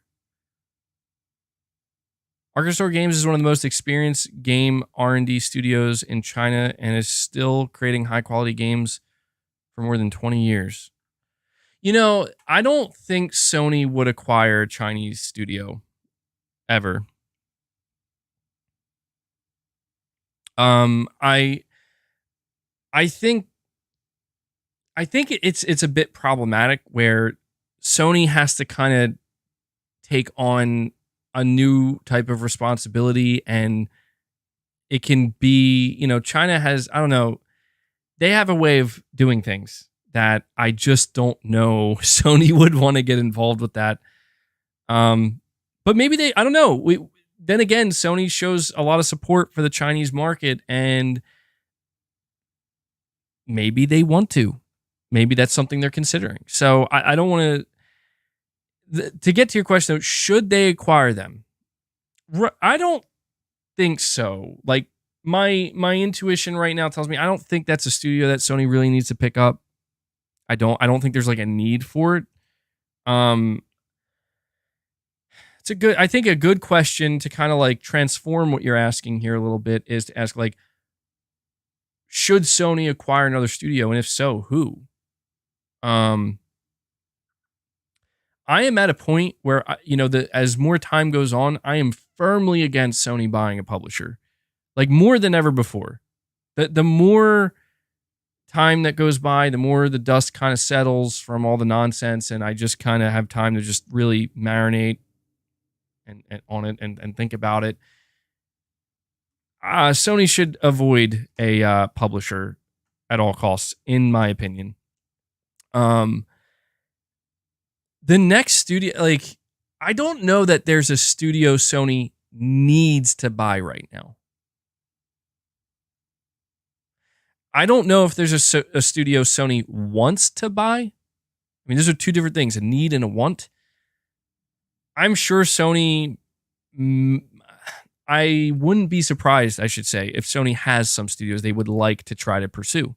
Archosaur Games is one of the most experienced game R&D studios in China and is still creating high-quality games for more than 20 years. I don't think Sony would acquire a Chinese studio ever. I think it's a bit problematic where Sony has to kind of take on a new type of responsibility, and it can be, China has, I don't know, they have a way of doing things that I just don't know Sony would want to get involved with that. But maybe I don't know. Then again, Sony shows a lot of support for the Chinese market, and maybe they want to. Maybe that's something they're considering. So I don't want to get to your question, though, should they acquire them? I don't think so. Like, my intuition right now tells me I don't think that's a studio that Sony really needs to pick up. I don't think there's like a need for it. I think a good question to kind of like transform what you're asking here a little bit is to ask, like, should Sony acquire another studio? And if so, who? I am at a point where, as more time goes on, I am firmly against Sony buying a publisher, like more than ever before. The more time that goes by, the more the dust kind of settles from all the nonsense, and I just kind of have time to just really marinate and on it and think about it. Sony should avoid a publisher at all costs, in my opinion. The next studio, like, I don't know that there's a studio Sony needs to buy right now. I don't know if there's a studio Sony wants to buy. I mean, those are two different things, a need and a want. I'm sure Sony, I wouldn't be surprised, I should say, if Sony has some studios they would like to try to pursue.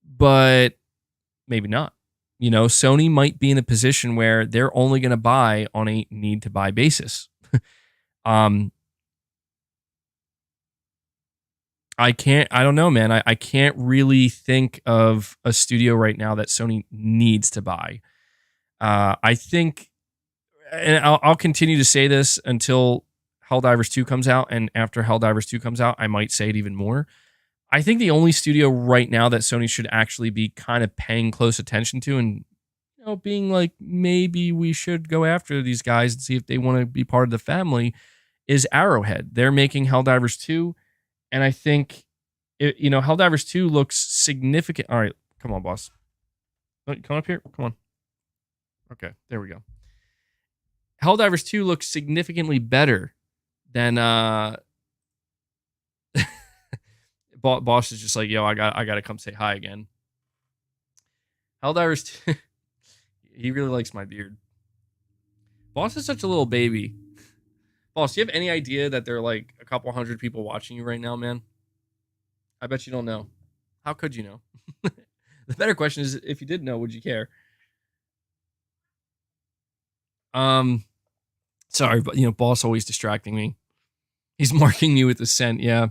But maybe not. You know, Sony might be in a position where they're only going to buy on a need to buy basis. I don't know, man. I can't really think of a studio right now that Sony needs to buy. I think, and I'll continue to say this until Helldivers 2 comes out, and after Helldivers 2 comes out, I might say it even more. I think the only studio right now that Sony should actually be kind of paying close attention to and, you know, being like, maybe we should go after these guys and see if they want to be part of the family is Arrowhead. They're making Helldivers 2, and I think, Helldivers 2 looks significant. All right, come on, boss. Come up here. Come on. Okay, there we go. Helldivers 2 looks significantly better than Boss is just like, yo, I gotta come say hi again. Helldivers 2, he really likes my beard. Boss is such a little baby. Boss, do you have any idea that there are like a couple hundred people watching you right now, man? I bet you don't know. How could you know? The better question is, if you did know, would you care? Sorry, but Boss always distracting me. He's marking me with the scent, yeah.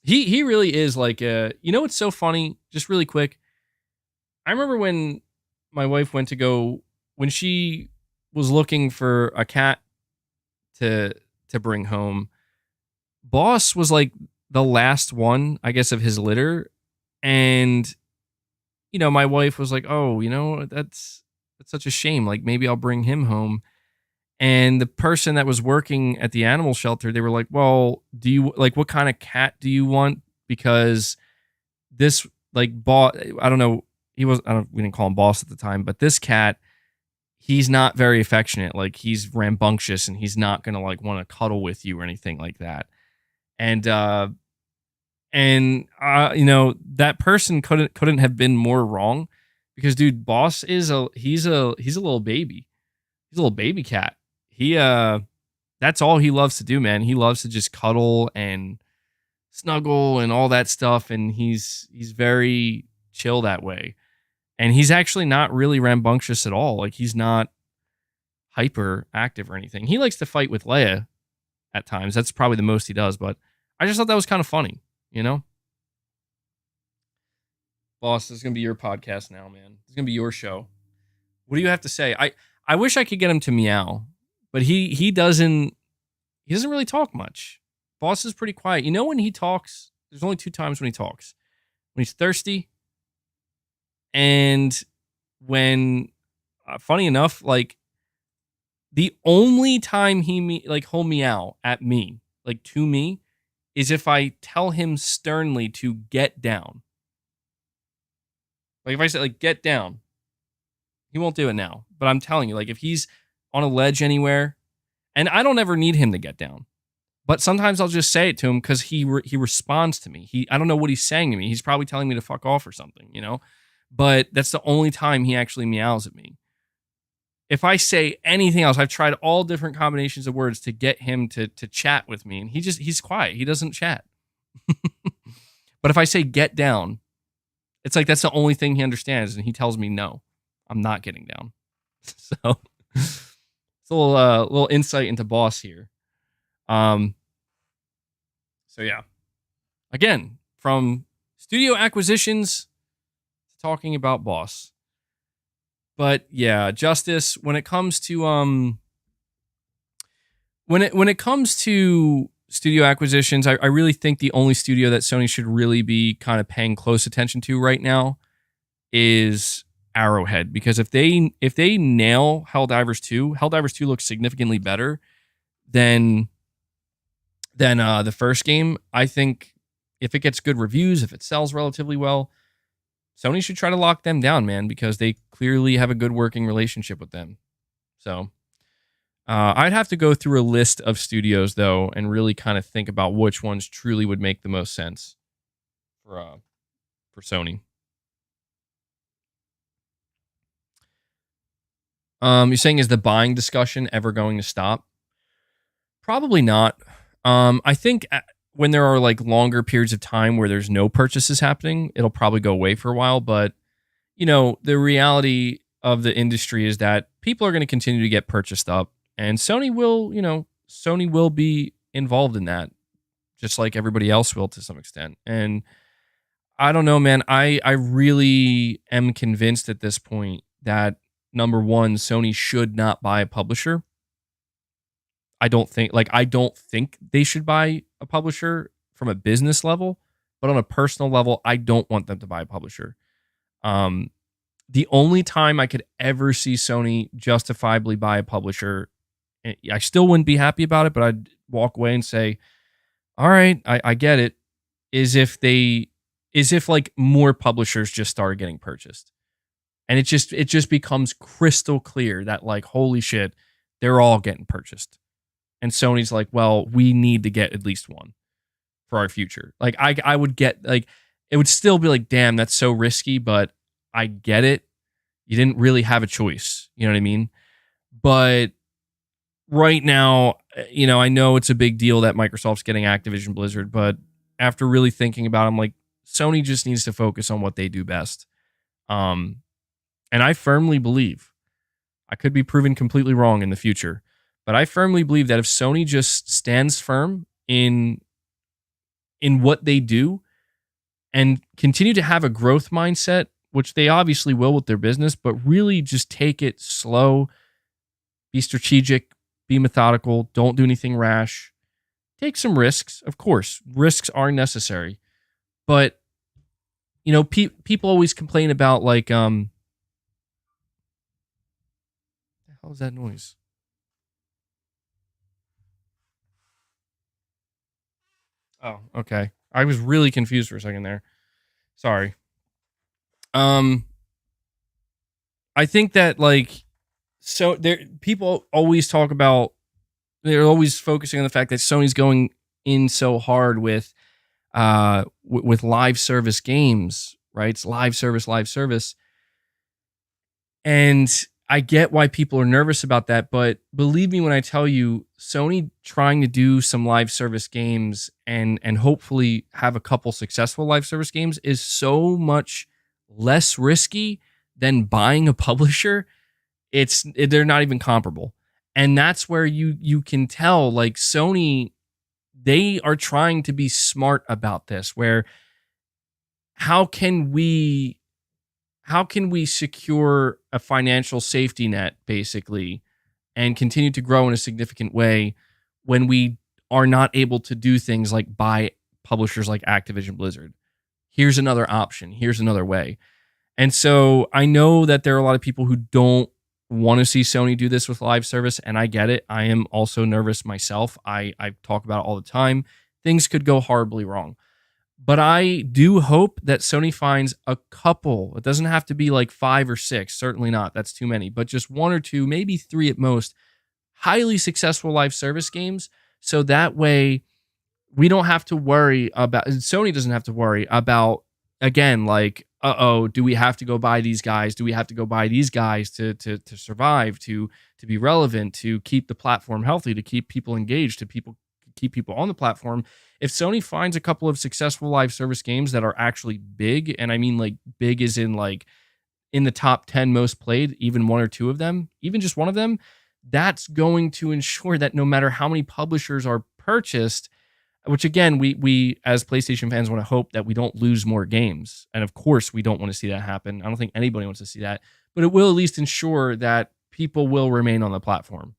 He really is like what's so funny? Just really quick. I remember when my wife went to go, when she was looking for a cat to bring home, Boss was like the last one, I guess, of his litter. And, my wife was like, oh, that's such a shame. Like, maybe I'll bring him home. And the person that was working at the animal shelter, they were like, well, do you like, what kind of cat do you want? Because this Boss, I don't know. We didn't call him Boss at the time, but this cat, he's not very affectionate. Like, he's rambunctious and he's not going to like want to cuddle with you or anything like that. And that person couldn't have been more wrong, because dude, Boss is he's a little baby. He's a little baby cat. That's all he loves to do, man. He loves to just cuddle and snuggle and all that stuff, and he's very chill that way. And he's actually not really rambunctious at all. Like, he's not hyper active or anything. He likes to fight with Leia at times. That's probably the most he does, but I just thought that was kind of funny, Boss, this is going to be your podcast now, man. It's going to be your show. What do you have to say? I wish I could get him to meow, but he doesn't really talk much. Boss is pretty quiet. When he talks, there's only 2 times when he talks. When he's thirsty, and when, funny enough, like, the only time he'll meow at me, like to me, is if I tell him sternly to get down. Like, if I say, like, get down, he won't do it now. But I'm telling you, like, if he's on a ledge anywhere, and I don't ever need him to get down, but sometimes I'll just say it to him because he responds to me. I don't know what he's saying to me. He's probably telling me to fuck off or something, But that's the only time he actually meows at me. If I say anything else, I've tried all different combinations of words to get him to chat with me, and he's quiet. He doesn't chat. But if I say get down, it's like that's the only thing he understands, and he tells me no, I'm not getting down. So it's a little insight into Boss here. So yeah. Again, from studio acquisitions to talking about Boss. But yeah, Justice, when it comes to when it comes to studio acquisitions, I really think the only studio that Sony should really be kind of paying close attention to right now is Arrowhead, because if they nail Helldivers 2, Helldivers 2 looks significantly better than the first game. I think if it gets good reviews, if it sells relatively well, Sony should try to lock them down, man, because they clearly have a good working relationship with them. So I'd have to go through a list of studios, though, and really kind of think about which ones truly would make the most sense for Sony. You're saying, is the buying discussion ever going to stop? Probably not. I think when there are like longer periods of time where there's no purchases happening, it'll probably go away for a while. But, the reality of the industry is that people are going to continue to get purchased up, and Sony will be involved in that, just like everybody else will to some extent. And I don't know, man. I really am convinced at this point that, number one, Sony should not buy a publisher. I don't think they should buy a publisher from a business level, but on a personal level, I don't want them to buy a publisher. The only time I could ever see Sony justifiably buy a publisher, I still wouldn't be happy about it, but I'd walk away and say, all right, I get it, is if like more publishers just started getting purchased. And it just becomes crystal clear that, like, holy shit, they're all getting purchased. And Sony's like, well, we need to get at least one for our future. Like, I would get, like, it would still be like, damn, that's so risky, but I get it. You didn't really have a choice. You know what I mean? But right now, I know it's a big deal that Microsoft's getting Activision Blizzard, but after really thinking about it, I'm like, Sony just needs to focus on what they do best. And I firmly believe, I could be proven completely wrong in the future, but I firmly believe that if Sony just stands firm in what they do and continue to have a growth mindset, which they obviously will with their business, but really just take it slow, be strategic, be methodical, don't do anything rash, take some risks. Of course, risks are necessary, but people always complain about, like, what the hell is that noise? Oh, okay. I was really confused for a second there. Sorry. I think that, like, so people always talk about, they're always focusing on the fact that Sony's going in so hard with live service games, right? It's live service. And I get why people are nervous about that, but believe me when I tell you, Sony trying to do some live service games and hopefully have a couple successful live service games is so much less risky than buying a publisher. They're not even comparable. And that's where you can tell, like, Sony, they are trying to be smart about this, where how can we secure a financial safety net, basically, and continue to grow in a significant way when we are not able to do things like buy publishers like Activision Blizzard? Here's another option. Here's another way. And so I know that there are a lot of people who don't want to see Sony do this with live service, and I get it. I am also nervous myself. I talk about it all the time. Things could go horribly wrong. But I do hope that Sony finds a couple. It doesn't have to be like 5 or 6. Certainly not. That's too many. But just 1 or 2, maybe 3 at most, highly successful live service games. So that way we don't have to worry about, Sony doesn't have to worry about, again, like, do we have to go buy these guys? Do we have to go buy these guys to survive, to be relevant, to keep the platform healthy, to keep people engaged, to keep people on the platform? If Sony finds a couple of successful live service games that are actually big, and I mean, like, big as in, like, in the top 10 most played, even 1 or 2 of them, even just one of them, that's going to ensure that no matter how many publishers are purchased, which, again, we as PlayStation fans want to hope that we don't lose more games. And of course, we don't want to see that happen. I don't think anybody wants to see that, but it will at least ensure that people will remain on the platform,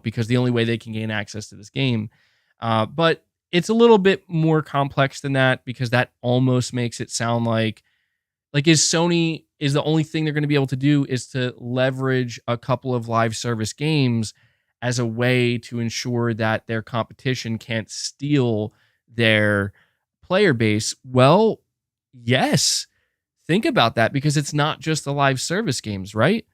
because the only way they can gain access to this game. But it's a little bit more complex than that, because that almost makes it sound like Sony is the only thing they're going to be able to do is to leverage a couple of live service games as a way to ensure that their competition can't steal their player base. Well, yes. Think about that, because it's not just the live service games, right?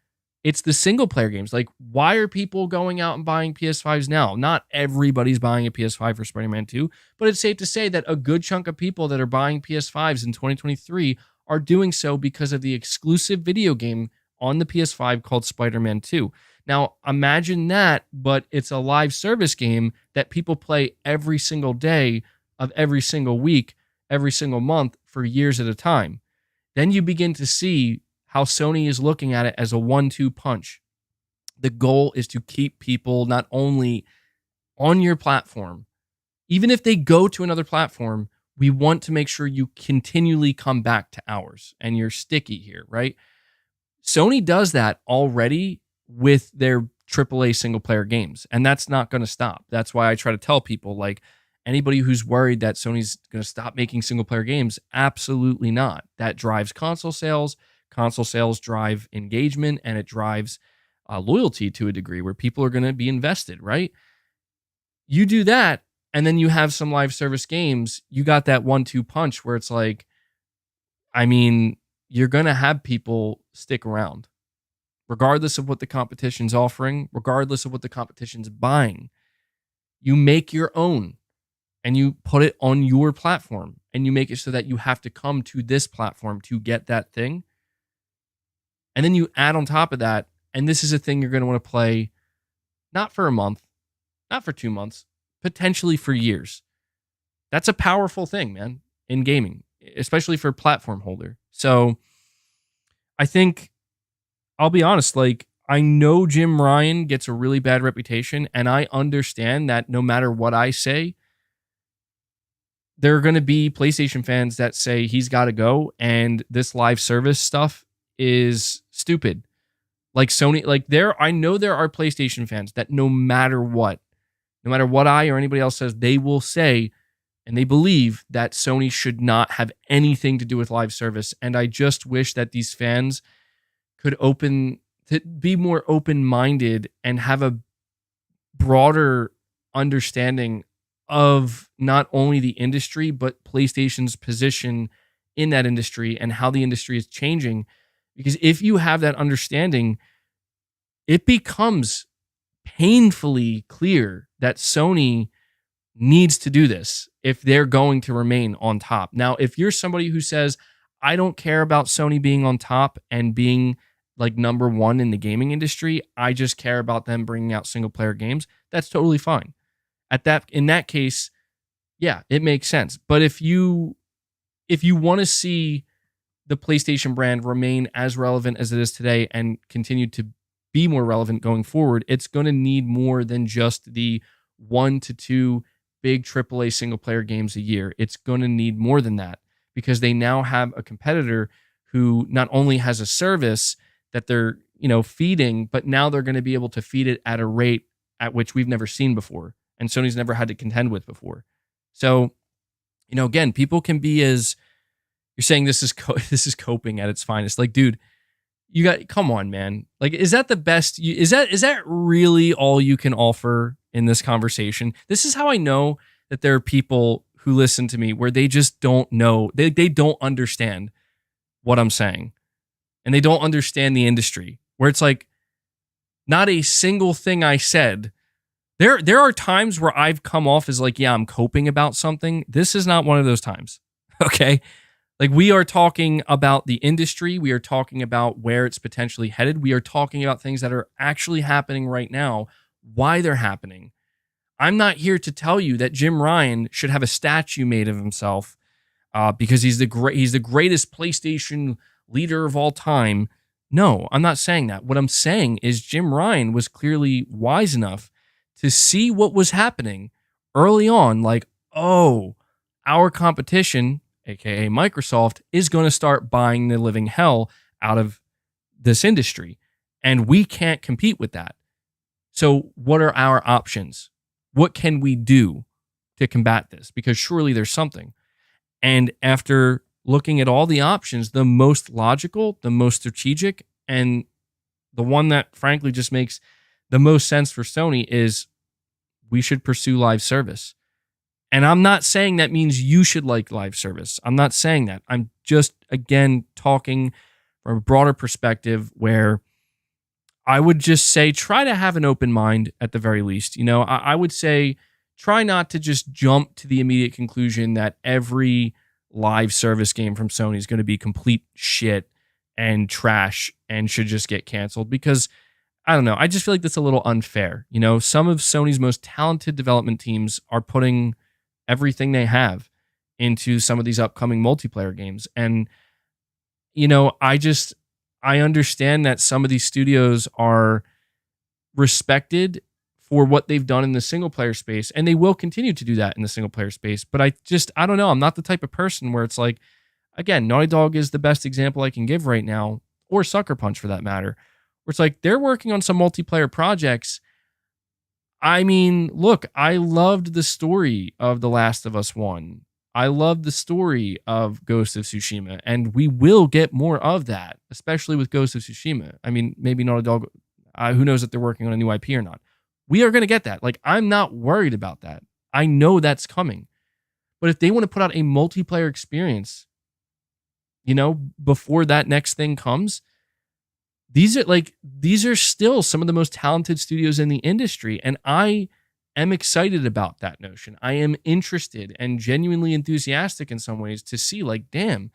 It's the single player games. Like, why are people going out and buying PS5s now? Not everybody's buying a PS5 for Spider-Man 2, but it's safe to say that a good chunk of people that are buying PS5s in 2023 are doing so because of the exclusive video game on the PS5 called Spider-Man 2. Now, imagine that, but it's a live service game that people play every single day of every single week, every single month for years at a time. Then you begin to see how Sony is looking at it as a 1-2 punch. The goal is to keep people not only on your platform, even if they go to another platform, we want to make sure you continually come back to ours and you're sticky here, right? Sony does that already with their AAA single player games, and that's not going to stop. That's why I try to tell people, like, anybody who's worried that Sony's going to stop making single player games, absolutely not. That drives console sales. Console sales drive engagement, and it drives loyalty to a degree where people are going to be invested, right? You do that, and then you have some live service games, you got that 1-2 punch where it's like, I mean, you're going to have people stick around, regardless of what the competition's offering, regardless of what the competition's buying. You make your own and you put it on your platform, and you make it so that you have to come to this platform to get that thing. And then you add on top of that, and this is a thing you're going to want to play not for a month, not for 2 months, potentially for years. That's a powerful thing, man, in gaming, especially for a platform holder. So I think, I'll be honest, like, I know Jim Ryan gets a really bad reputation, and I understand that no matter what I say, there are going to be PlayStation fans that say he's got to go, and this live service stuff is stupid. Like Sony, like I know there are PlayStation fans that no matter what I or anybody else says, they will say, and they believe that Sony should not have anything to do with live service. And I just wish that these fans could be more open-minded and have a broader understanding of not only the industry, but PlayStation's position in that industry and how the industry is changing. Because if you have that understanding, it becomes painfully clear that Sony needs to do this if they're going to remain on top. Now, if you're somebody who says, I don't care about Sony being on top and being like number one in the gaming industry, I just care about them bringing out single player games, that's totally fine. In that case, yeah, it makes sense. But if you want to see the PlayStation brand remain as relevant as it is today and continue to be more relevant going forward, it's going to need more than just the 1 to 2 big AAA single player games a year. It's going to need more than that, because they now have a competitor who not only has a service that they're, feeding, but now they're going to be able to feed it at a rate at which we've never seen before, and Sony's never had to contend with before. So, again, people can be as, you're saying this is coping at its finest. Like, dude, come on, man. Like, is that the best? Is that really all you can offer in this conversation? This is how I know that there are people who listen to me where they just don't know. They don't understand what I'm saying, and they don't understand the industry, where it's like, not a single thing I said. There are times where I've come off as like, yeah, I'm coping about something. This is not one of those times. Okay. Like, we are talking about the industry. We are talking about where it's potentially headed. We are talking about things that are actually happening right now, why they're happening. I'm not here to tell you that Jim Ryan should have a statue made of himself because he's the greatest PlayStation leader of all time. No, I'm not saying that. What I'm saying is Jim Ryan was clearly wise enough to see what was happening early on. Like, oh, our competition, aka Microsoft, is going to start buying the living hell out of this industry, and we can't compete with that. So what are our options? What can we do to combat this? Because surely there's something. And after looking at all the options, the most logical, the most strategic, and the one that frankly just makes the most sense for Sony is we should pursue live service. And I'm not saying that means you should like live service. I'm not saying that. I'm just, again, talking from a broader perspective where I would just say try to have an open mind at the very least. I would say try not to just jump to the immediate conclusion that every live service game from Sony is going to be complete shit and trash and should just get canceled because I don't know. I just feel like that's a little unfair. You know, some of Sony's most talented development teams are putting everything they have into some of these upcoming multiplayer games. And, you know, I understand that some of these studios are respected for what they've done in the single player space, and they will continue to do that in the single player space. But I don't know. I'm not the type of person where it's like, again, Naughty Dog is the best example I can give right now, or Sucker Punch for that matter, where it's like they're working on some multiplayer projects. I mean, look, I loved the story of The Last of Us 1. I loved the story of Ghost of Tsushima, and we will get more of that, especially with Ghost of Tsushima. I mean, maybe Naughty Dog, who knows if they're working on a new IP or not. We are going to get that. Like, I'm not worried about that. I know that's coming. But if they want to put out a multiplayer experience, you know, before that next thing comes, these are still some of the most talented studios in the industry. And I am excited about that notion. I am interested and genuinely enthusiastic in some ways to see, like, damn,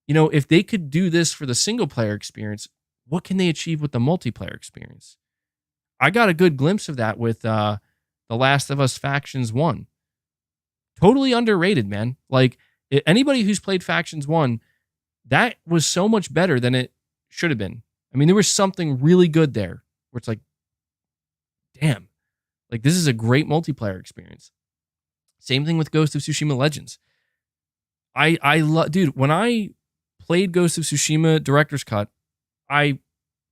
you know, if they could do this for the single player experience, what can they achieve with the multiplayer experience? I got a good glimpse of that with The Last of Us Factions 1. Totally underrated, man. Like, anybody who's played Factions 1, that was so much better than it should have been. I mean, there was something really good there where it's like, damn, like this is a great multiplayer experience. Same thing with Ghost of Tsushima Legends. I love, dude, when I played Ghost of Tsushima Director's Cut, I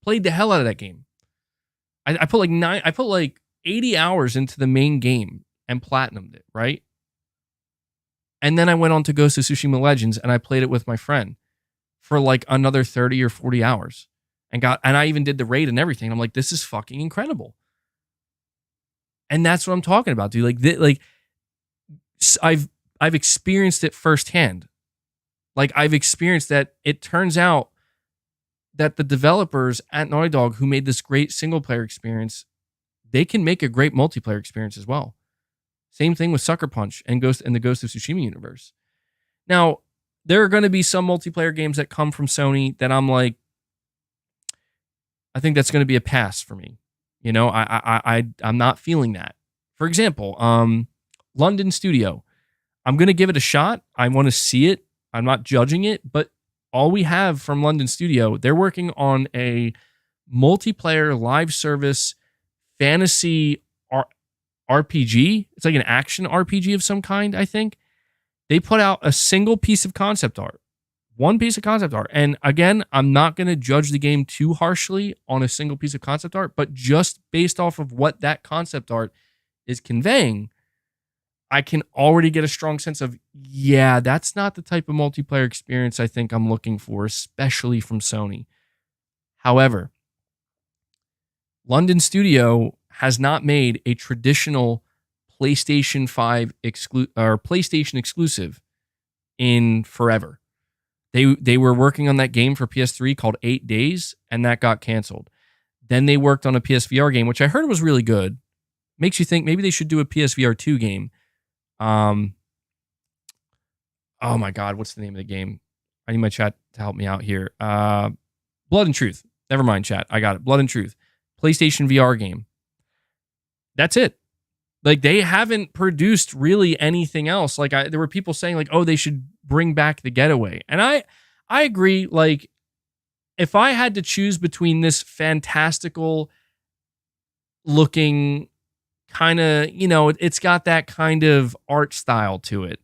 played the hell out of that game. I put like 80 hours into the main game and platinumed it, right? And then I went on to Ghost of Tsushima Legends and I played it with my friend for like another 30 or 40 hours. And I even did the raid and everything. I'm like, this is fucking incredible. And that's what I'm talking about, dude. I've experienced it firsthand. Like, I've experienced that it turns out that the developers at Naughty Dog who made this great single player experience, they can make a great multiplayer experience as well. Same thing with Sucker Punch and the Ghost of Tsushima universe. Now, there are going to be some multiplayer games that come from Sony that I'm like, I think that's going to be a pass for me. You know, I'm not feeling that. For example, London Studio. I'm going to give it a shot. I want to see it. I'm not judging it, but all we have from London Studio, they're working on a multiplayer live service fantasy RPG. It's like an action RPG of some kind, I think. They put out a single piece of concept art. One piece of concept art. And again, I'm not going to judge the game too harshly on a single piece of concept art, but just based off of what that concept art is conveying, I can already get a strong sense of, yeah, that's not the type of multiplayer experience I think I'm looking for, especially from Sony. However, London Studio has not made a traditional PlayStation 5 or PlayStation exclusive in forever. They were working on that game for PS3 called 8 Days, and that got canceled. Then they worked on a PSVR game, which I heard was really good. Makes you think maybe they should do a PSVR 2 game. Oh my God, what's the name of the game? I need my chat to help me out here. Blood and Truth. Never mind, chat. I got it. Blood and Truth. PlayStation VR game. That's it. Like, they haven't produced really anything else. Like, there were people saying, like, oh, they should bring back The Getaway. And I agree. Like, if I had to choose between this fantastical looking kind of, you know, it's got that kind of art style to it,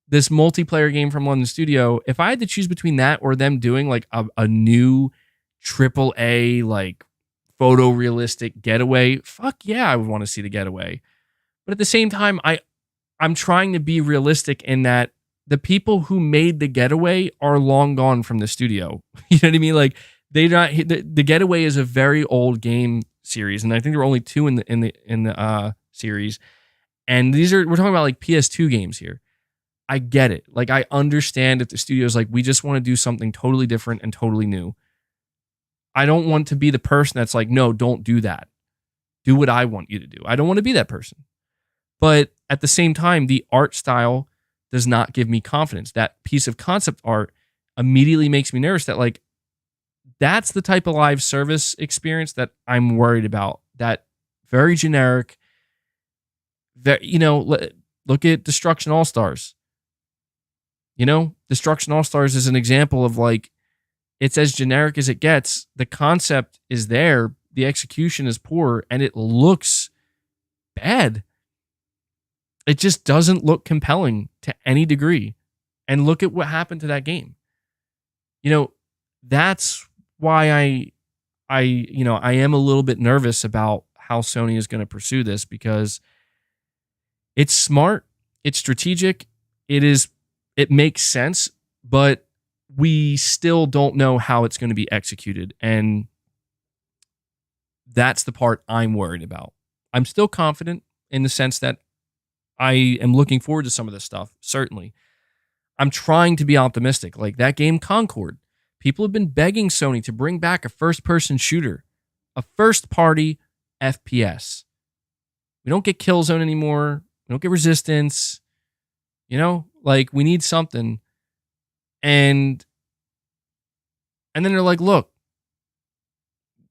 this multiplayer game from London Studio, if I had to choose between that or them doing like a new AAA, like, photorealistic Getaway, fuck yeah, I would want to see The Getaway. But at the same time, I'm trying to be realistic in that the people who made The Getaway are long gone from the studio. You know what I mean? Like, the Getaway is a very old game series, and I think there were only 2 in the series. And we're talking about like PS2 games here. I get it. Like, I understand if the studio's like, we just want to do something totally different and totally new. I don't want to be the person that's like, no, don't do that. Do what I want you to do. I don't want to be that person. But at the same time, the art style does not give me confidence. That piece of concept art, immediately makes me nervous that like that's the type of live service experience that I'm worried about. That very generic, look at Destruction All-Stars. Destruction All-Stars is an example of like, it's as generic as it gets. The concept is there. The execution is poor and it looks bad. It just doesn't look compelling to any degree. And look at what happened to that game. That's why I am a little bit nervous about how Sony is going to pursue this, because it's smart, it's strategic, it makes sense, but we still don't know how it's going to be executed. And that's the part I'm worried about. I'm still confident in the sense that I am looking forward to some of this stuff, certainly. I'm trying to be optimistic. Like that game Concord, people have been begging Sony to bring back a first-person shooter, a first-party FPS. We don't get Killzone anymore. We don't get Resistance. Like we need something. And then they're like, look,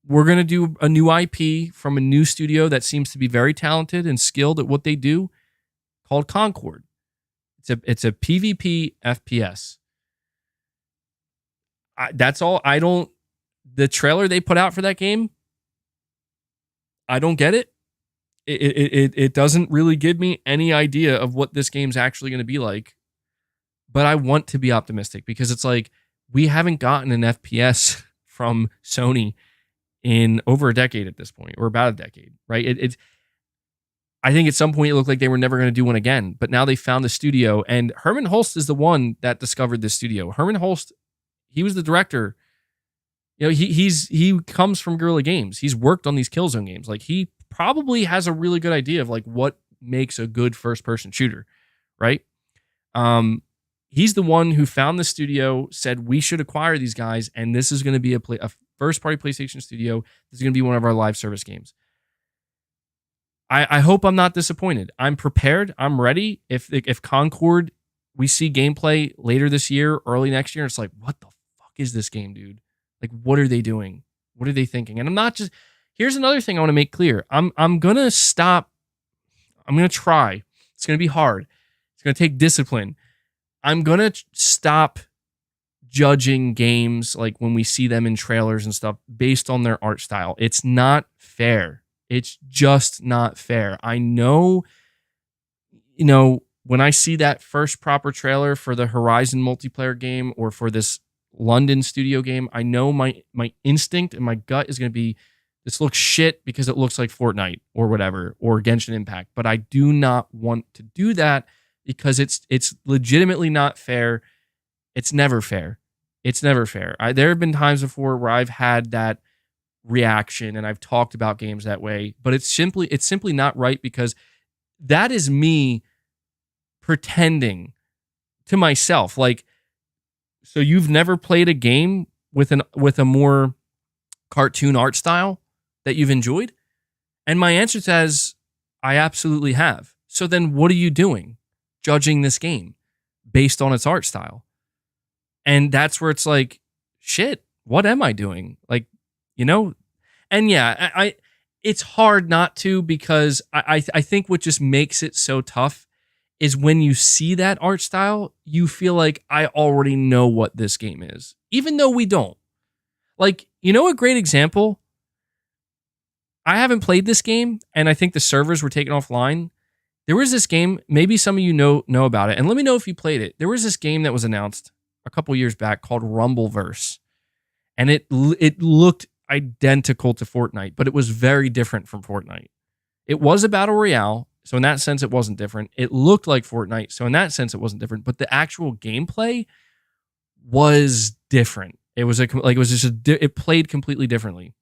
we're going to do a new IP from a new studio that seems to be very talented and skilled at what they do, called Concord. It's a PvP FPS. That's all. The trailer they put out for that game, I don't get it. It doesn't really give me any idea of what this game's actually going to be like. But I want to be optimistic, because it's like we haven't gotten an FPS from Sony in over a decade at this point, or about a decade, right? I think at some point it looked like they were never going to do one again, but now they found the studio, and Herman Holst is the one that discovered this studio. Herman Holst, he was the director. He comes from Guerrilla Games. He's worked on these Killzone games. Like he probably has a really good idea of like what makes a good first-person shooter, right? He's the one who found the studio, said we should acquire these guys, and this is going to be a first-party PlayStation studio. This is going to be one of our live service games. I hope I'm not disappointed. I'm prepared. I'm ready. If Concord, we see gameplay later this year, early next year, it's like, what the fuck is this game, dude? Like, what are they doing? What are they thinking? And I'm not just... Here's another thing I want to make clear. I'm going to stop. I'm going to try. It's going to be hard. It's going to take discipline. I'm going to stop judging games like when we see them in trailers and stuff based on their art style. It's not fair. It's just not fair. I know, when I see that first proper trailer for the Horizon multiplayer game or for this London studio game, I know my instinct and my gut is going to be, this looks shit because it looks like Fortnite or whatever, or Genshin Impact. But I do not want to do that because it's legitimately not fair. It's never fair. It's never fair. There have been times before where I've had that reaction and I've talked about games that way, but it's simply not right, because that is me pretending to myself. Like, so you've never played a game with a more cartoon art style that you've enjoyed? And my answer says, I absolutely have. So then what are you doing judging this game based on its art style? And that's where it's like, shit, what am I doing? Like, and yeah, it's hard not to, because I think what just makes it so tough is when you see that art style, you feel like I already know what this game is, even though we don't. Like, a great example, I haven't played this game, and I think the servers were taken offline. There was this game, maybe some of you know about it, and let me know if you played it. There was this game that was announced a couple years back called Rumbleverse, and it looked identical to Fortnite, but it was very different from Fortnite. It was a battle royale, so in that sense, it wasn't different. It looked like Fortnite, so in that sense, it wasn't different. But the actual gameplay was different. It played completely differently.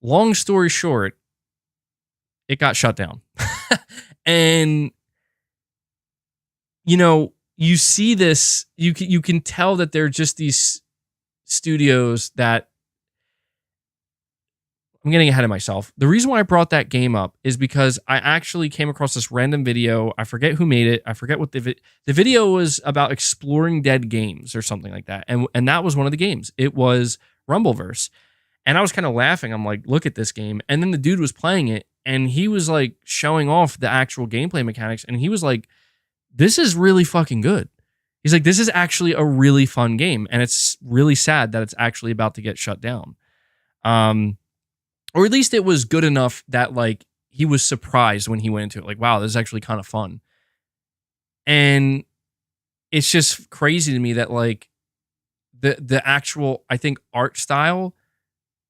Long story short, it got shut down. And you see this, you can tell that they're just these studios that I'm getting ahead of myself. The reason why I brought that game up is because I actually came across this random video. I forget who made it. I forget what the video was about, exploring dead games or something like that. And that was one of the games. It was Rumbleverse. And I was kind of laughing. I'm like, look at this game. And then the dude was playing it and he was like showing off the actual gameplay mechanics. And he was like, this is really fucking good. He's like, this is actually a really fun game. And it's really sad that it's actually about to get shut down. Or at least it was good enough that like he was surprised when he went into it. Like, wow, this is actually kind of fun. And it's just crazy to me that like the actual, I think, art style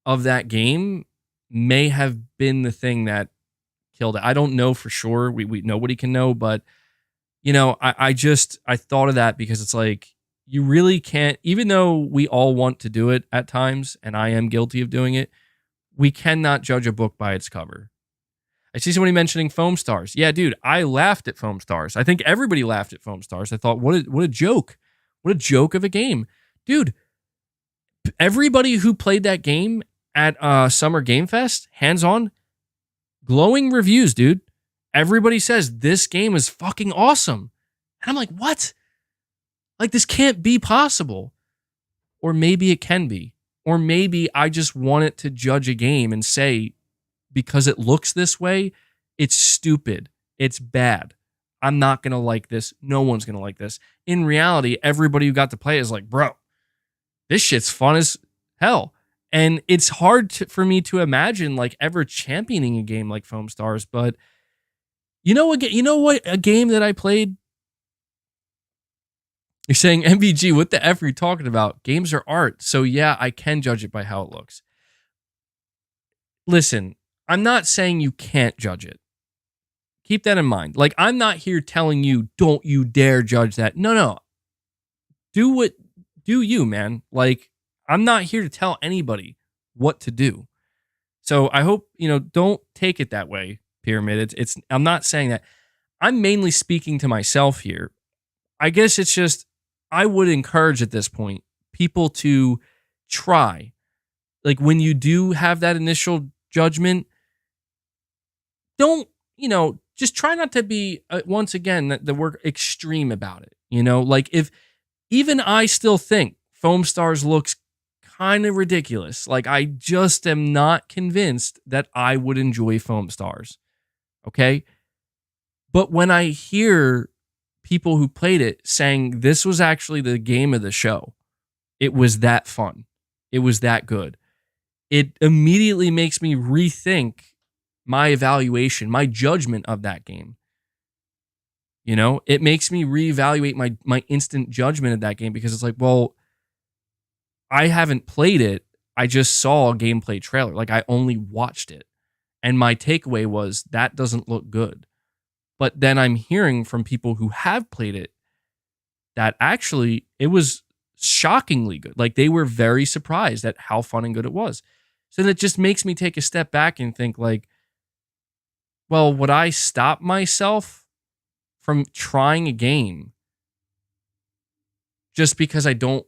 of that game may have been the thing that killed it. I don't know for sure. We nobody can know, but you know, I thought of that because it's like, you really can't, even though we all want to do it at times, and I am guilty of doing it, we cannot judge a book by its cover. I see somebody mentioning Foam Stars. Yeah, dude, I laughed at Foam Stars. I think everybody laughed at Foam Stars. I thought, what a joke. What a joke of a game. Dude, everybody who played that game at Summer Game Fest, hands-on, glowing reviews, dude. Everybody says this game is fucking awesome. And I'm like, what? Like, this can't be possible. Or maybe it can be. Or maybe I just want it to judge a game and say, because it looks this way, it's stupid. It's bad. I'm not going to like this. No one's going to like this. In reality, everybody who got to play is like, bro, this shit's fun as hell. And it's hard for me to imagine like ever championing a game like Foam Stars. But you know what? A game that I played. You're saying, MVG, what the F are you talking about? Games are art. So yeah, I can judge it by how it looks. Listen, I'm not saying you can't judge it. Keep that in mind. Like, I'm not here telling you, don't you dare judge that. No. Do you, man. Like, I'm not here to tell anybody what to do. So I hope, don't take it that way, Pyramid. I'm not saying that. I'm mainly speaking to myself here. I guess it's just, I would encourage at this point people to try. Like, when you do have that initial judgment, don't, just try not to be, once again, the word extreme about it. Like, if even I still think Foam Stars looks kind of ridiculous, like, I just am not convinced that I would enjoy Foam Stars. Okay? But when I hear people who played it saying this was actually the game of the show, it was that fun, it was that good, it immediately makes me rethink my evaluation, my judgment of that game. It makes me reevaluate my instant judgment of that game, because it's like, well, I haven't played it. I just saw a gameplay trailer. Like, I only watched it. And my takeaway was, that doesn't look good. But then I'm hearing from people who have played it that actually it was shockingly good. Like, they were very surprised at how fun and good it was. So that just makes me take a step back and think like, well, would I stop myself from trying a game just because I don't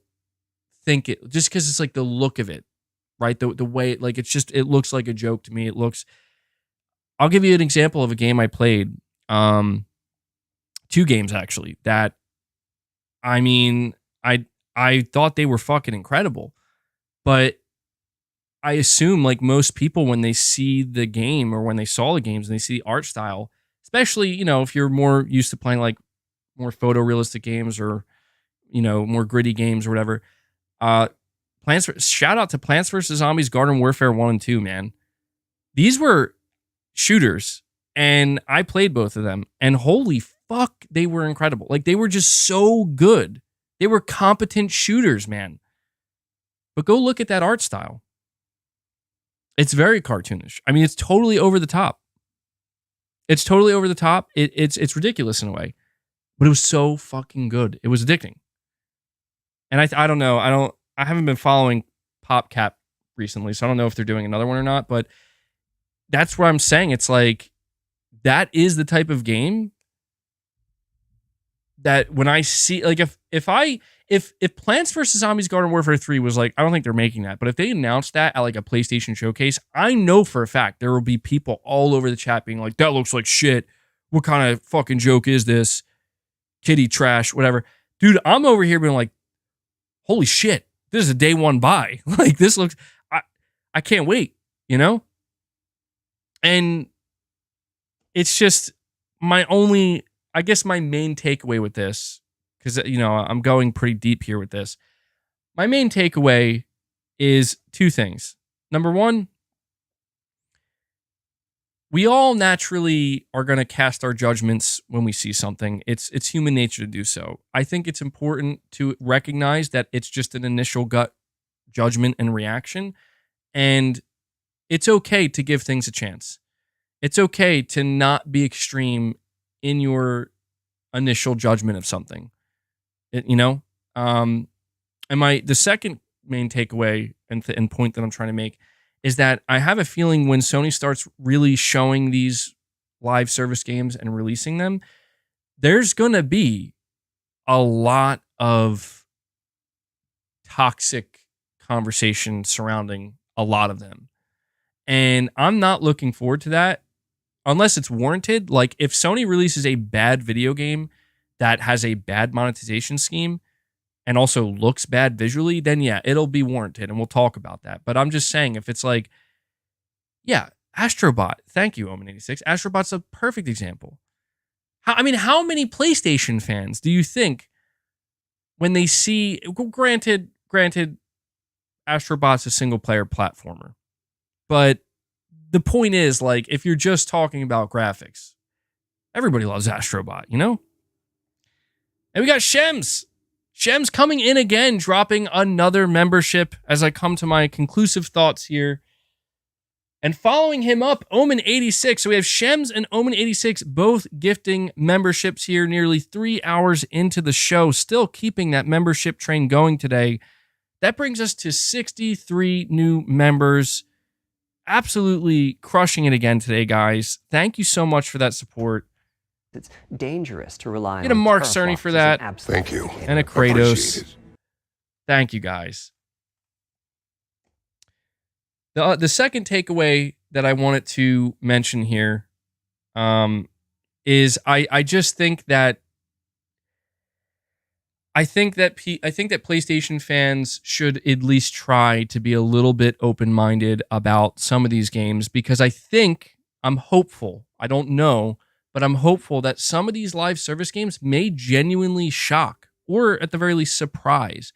think it, just because it's like the look of it, right? The way, like, it looks like a joke to me. I'll give you an example of a game I played. 2 games actually that, I mean, I thought they were fucking incredible, but I assume, like most people, when they see the game or when they saw the games and they see the art style, especially, if you're more used to playing like more photorealistic games or, more gritty games or whatever, shout out to Plants vs. Zombies Garden Warfare 1 and 2, man. These were shooters, and I played both of them, and holy fuck, they were incredible. Like, they were just so good. They were competent shooters, man. But go look at that art style. It's very cartoonish. I mean, it's totally over the top. It's totally over the top. It's ridiculous in a way, but it was so fucking good. It was addicting. And I don't know. I haven't been following PopCap recently, so I don't know if they're doing another one or not, but that's what I'm saying. It's like, that is the type of game that when I see, like, if if Plants vs. Zombies Garden Warfare 3 was like, I don't think they're making that, but if they announced that at like a PlayStation showcase, I know for a fact there will be people all over the chat being like, that looks like shit. What kind of fucking joke is this? Kitty trash, whatever. Dude, I'm over here being like, holy shit, this is a day one buy. Like, this looks, I can't wait, you know? And it's just my only, I guess my main takeaway with this, because, you know, I'm going pretty deep here with this. My main takeaway is two things. Number one, we all naturally are going to cast our judgments when we see something. It's human nature to do so. I think it's important to recognize that it's just an initial gut judgment and reaction, and it's okay to give things a chance. It's okay to not be extreme in your initial judgment of something. And the second main takeaway and point that I'm trying to make is that I have a feeling when Sony starts really showing these live service games and releasing them, there's going to be a lot of toxic conversation surrounding a lot of them. And I'm not looking forward to that unless it's warranted. Like, if Sony releases a bad video game that has a bad monetization scheme and also looks bad visually, then yeah, it'll be warranted and we'll talk about that. But I'm just saying, if it's like, yeah, Astrobot, thank you, Omen86. Astrobot's a perfect example. How many PlayStation fans do you think when they see, granted, Astrobot's a single player platformer, but the point is, like, if you're just talking about graphics, everybody loves Astrobot, you know? And we got Shems. Shems coming in again, dropping another membership as I come to my conclusive thoughts here. And following him up, Omen86. So we have Shems and Omen86 both gifting memberships here nearly 3 hours into the show, still keeping that membership train going today. That brings us to 63 new members. Absolutely crushing it again today, guys. Thank you so much for that support. It's dangerous to rely on. Get a Mark Cerny for that. Thank you. And a Kratos. Thank you, guys. The second takeaway that I wanted to mention here is I just think that PlayStation fans should at least try to be a little bit open-minded about some of these games, because I'm hopeful. I don't know, but I'm hopeful that some of these live service games may genuinely shock, or at the very least surprise,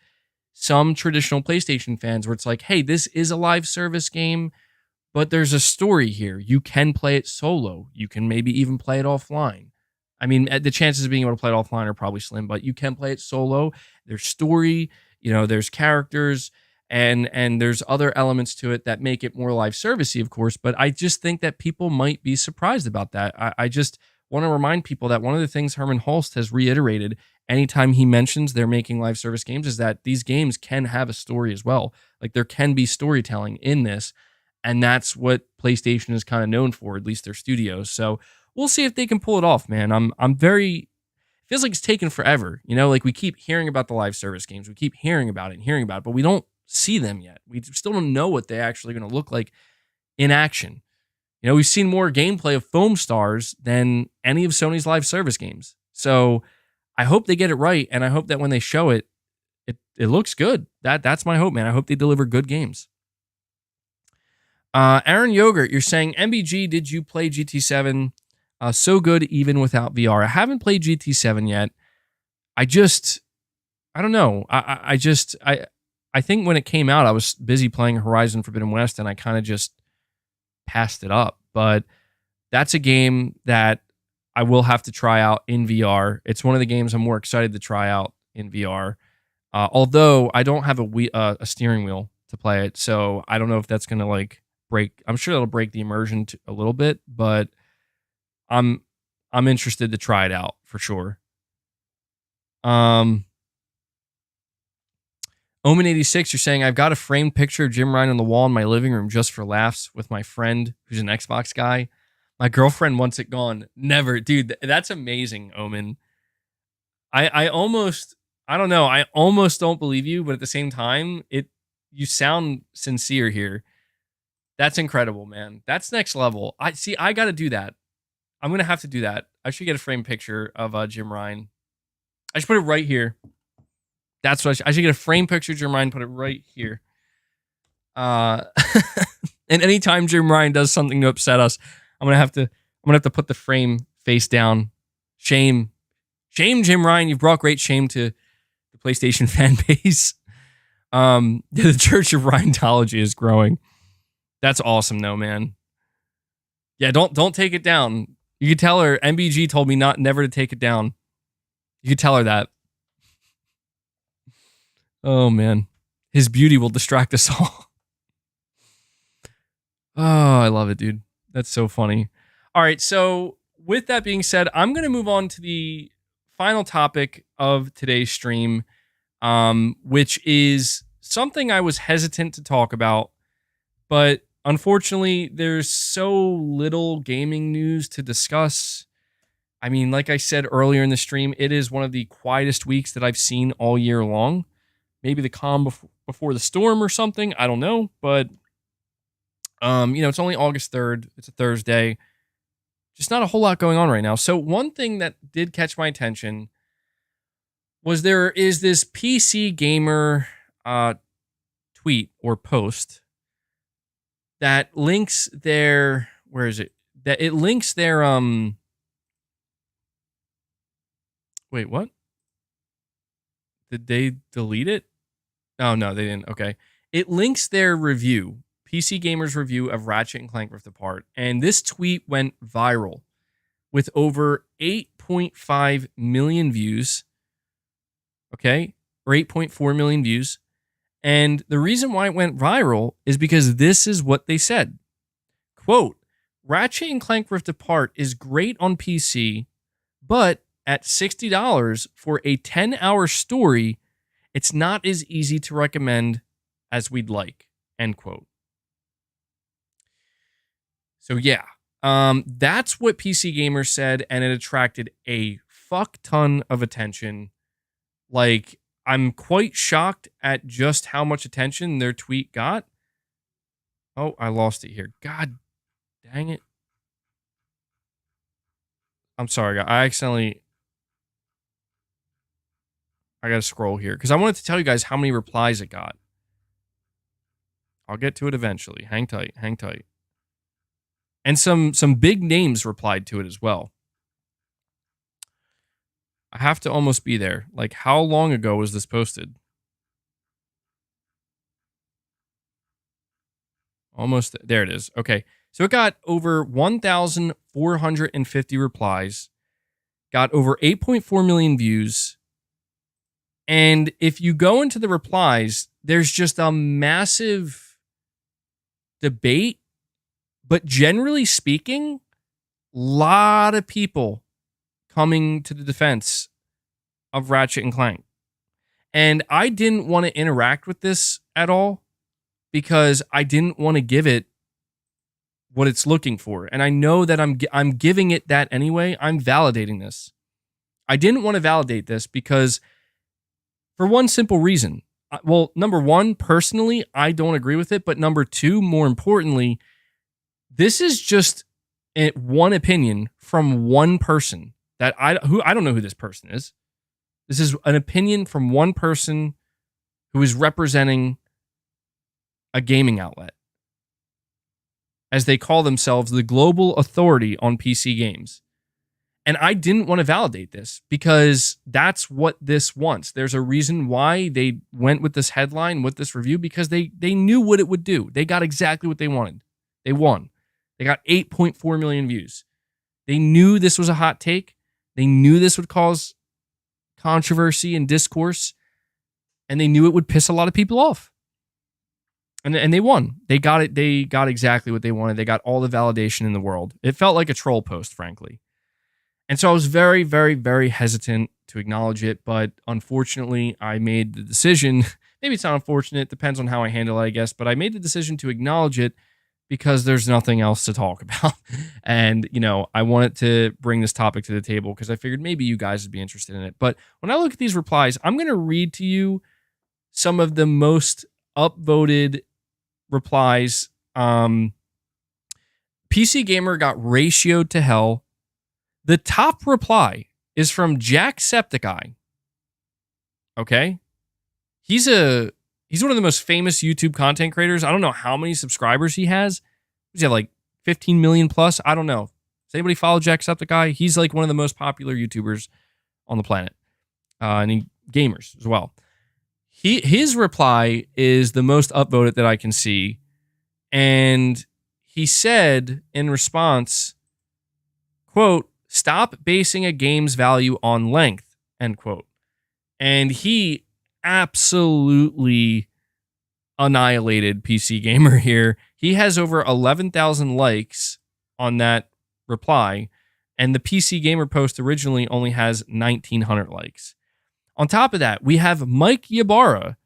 some traditional PlayStation fans, where it's like, hey, this is a live service game, but there's a story here. You can play it solo. You can maybe even play it offline. I mean, the chances of being able to play it offline are probably slim, but you can play it solo. There's story, there's characters, and there's other elements to it that make it more live servicey, of course. But I just think that people might be surprised about that. I just want to remind people that one of the things Herman Hulst has reiterated anytime he mentions they're making live service games is that these games can have a story as well. Like, there can be storytelling in this, and that's what PlayStation is kind of known for, at least their studios. So we'll see if they can pull it off, man. It feels like it's taken forever. Like, we keep hearing about the live service games. We keep hearing about it, but we don't see them yet. We still don't know what they're actually going to look like in action. We've seen more gameplay of Foam Stars than any of Sony's live service games. So I hope they get it right, and I hope that when they show it, it looks good. That's my hope, man. I hope they deliver good games. Aaron Yogurt, you're saying, MBG, did you play GT7? So good even without VR. I haven't played GT7 yet. I don't know. I think when it came out, I was busy playing Horizon Forbidden West, and I kind of just passed it up. But that's a game that I will have to try out in VR. It's one of the games I'm more excited to try out in VR. Although I don't have a steering wheel to play it, so I don't know if that's going to break. I'm sure it'll break the immersion a little bit, but I'm interested to try it out for sure. Omen86, you're saying, I've got a framed picture of Jim Ryan on the wall in my living room just for laughs with my friend who's an Xbox guy. My girlfriend wants it gone. Never. Dude, that's amazing, Omen. I almost I don't know. I almost don't believe you, but at the same time, you sound sincere here. That's incredible, man. That's next level. I got to do that. I'm going to have to do that. I should get a framed picture of Jim Ryan. I should put it right here. That's what I should get a framed picture of Jim Ryan, put it right here. And anytime Jim Ryan does something to upset us, I'm gonna have to put the frame face down. Shame, Jim Ryan. You've brought great shame to the PlayStation fan base. The Church of Ryanthology is growing. That's awesome, though, man. Yeah, don't take it down. You could tell her. MBG told me never to take it down. You could tell her that. Oh man, his beauty will distract us all. Oh, I love it, dude. That's so funny. All right, so with that being said, I'm going to move on to the final topic of today's stream, which is something I was hesitant to talk about, but unfortunately, there's so little gaming news to discuss. I mean, like I said earlier in the stream, it is one of the quietest weeks that I've seen all year long. Maybe the calm before the storm or something. I don't know, but it's only August 3rd. It's a Thursday. Just not a whole lot going on right now. So one thing that did catch my attention was there is this PC gamer tweet or post that links their, where is it? That it links their wait, what? Did they delete it? Oh, no, they didn't. Okay. It links their review, PC Gamer's review of Ratchet and Clank Rift Apart. And this tweet went viral with over 8.5 million views. Okay. Or 8.4 million views. And the reason why it went viral is because this is what they said. Quote, Ratchet and Clank Rift Apart is great on PC, but at $60 for a 10-hour story, it's not as easy to recommend as we'd like, end quote. So yeah, that's what PC Gamer said, and it attracted a fuck ton of attention. Like, I'm quite shocked at just how much attention their tweet got. Oh, I lost it here. God dang it. I'm sorry, guys. I gotta scroll here because I wanted to tell you guys how many replies it got. I'll get to it eventually. Hang tight. And some big names replied to it as well. I have to almost be there. Like, how long ago was this posted? Almost. There it is. Okay. So it got over 1,450 replies, got over 8.4 million views. And if you go into the replies, there's just a massive debate. But generally speaking, a lot of people coming to the defense of Ratchet and Clank. And I didn't want to interact with this at all because I didn't want to give it what it's looking for. And I know that I'm giving it that anyway. I'm validating this. I didn't want to validate this because for one simple reason. Well, number one, personally, I don't agree with it. But number two, more importantly, this is just one opinion from one person that I don't know who this person is. This is an opinion from one person who is representing a gaming outlet, as they call themselves the global authority on PC games. And I didn't want to validate this because that's what this wants. There's a reason why they went with this headline, with this review, because they knew what it would do. They got exactly what they wanted. They won. They got 8.4 million views. They knew this was a hot take. They knew this would cause controversy and discourse. And they knew it would piss a lot of people off. And they won. They got it. They got exactly what they wanted. They got all the validation in the world. It felt like a troll post, frankly. And so I was very, very, very hesitant to acknowledge it. But unfortunately, I made the decision. Maybe it's not unfortunate. It depends on how I handle it, I guess. But I made the decision to acknowledge it because there's nothing else to talk about. And, I wanted to bring this topic to the table because I figured maybe you guys would be interested in it. But when I look at these replies, I'm going to read to you some of the most upvoted replies. PC Gamer got ratioed to hell. The top reply is from Jacksepticeye. Okay? He's one of the most famous YouTube content creators. I don't know how many subscribers he has. Does he have like 15 million plus? I don't know. Does anybody follow Jacksepticeye? He's like one of the most popular YouTubers on the planet. And gamers as well. His reply is the most upvoted that I can see. And he said in response, quote, "Stop basing a game's value on length," end quote. And he absolutely annihilated PC Gamer here. He has over 11,000 likes on that reply, and the PC Gamer post originally only has 1,900 likes. On top of that, we have Mike Ybarra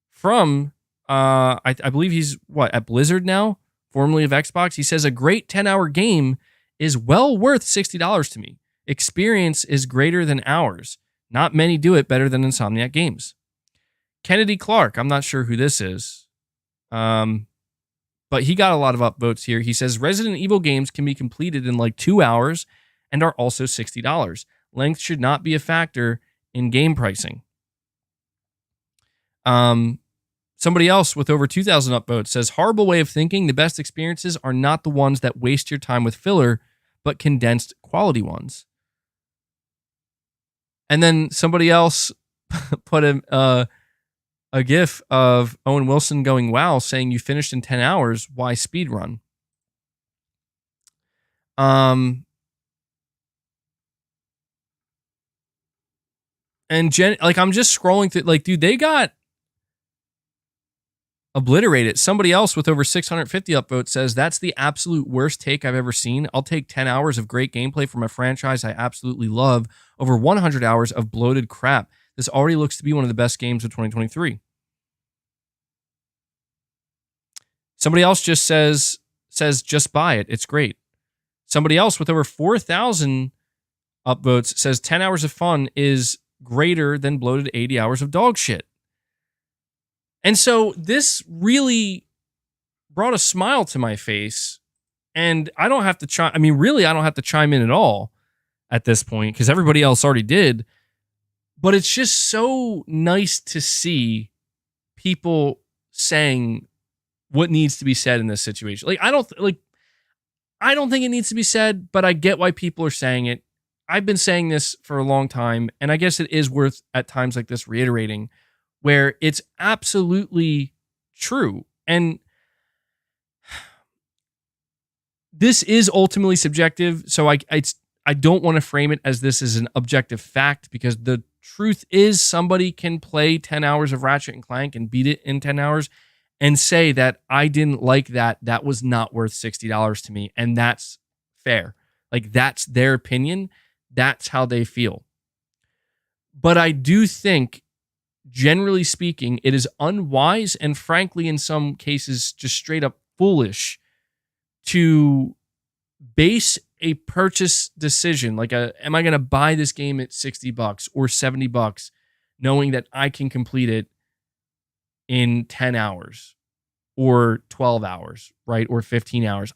from, I believe he's, at Blizzard now, formerly of Xbox. He says, "A great 10-hour game is well worth $60 to me. Experience is greater than hours. Not many do it better than Insomniac Games." Kennedy Clark, I'm not sure who this is, but he got a lot of upvotes here. He says, "Resident Evil games can be completed in like 2 hours and are also $60. Length should not be a factor in game pricing." Somebody else with over 2,000 upvotes says, "Horrible way of thinking. The best experiences are not the ones that waste your time with filler, but condensed quality ones." And then somebody else put a gif of Owen Wilson going, "Wow," saying, "You finished in 10 hours. Why speedrun?" And I'm just scrolling through, dude, they got obliterated. Somebody else with over 650 upvotes says, "That's the absolute worst take I've ever seen. I'll take 10 hours of great gameplay from a franchise I absolutely love over 100 hours of bloated crap. This already looks to be one of the best games of 2023. Somebody else just says, "Just buy it. It's great." Somebody else with over 4,000 upvotes says 10 hours of fun is greater than bloated 80 hours of dog shit. And so this really brought a smile to my face, and I don't have to I don't have to chime in at all at this point because everybody else already did. But it's just so nice to see people saying what needs to be said in this situation. I don't think it needs to be said, but I get why people are saying it. I've been saying this for a long time, and I guess it is worth at times like this reiterating, where it's absolutely true. And this is ultimately subjective, so I don't want to frame it as this is an objective fact, because the truth is somebody can play 10 hours of Ratchet and Clank and beat it in 10 hours and say that I didn't like that. That was not worth $60 to me. And that's fair. That's their opinion. That's how they feel. But I do think, generally speaking, it is unwise and frankly, in some cases, just straight up foolish to base a purchase decision, am I going to buy this game at $60 or $70, knowing that I can complete it in 10 hours or 12 hours, right? Or 15 hours.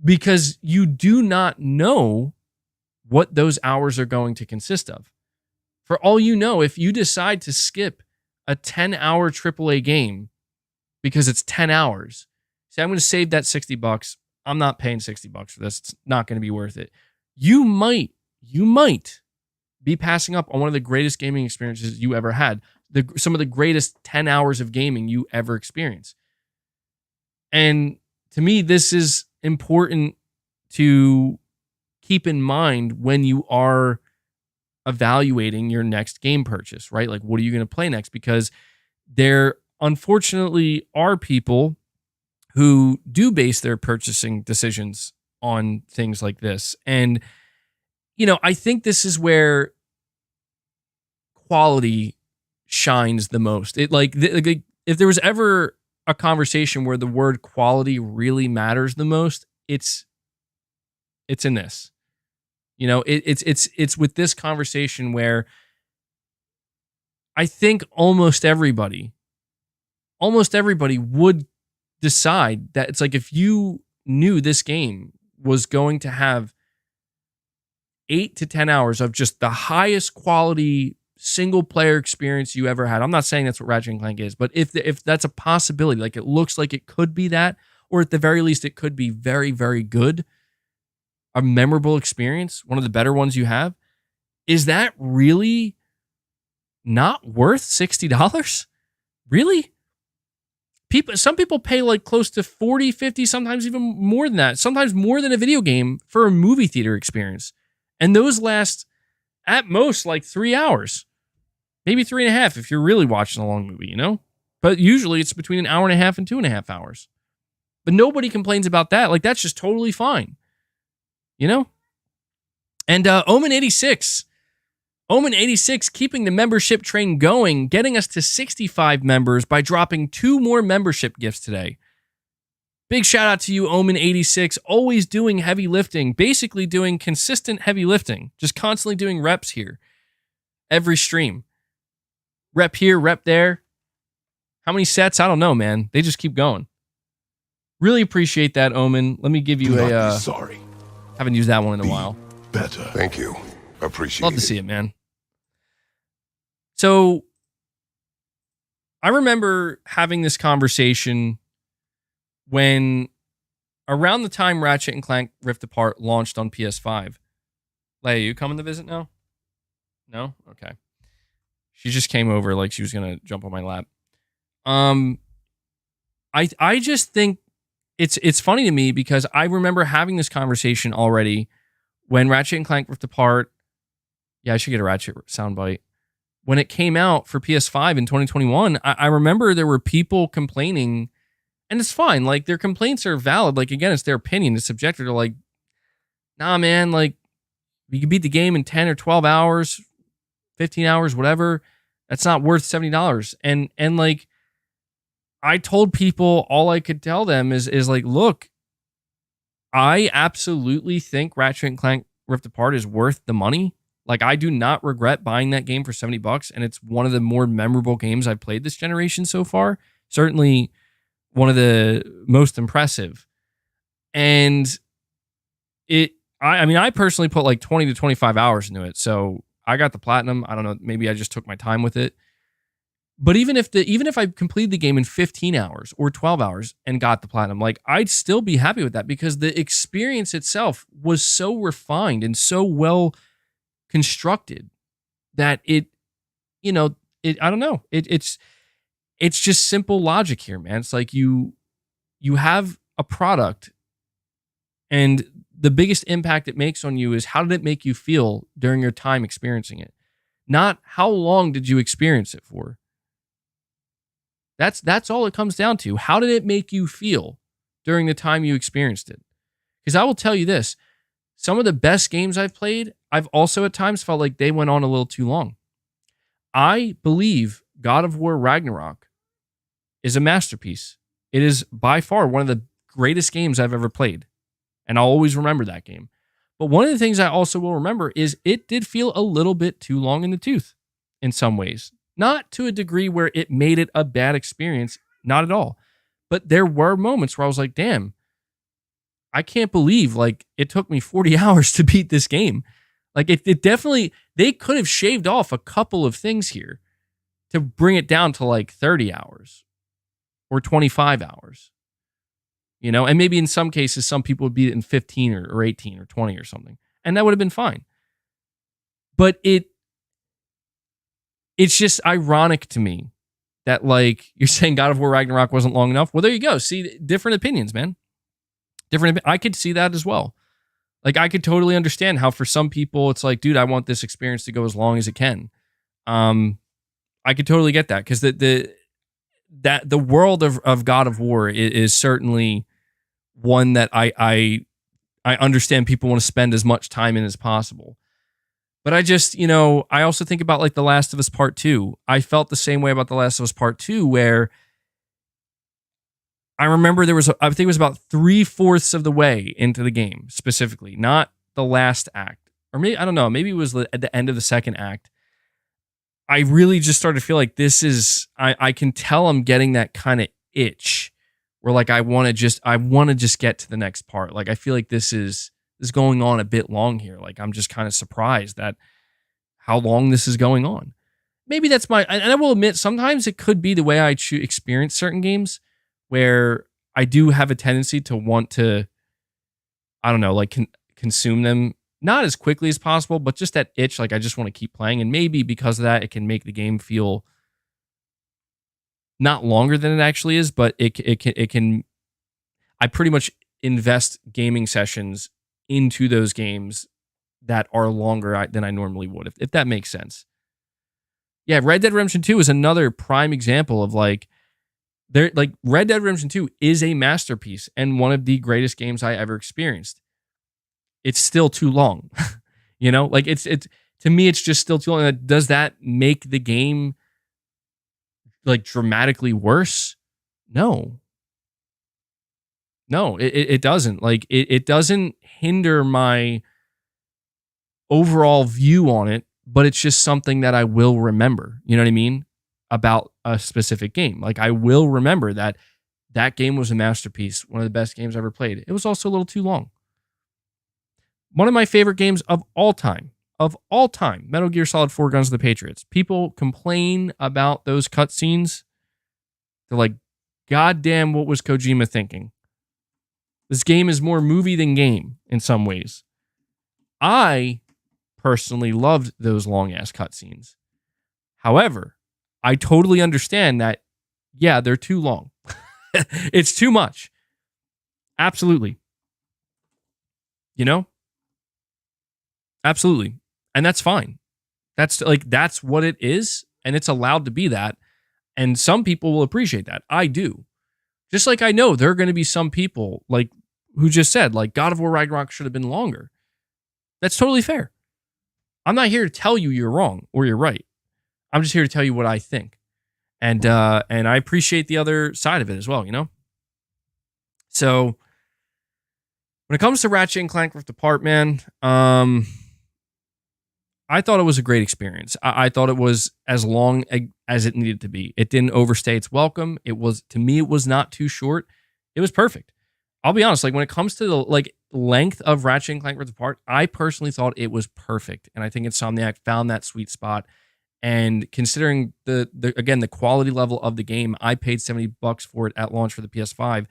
Because you do not know what those hours are going to consist of. For all you know, if you decide to skip a 10-hour AAA game because it's 10 hours, say, I'm going to save that $60. I'm not paying $60 for this. It's not going to be worth it. You might be passing up on one of the greatest gaming experiences you ever had. Some of the greatest 10 hours of gaming you ever experienced. And to me, this is important to keep in mind when you are evaluating your next game purchase, right? What are you going to play next? Because there unfortunately are people who do base their purchasing decisions on things like this. And, I think this is where quality shines the most. If there was ever a conversation where the word quality really matters the most, it's in this. You know, it's with this conversation where I think almost everybody would decide that it's like, if you knew this game was going to have 8 to 10 hours of just the highest quality single player experience you ever had. I'm not saying that's what Ratchet and Clank is, but if that's a possibility, like it looks like it could be that, or at the very least it could be very, very good, a memorable experience, one of the better ones you have, is that really not worth $60? Really? Some people pay like close to 40, 50, sometimes even more than that, sometimes more than a video game for a movie theater experience. And those last at most like 3 hours, maybe 3.5 if you're really watching a long movie, you know? But usually it's between an hour and a half and 2.5 hours. But nobody complains about that. Like, that's just totally fine, you know? And Omen86 keeping the membership train going, getting us to 65 members by dropping 2 more membership gifts today. Big shout out to you, Omen86, always doing heavy lifting, basically doing consistent heavy lifting, just constantly doing reps here. Every stream. Rep here, rep there. How many sets? I don't know, man. They just keep going. Really appreciate that, Omen. Let me give you sorry. Haven't used that one in a while. Better. Thank you. Appreciate it. Love to see it, man. So, I remember having this conversation when around the time Ratchet and Clank Rift Apart launched on PS5. Leia, you coming to visit now? No? Okay. She just came over like she was going to jump on my lap. I just think it's funny to me because I remember having this conversation already when Ratchet and Clank Rift Apart. Yeah, I should get a Ratchet soundbite. When it came out for PS5 in 2021, I remember there were people complaining, and it's fine. Like, their complaints are valid. Like, again, it's their opinion. It's subjective. They're like, nah, man, like, you can beat the game in 10 or 12 hours, 15 hours, whatever. That's not worth $70. And like, I told people, all I could tell them is like, look, I absolutely think Ratchet and Clank Rift Apart is worth the money. Like, I do not regret buying that game for $70, and it's one of the more memorable games I've played this generation so far. Certainly one of the most impressive. And I personally put like 20 to 25 hours into it. So I got the platinum. I don't know, maybe I just took my time with it. But even if I completed the game in 15 hours or 12 hours and got the platinum, like, I'd still be happy with that because the experience itself was so refined and so well constructed that I don't know. It's just simple logic here, man. It's like you have a product, and the biggest impact it makes on you is how did it make you feel during your time experiencing it? Not how long did you experience it for? That's all it comes down to. How did it make you feel during the time you experienced it? Because I will tell you this, some of the best games I've played, I've also at times felt like they went on a little too long. I believe God of War Ragnarok is a masterpiece. It is by far one of the greatest games I've ever played. And I'll always remember that game. But one of the things I also will remember is it did feel a little bit too long in the tooth in some ways. Not to a degree where it made it a bad experience. Not at all. But there were moments where I was like, damn, I can't believe like it took me 40 hours to beat this game. Like it definitely, they could have shaved off a couple of things here to bring it down to like 30 hours or 25 hours. You know, and maybe in some cases, some people would beat it in 15 or 18 or 20 or something. And that would have been fine. But it's just ironic to me that, like, you're saying God of War Ragnarok wasn't long enough. Well, there you go. See, different opinions, man. I could see that as well. Like, I could totally understand how for some people it's like, dude, I want this experience to go as long as it can. I could totally get that because the world of God of War is certainly one that I understand people want to spend as much time in as possible. But I just, I also think about like The Last of Us Part 2. I felt the same way about The Last of Us Part 2 where I remember I think it was about 3/4 of the way into the game, specifically, not the last act. Or maybe, I don't know, maybe it was at the end of the second act. I really just started to feel like this is, I can tell I'm getting that kind of itch where like I want to just get to the next part. Like I feel like this is going on a bit long here. Like I'm just kind of surprised at how long this is going on. Maybe that's and I will admit sometimes it could be the way I experience certain games where I do have a tendency to want to, I don't know, like consume them not as quickly as possible, but just that itch, like I just want to keep playing. And maybe because of that, it can make the game feel not longer than it actually is, but it can, I pretty much invest gaming sessions into those games that are longer than I normally would, if that makes sense. Yeah, Red Dead Redemption 2 is another prime example of like Red Dead Redemption 2 is a masterpiece and one of the greatest games I ever experienced. It's still too long. You know, like it's to me, it's just still too long. Does that make the game like dramatically worse? No, it doesn't. Like it doesn't hinder my overall view on it, but it's just something that I will remember. You know what I mean? About a specific game. Like I will remember that game was a masterpiece, one of the best games I ever played. It was also a little too long. One of my favorite games of all time, Metal Gear Solid 4 Guns of the Patriots. People complain about those cutscenes. They're like, God damn, what was Kojima thinking? This game is more movie than game in some ways. I personally loved those long-ass cutscenes. However, I totally understand that, yeah, they're too long. It's too much. Absolutely. You know? Absolutely. And that's fine. That's what it is, and it's allowed to be that. And some people will appreciate that. I do. Just like I know there are going to be some people like who just said like God of War Ragnarok should have been longer. That's totally fair. I'm not here to tell you you're wrong or you're right. I'm just here to tell you what I think. And I appreciate the other side of it as well, you know? So when it comes to Ratchet and Clank Rift Apart, man, I thought it was a great experience. I thought it was as long as it needed to be. It didn't overstay its welcome. It was, to me, it was not too short. It was perfect. I'll be honest, like when it comes to the like length of Ratchet and Clank Rift Apart, I personally thought it was perfect. And I think Insomniac found that sweet spot. And considering the quality level of the game, I paid $70 for it at launch for the PS5.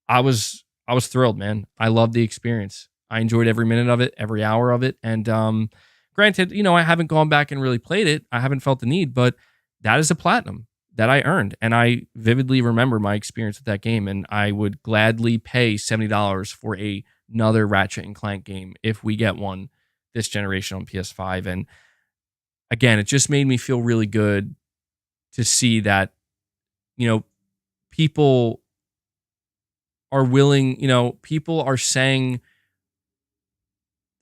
I was thrilled, man. I loved the experience. I enjoyed every minute of it, every hour of it. And granted, you know, I haven't gone back and really played it. I haven't felt the need, but that is a platinum that I earned. And I vividly remember my experience with that game. And I would gladly pay $70 for another Ratchet and Clank game if we get one this generation on PS5. And again, it just made me feel really good to see that, you know, people are willing, you know, people are saying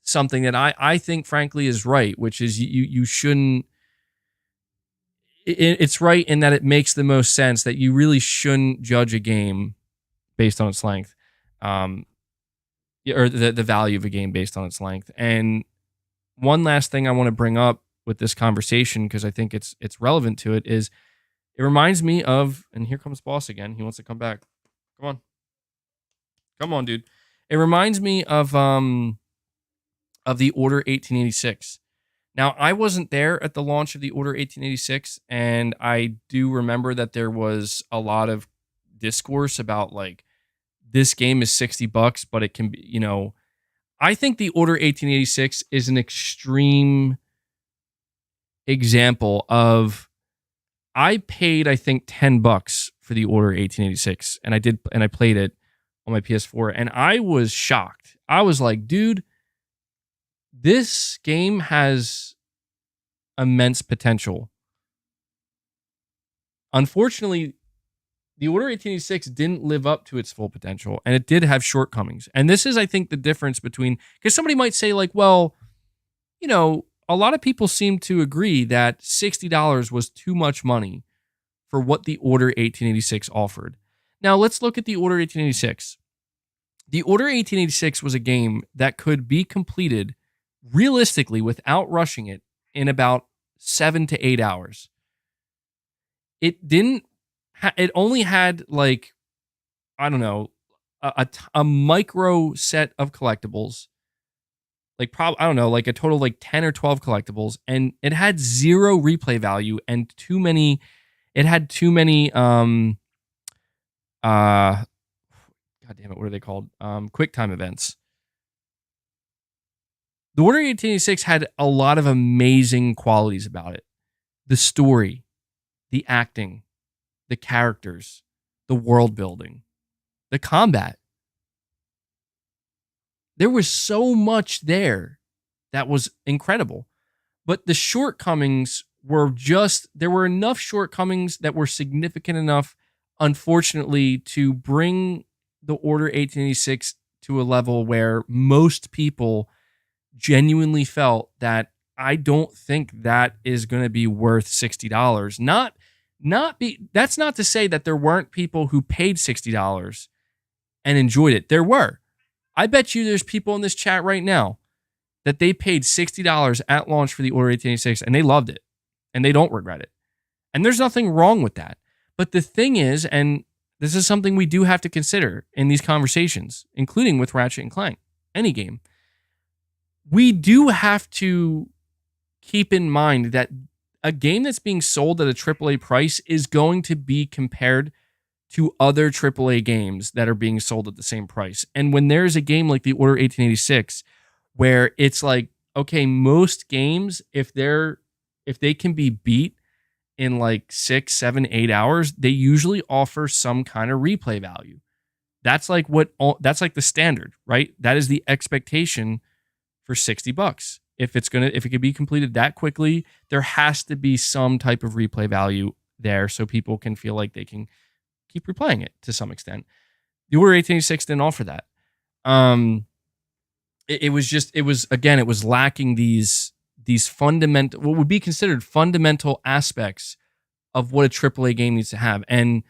something that I think frankly is right, which is you shouldn't, it's right in that it makes the most sense that you really shouldn't judge a game based on its length, or the value of a game based on its length. And one last thing I want to bring up with this conversation, because I think it's relevant to it, is it reminds me of, and here comes Boss again. He wants to come back. Come on, dude. It reminds me of the Order 1886. Now, I wasn't there at the launch of the Order 1886, and I do remember that there was a lot of discourse about like this game is $60, but it can be, you know, I think the Order 1886 is an extreme example of, I paid, I think, $10 for the Order 1886, and I played it on my PS4, and I was shocked. I was like, dude, this game has immense potential. Unfortunately, the Order 1886 didn't live up to its full potential, and it did have shortcomings. And this is, I think, the difference between, because somebody might say like, well, you know, a lot of people seem to agree that $60 was too much money for what the Order 1886 offered. Now let's look at the Order 1886. The Order 1886 was a game that could be completed realistically without rushing it in about 7 to 8 hours. It didn't. It only had like, I don't know, a micro set of collectibles. Like I don't know, like a total like 10 or 12 collectibles, and it had zero replay value and too many. It had too many. God damn it, what are they called? Quick time events. The Order 1886 had a lot of amazing qualities about it. The story, the acting, the characters, the world building, the combat. There was so much there that was incredible. But the shortcomings were there were enough shortcomings that were significant enough, unfortunately, to bring the Order 1886 to a level where most people genuinely felt that I don't think that is going to be worth $60. That's not to say that there weren't people who paid $60 and enjoyed it. There were. I bet you there's people in this chat right now that they paid $60 at launch for the Order 1886 and they loved it and they don't regret it. And there's nothing wrong with that. But the thing is, and this is something we do have to consider in these conversations, including with Ratchet and Clank, any game, we do have to keep in mind that a game that's being sold at a AAA price is going to be compared to other AAA games that are being sold at the same price. And when there's a game like the Order 1886, where it's like, okay, most games, if they can be beat in like 6, 7, 8 hours, they usually offer some kind of replay value. That's like that's like the standard, right? That is the expectation for $60. If it can be completed that quickly, there has to be some type of replay value there so people can feel like they can keep replaying it to some extent. The Order 1886 didn't offer that. It was lacking these fundamental, what would be considered fundamental aspects of what a AAA game needs to have. And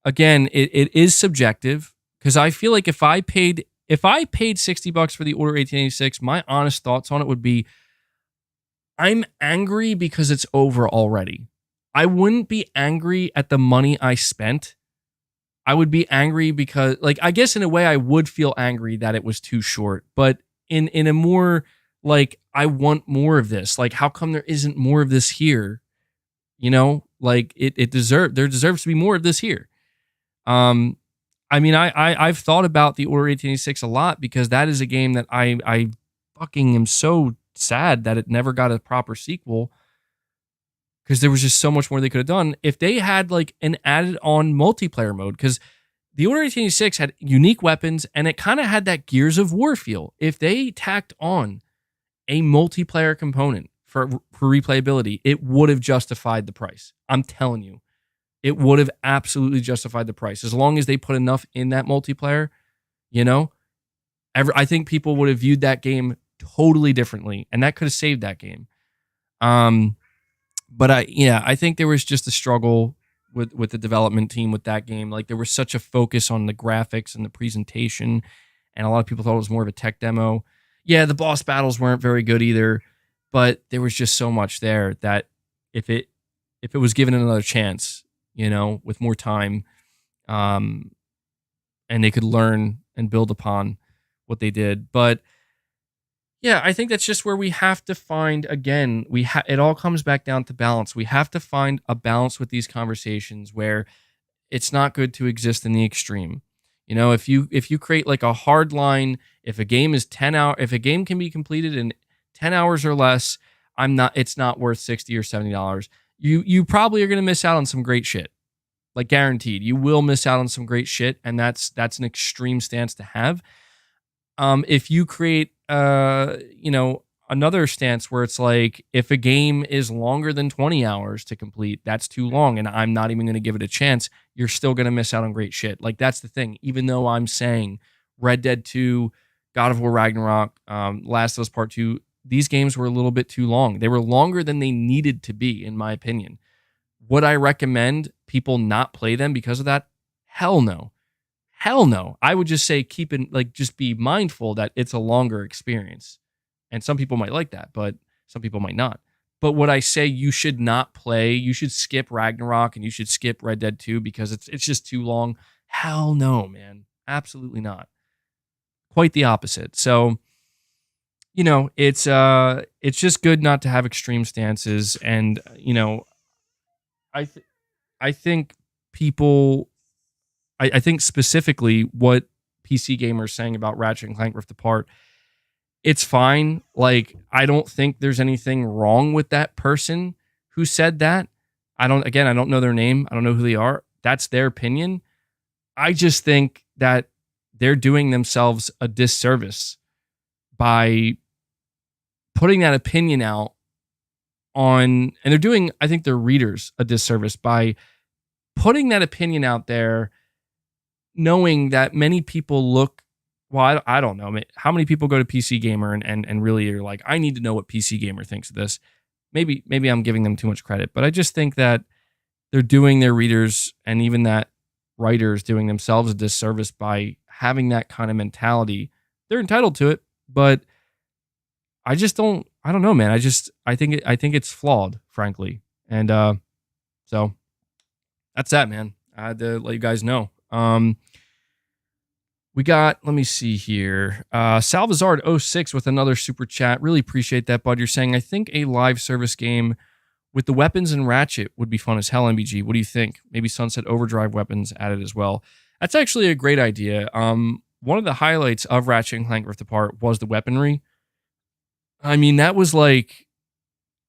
again, it is subjective, because I feel like if I paid $60 for the Order 1886, my honest thoughts on it would be, I'm angry because it's over already. I wouldn't be angry at the money I spent. I would be angry because, like, I guess in a way I would feel angry that it was too short, but in a more like, I want more of this. Like, how come there isn't more of this here? You know, like there deserves to be more of this here. I mean, I've thought about the Order 1886 a lot, because that is a game that I fucking am so sad that it never got a proper sequel, because there was just so much more they could have done if they had like an added on multiplayer mode. Because the Order 1886 had unique weapons and it kind of had that Gears of War feel. If they tacked on a multiplayer component for replayability, it would have justified the price. I'm telling you. It would have absolutely justified the price. As long as they put enough in that multiplayer, you know, I think people would have viewed that game totally differently, and that could have saved that game. But I think there was just a struggle with the development team with that game. Like, there was such a focus on the graphics and the presentation, and a lot of people thought it was more of a tech demo. Yeah, the boss battles weren't very good either, but there was just so much there that if it was given another chance, you know, with more time, and they could learn and build upon what they did. But yeah, I think that's just where we have to find, again, it all comes back down to balance. We have to find a balance with these conversations where it's not good to exist in the extreme. You know, if you create like a hard line, if a game is 10 hours, if a game can be completed in 10 hours or less, it's not worth $60 or $70. You probably are going to miss out on some great shit. Like, guaranteed. You will miss out on some great shit, and that's an extreme stance to have. If you create another stance where it's like, if a game is longer than 20 hours to complete, that's too long, and I'm not even going to give it a chance, you're still going to miss out on great shit. Like, that's the thing. Even though I'm saying Red Dead 2, God of War Ragnarok, Last of Us Part 2, these games were a little bit too long. They were longer than they needed to be, in my opinion. Would I recommend people not play them because of that? Hell no. Hell no. I would just say just be mindful that it's a longer experience. And some people might like that, but some people might not. But would I say you should not play? You should skip Ragnarok and you should skip Red Dead 2 because it's just too long? Hell no, man. Absolutely not. Quite the opposite. So, it's just good not to have extreme stances. And, I think people, I think specifically what PC gamers saying about Ratchet and Clank Rift Apart, it's fine. Like, I don't think there's anything wrong with that person who said that. I don't know their name. I don't know who they are. That's their opinion. I just think that they're doing themselves a disservice by putting that opinion out and they're doing, I think, their readers a disservice by putting that opinion out there, knowing that many people look, well, I don't know how many people go to PC Gamer and really are like, I need to know what PC Gamer thinks of this. Maybe I'm giving them too much credit, but I just think that they're doing their readers and even that writers doing themselves a disservice by having that kind of mentality. They're entitled to it, but I don't know, man. I think it's flawed, frankly. And so that's that, man. I had to let you guys know. We got, let me see here. Salvazard06 with another super chat. Really appreciate that, bud. You're saying, I think a live service game with the weapons and Ratchet would be fun as hell, MBG. What do you think? Maybe Sunset Overdrive weapons added as well. That's actually a great idea. One of the highlights of Ratchet and Clank Rift Apart was the weaponry. I mean, that was like,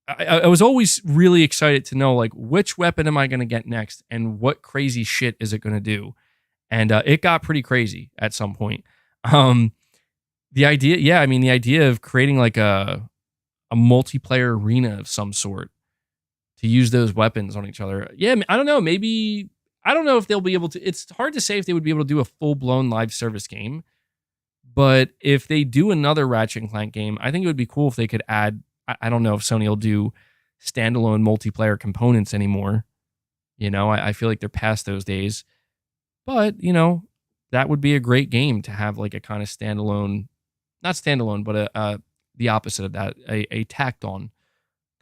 I was always really excited to know, like, which weapon am I going to get next and what crazy shit is it going to do? And it got pretty crazy at some point. The idea of creating like a multiplayer arena of some sort to use those weapons on each other. Yeah, I don't know. Maybe, I don't know if they'll be able to. It's hard to say if they would be able to do a full-blown live service game. But if they do another Ratchet and Clank game, I think it would be cool if they could add, I don't know if Sony will do standalone multiplayer components anymore. I feel like they're past those days. But, that would be a great game to have like a kind of standalone, not standalone, but the opposite of that, a tacked on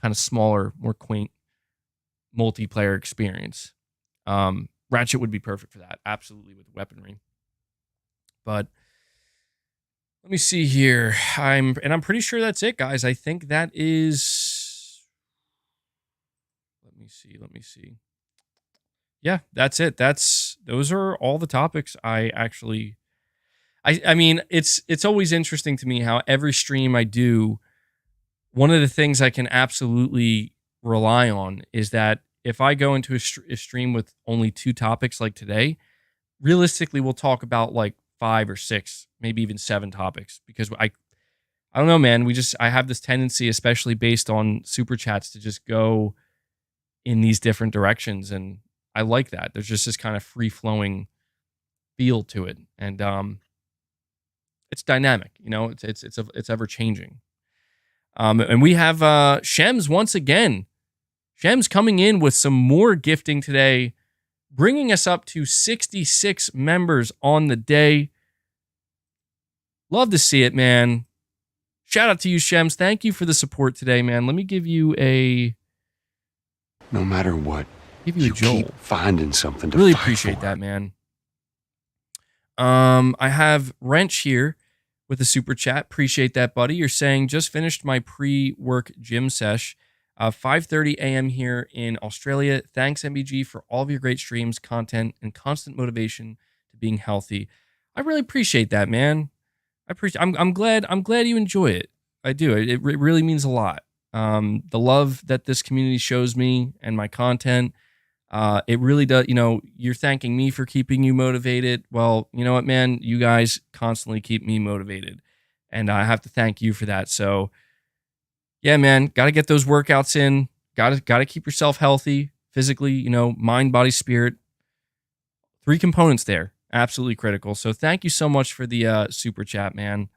kind of smaller, more quaint multiplayer experience. Ratchet would be perfect for that. Absolutely, with weaponry. But let me see here. I'm pretty sure that's it, guys. I think that is, let me see. Yeah, that's it. Those are all the topics I mean, it's always interesting to me how every stream I do, one of the things I can absolutely rely on is that if I go into a stream with only 2 topics like today, realistically we'll talk about like 5 or 6, maybe even 7 topics, because I don't know, man. I have this tendency, especially based on super chats, to just go in these different directions, and I like that. There's just this kind of free-flowing feel to it, and it's dynamic. It's ever-changing. And we have Shems once again. Shems coming in with some more gifting today, bringing us up to 66 members on the day. Love to see it, man. Shout out to you, Shems. Thank you for the support today, man. Let me give you a... No matter what, give you a jolt. Keep finding something to really fight appreciate for. that, man. I have Wrench here with a super chat. Appreciate that, buddy. You're saying, just finished my pre-work gym sesh. 5:30 a.m. here in Australia. Thanks, MBG, for all of your great streams, content, and constant motivation to being healthy. I really appreciate that, man. I'm glad you enjoy it. I do. It really means a lot. The love that this community shows me and my content, it really does. You're thanking me for keeping you motivated. Well, you know what, man? You guys constantly keep me motivated, and I have to thank you for that. So, yeah, man, got to get those workouts in. Got to keep yourself healthy physically. Mind, body, spirit. 3 components there, absolutely critical. So, thank you so much for the super chat, man.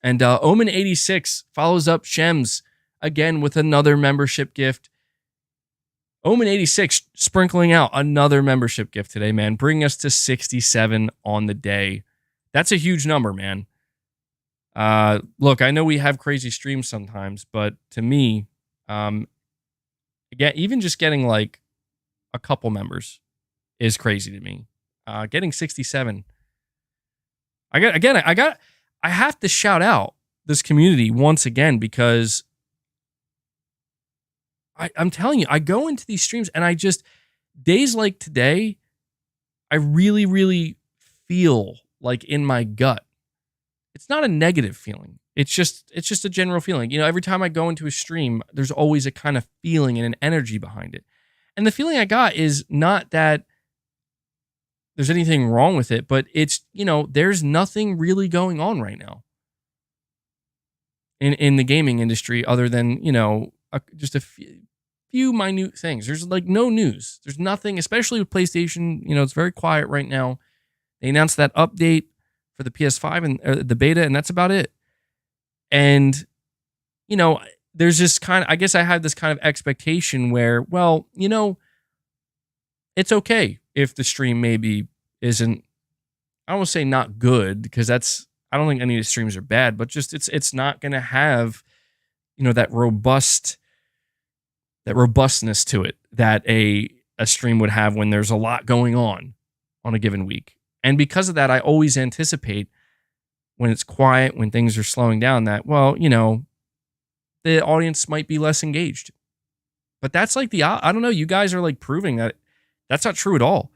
And Omen86 follows up Shems again with another membership gift. Omen86 sprinkling out another membership gift today, man. Bringing us to 67 on the day. That's a huge number, man. Look, I know we have crazy streams sometimes, but to me, again, even just getting like a couple members is crazy to me. Getting 67. I have to shout out this community once again, because I'm telling you, I go into these streams and I just, days like today, I really, really feel like in my gut. It's not a negative feeling. It's just a general feeling. You know, every time I go into a stream, there's always a kind of feeling and an energy behind it. And the feeling I got is not that there's anything wrong with it, but it's, you know, there's nothing really going on right now in the gaming industry other than, you know, just a few minute things. There's like no news. There's nothing, especially with PlayStation. You know, it's very quiet right now. They announced that update for the PS5 and the beta, and that's about it. And, you know, there's this kind of, I guess I have this kind of expectation where, well, you know, it's okay if the stream maybe isn't, I don't want to say not good, because that's, I don't think any of the streams are bad, but just it's not going to have, you know, that robustness to it that a stream would have when there's a lot going on a given week. And because of that, I always anticipate when it's quiet, when things are slowing down, that, well, you know, the audience might be less engaged. But that's like I don't know, you guys are like proving that that's not true at all.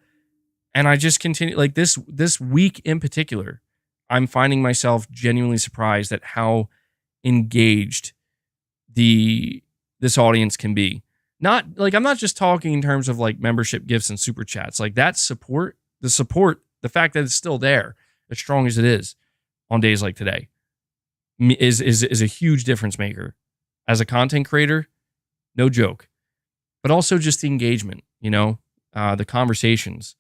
And I just continue, like this week in particular, I'm finding myself genuinely surprised at how engaged this audience can be. Not like, I'm not just talking in terms of like membership gifts and super chats. Like that support, the fact that it's still there, as strong as it is on days like today, is a huge difference maker. As a content creator, no joke. But also just the engagement, you know, the conversations.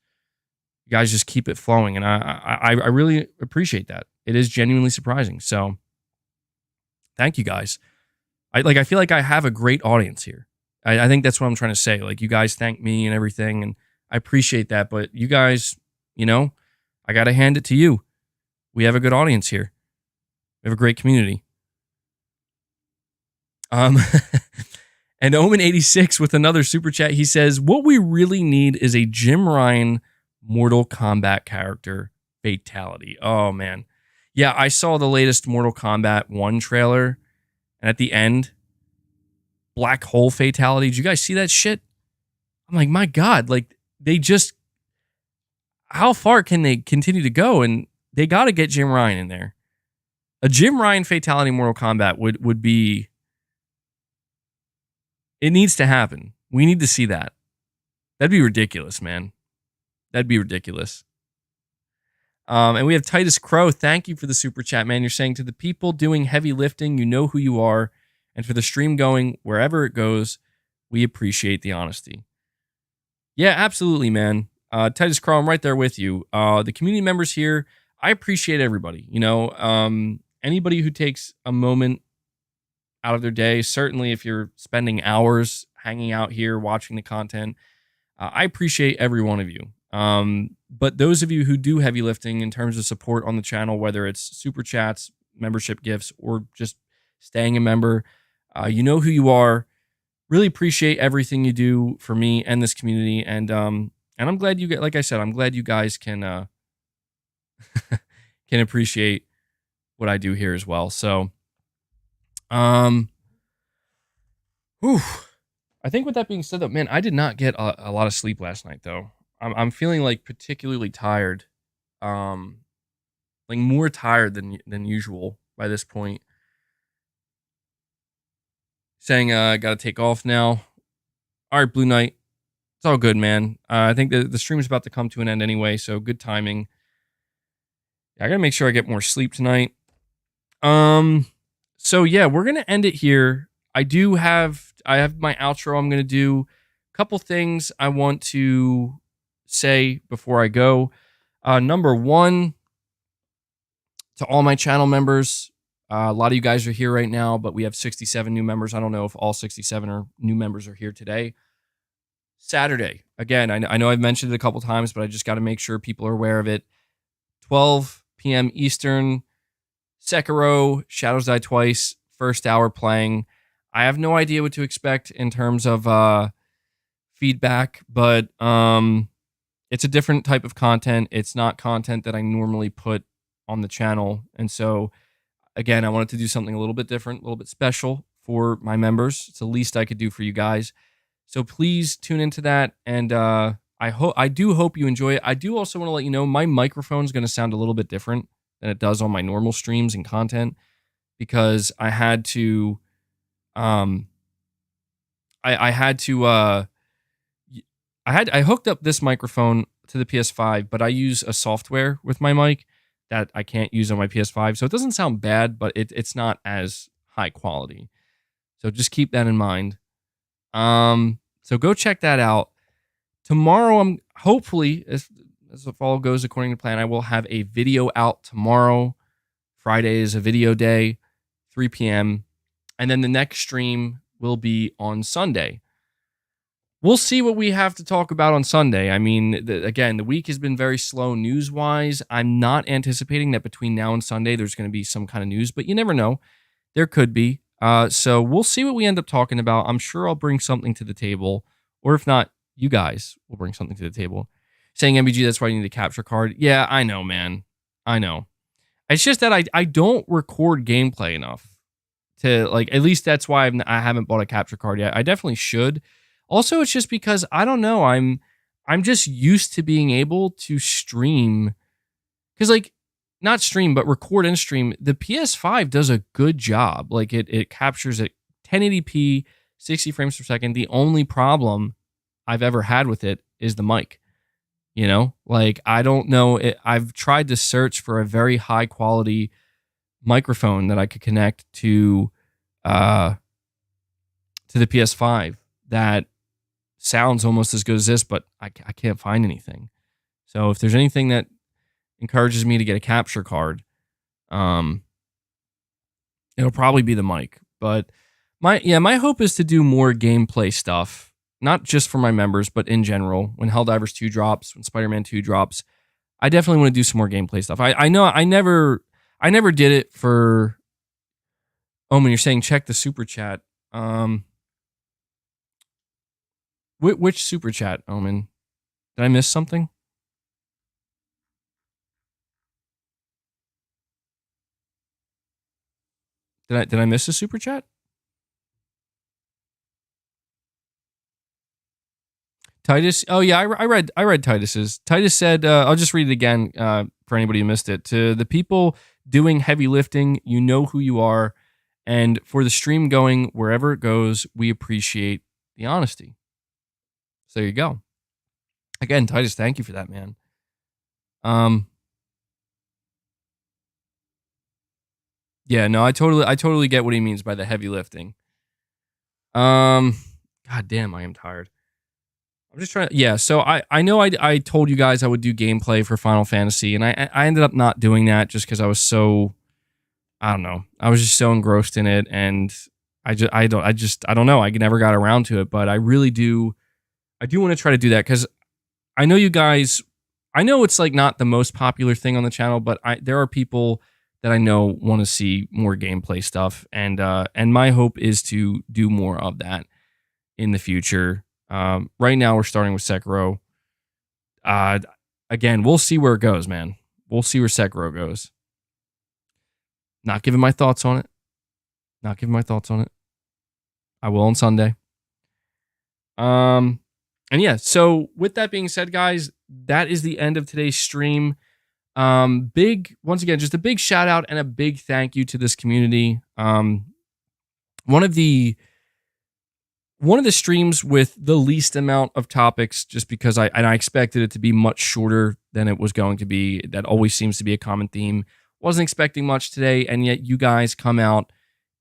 You guys just keep it flowing, and I really appreciate that. It is genuinely surprising. So thank you guys. I feel like I have a great audience here. I think that's what I'm trying to say. Like, you guys thank me and everything, and I appreciate that. But you guys, you know, I got to hand it to you. We have a good audience here. We have a great community. And Omen86 with another super chat. He says, what we really need is a Jim Ryan Mortal Kombat character fatality. Oh, man. Yeah, I saw the latest Mortal Kombat 1 trailer, and at the end, black hole fatality. Did you guys see that shit? I'm like, my God, like, they just, how far can they continue to go? And they got to get Jim Ryan in there. A Jim Ryan fatality Mortal Kombat would be, it needs to happen. We need to see that. That'd be ridiculous, man. That'd be ridiculous. And we have Titus Crow. Thank you for the super chat, man. You're saying, to the people doing heavy lifting, you know who you are. And for the stream going wherever it goes, we appreciate the honesty. Yeah, absolutely, man. Titus Crow, I'm right there with you. The community members here, I appreciate everybody. You know, anybody who takes a moment out of their day, certainly if you're spending hours hanging out here, watching the content, I appreciate every one of you. But those of you who do heavy lifting in terms of support on the channel, whether it's super chats, membership gifts, or just staying a member, you know who you are. Really appreciate everything you do for me and this community. And I'm glad you get, like I said, I'm glad you guys can can appreciate what I do here as well. So, whew. I think with that being said, though, man, I did not get a lot of sleep last night, though. I'm feeling like particularly tired, like more tired than usual by this point. Saying I got to take off now. All right, Blue Knight, it's all good, man. I think the stream is about to come to an end anyway, so good timing. I gotta make sure I get more sleep tonight. So yeah, we're gonna end it here. I have my outro I'm gonna do. A couple things I want to say before I go. Number one, to all my channel members, a lot of you guys are here right now, but we have 67 new members. I don't know if all 67 new members are here today. Saturday. Again, I know I've mentioned it a couple times, but I just got to make sure people are aware of it. 12 p.m. Eastern, Sekiro, Shadows Die Twice, first hour playing. I have no idea what to expect in terms of feedback, but it's a different type of content. It's not content that I normally put on the channel. And so, again, I wanted to do something a little bit different, a little bit special for my members. It's the least I could do for you guys. So please tune into that, and I do hope you enjoy it. I do also want to let you know my microphone is going to sound a little bit different than it does on my normal streams and content, because I had to I hooked up this microphone to the PS5, but I use a software with my mic that I can't use on my PS5, so it doesn't sound bad, but it's not as high quality. So just keep that in mind. So go check that out. Tomorrow, I'm hopefully, as if all goes according to plan, I will have a video out tomorrow. Friday is a video day, 3 p.m. And then the next stream will be on Sunday. We'll see what we have to talk about on Sunday. I mean, again, the week has been very slow news-wise. I'm not anticipating that between now and Sunday there's going to be some kind of news, but you never know. There could be. So we'll see what we end up talking about. I'm sure I'll bring something to the table, or if not, you guys will bring something to the table. Saying MBG, that's why you need a capture card. Yeah, I know, man. I know. It's just that I don't record gameplay enough to, like, at least that's why I haven't bought a capture card yet. I definitely should. Also, it's just because, I don't know, I'm just used to being able to stream. Because, like, not stream, but record and stream. The PS5 does a good job. Like, it captures at 1080p, 60 frames per second. The only problem I've ever had with it is the mic. You know, like, I don't know. I've tried to search for a very high quality microphone that I could connect to the PS5 that sounds almost as good as this, but I can't find anything. So if there's anything that encourages me to get a capture card, it'll probably be the mic. But my hope is to do more gameplay stuff, not just for my members, but in general. When Helldivers 2 drops, when Spider-Man 2 drops, I definitely want to do some more gameplay stuff. I know I never did it for. Oh, when you're saying check the super chat, which super chat, Omen? Did I miss something? Did I miss a super chat? Titus. Oh yeah, I read Titus's. Titus said, I'll just read it again for anybody who missed it. To the people doing heavy lifting, you know who you are, and for the stream going wherever it goes, we appreciate the honesty. So there you go. Again, Titus, thank you for that, man. Yeah, no, I totally get what he means by the heavy lifting. God damn, I am tired. I'm just trying to, yeah, so I know I told you guys I would do gameplay for Final Fantasy, and I ended up not doing that just because I was so, I don't know, I was just so engrossed in it, and I don't know, I never got around to it, but I really do, I do want to try to do that, because I know you guys, I know it's like not the most popular thing on the channel, but there are people that I know want to see more gameplay stuff, and my hope is to do more of that in the future. Right now we're starting with Sekiro. Again, we'll see where it goes, man. We'll see where Sekiro goes. Not giving my thoughts on it. I will on Sunday. And yeah, so with that being said, guys, that is the end of today's stream. Once again, just a big shout out and a big thank you to this community. One of the streams with the least amount of topics, just because I expected it to be much shorter than it was going to be. That always seems to be a common theme. Wasn't expecting much today, and yet you guys come out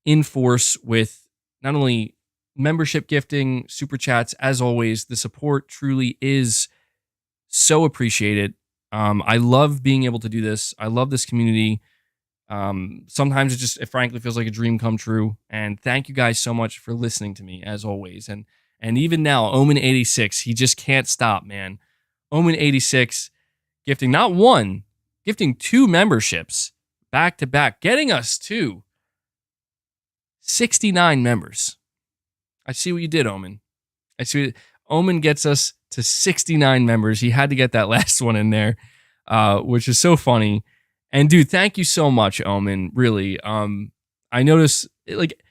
in force with not only membership gifting, super chats, as always. The support truly is so appreciated. I love being able to do this. I love this community. Sometimes it frankly feels like a dream come true. And thank you guys so much for listening to me, as always, and And even now, Omen86, he just can't stop, man. Omen86 gifting not one, gifting 2 memberships back to back, getting us to 69 members. I see what you did, Omen. I see Omen gets us to 69 members. He had to get that last one in there, which is so funny. And dude, thank you so much, Omen. Really. I notice, like,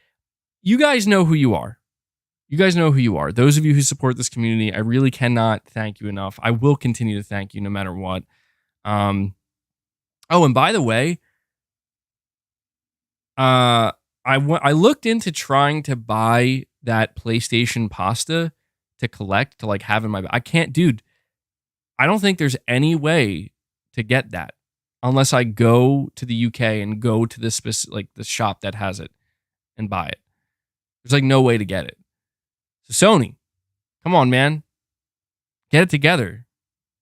you guys know who you are. You guys know who you are. Those of you who support this community, I really cannot thank you enough. I will continue to thank you no matter what. Oh, and by the way, I looked into trying to buy that PlayStation pasta to collect, to like have in my, I can't, dude. I don't think there's any way to get that unless I go to the UK and go to the specific, like the shop that has it and buy it. There's like no way to get it. So Sony, come on, man. Get it together.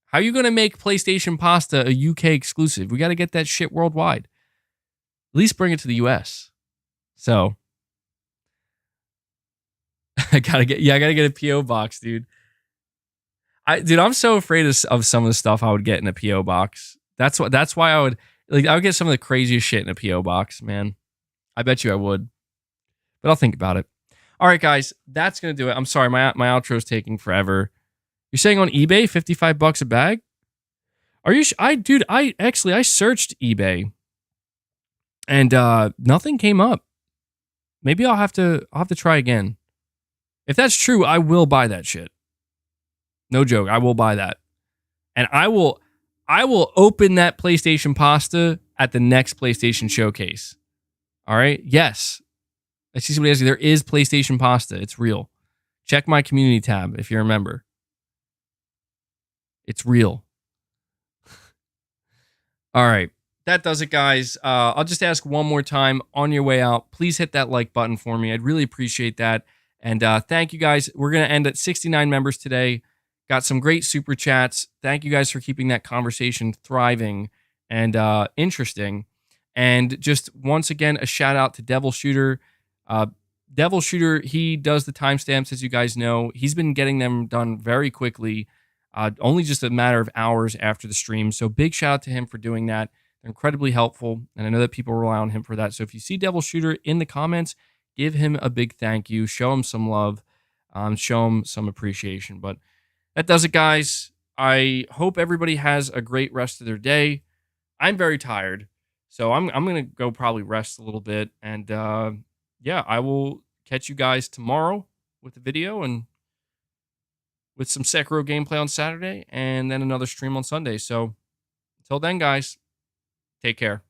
How are you going to make PlayStation pasta a UK exclusive? We got to get that shit worldwide. At least bring it to the US. So I gotta get a PO box, dude. I'm so afraid of some of the stuff I would get in a PO box. That's why I would get some of the craziest shit in a PO box, man. I bet you I would, but I'll think about it. All right, guys, that's gonna do it. I'm sorry, my outro is taking forever. You're saying on eBay, $55 a bag? Are you? I searched eBay, and nothing came up. Maybe I'll have to try again. If that's true, I will buy that shit. No joke, I will buy that. And I will open that PlayStation pasta at the next PlayStation showcase. All right? Yes. I see somebody asking, there is PlayStation pasta. It's real. Check my community tab if you remember. It's real. All right. That does it, guys. I'll just ask one more time on your way out. Please hit that like button for me. I'd really appreciate that. And thank you, guys. We're going to end at 69 members today. Got some great super chats. Thank you guys for keeping that conversation thriving and interesting. And just once again, a shout out to Devil Shooter. Devil Shooter, he does the timestamps, as you guys know. He's been getting them done very quickly, only just a matter of hours after the stream. So big shout out to him for doing that. They're incredibly helpful, and I know that people rely on him for that. So if you see Devil Shooter in the comments, give him a big thank you. Show him some love. Show him some appreciation. But that does it, guys. I hope everybody has a great rest of their day. I'm very tired, so I'm going to go probably rest a little bit. And yeah, I will catch you guys tomorrow with the video and with some Sekiro gameplay on Saturday and then another stream on Sunday. So until then, guys, take care.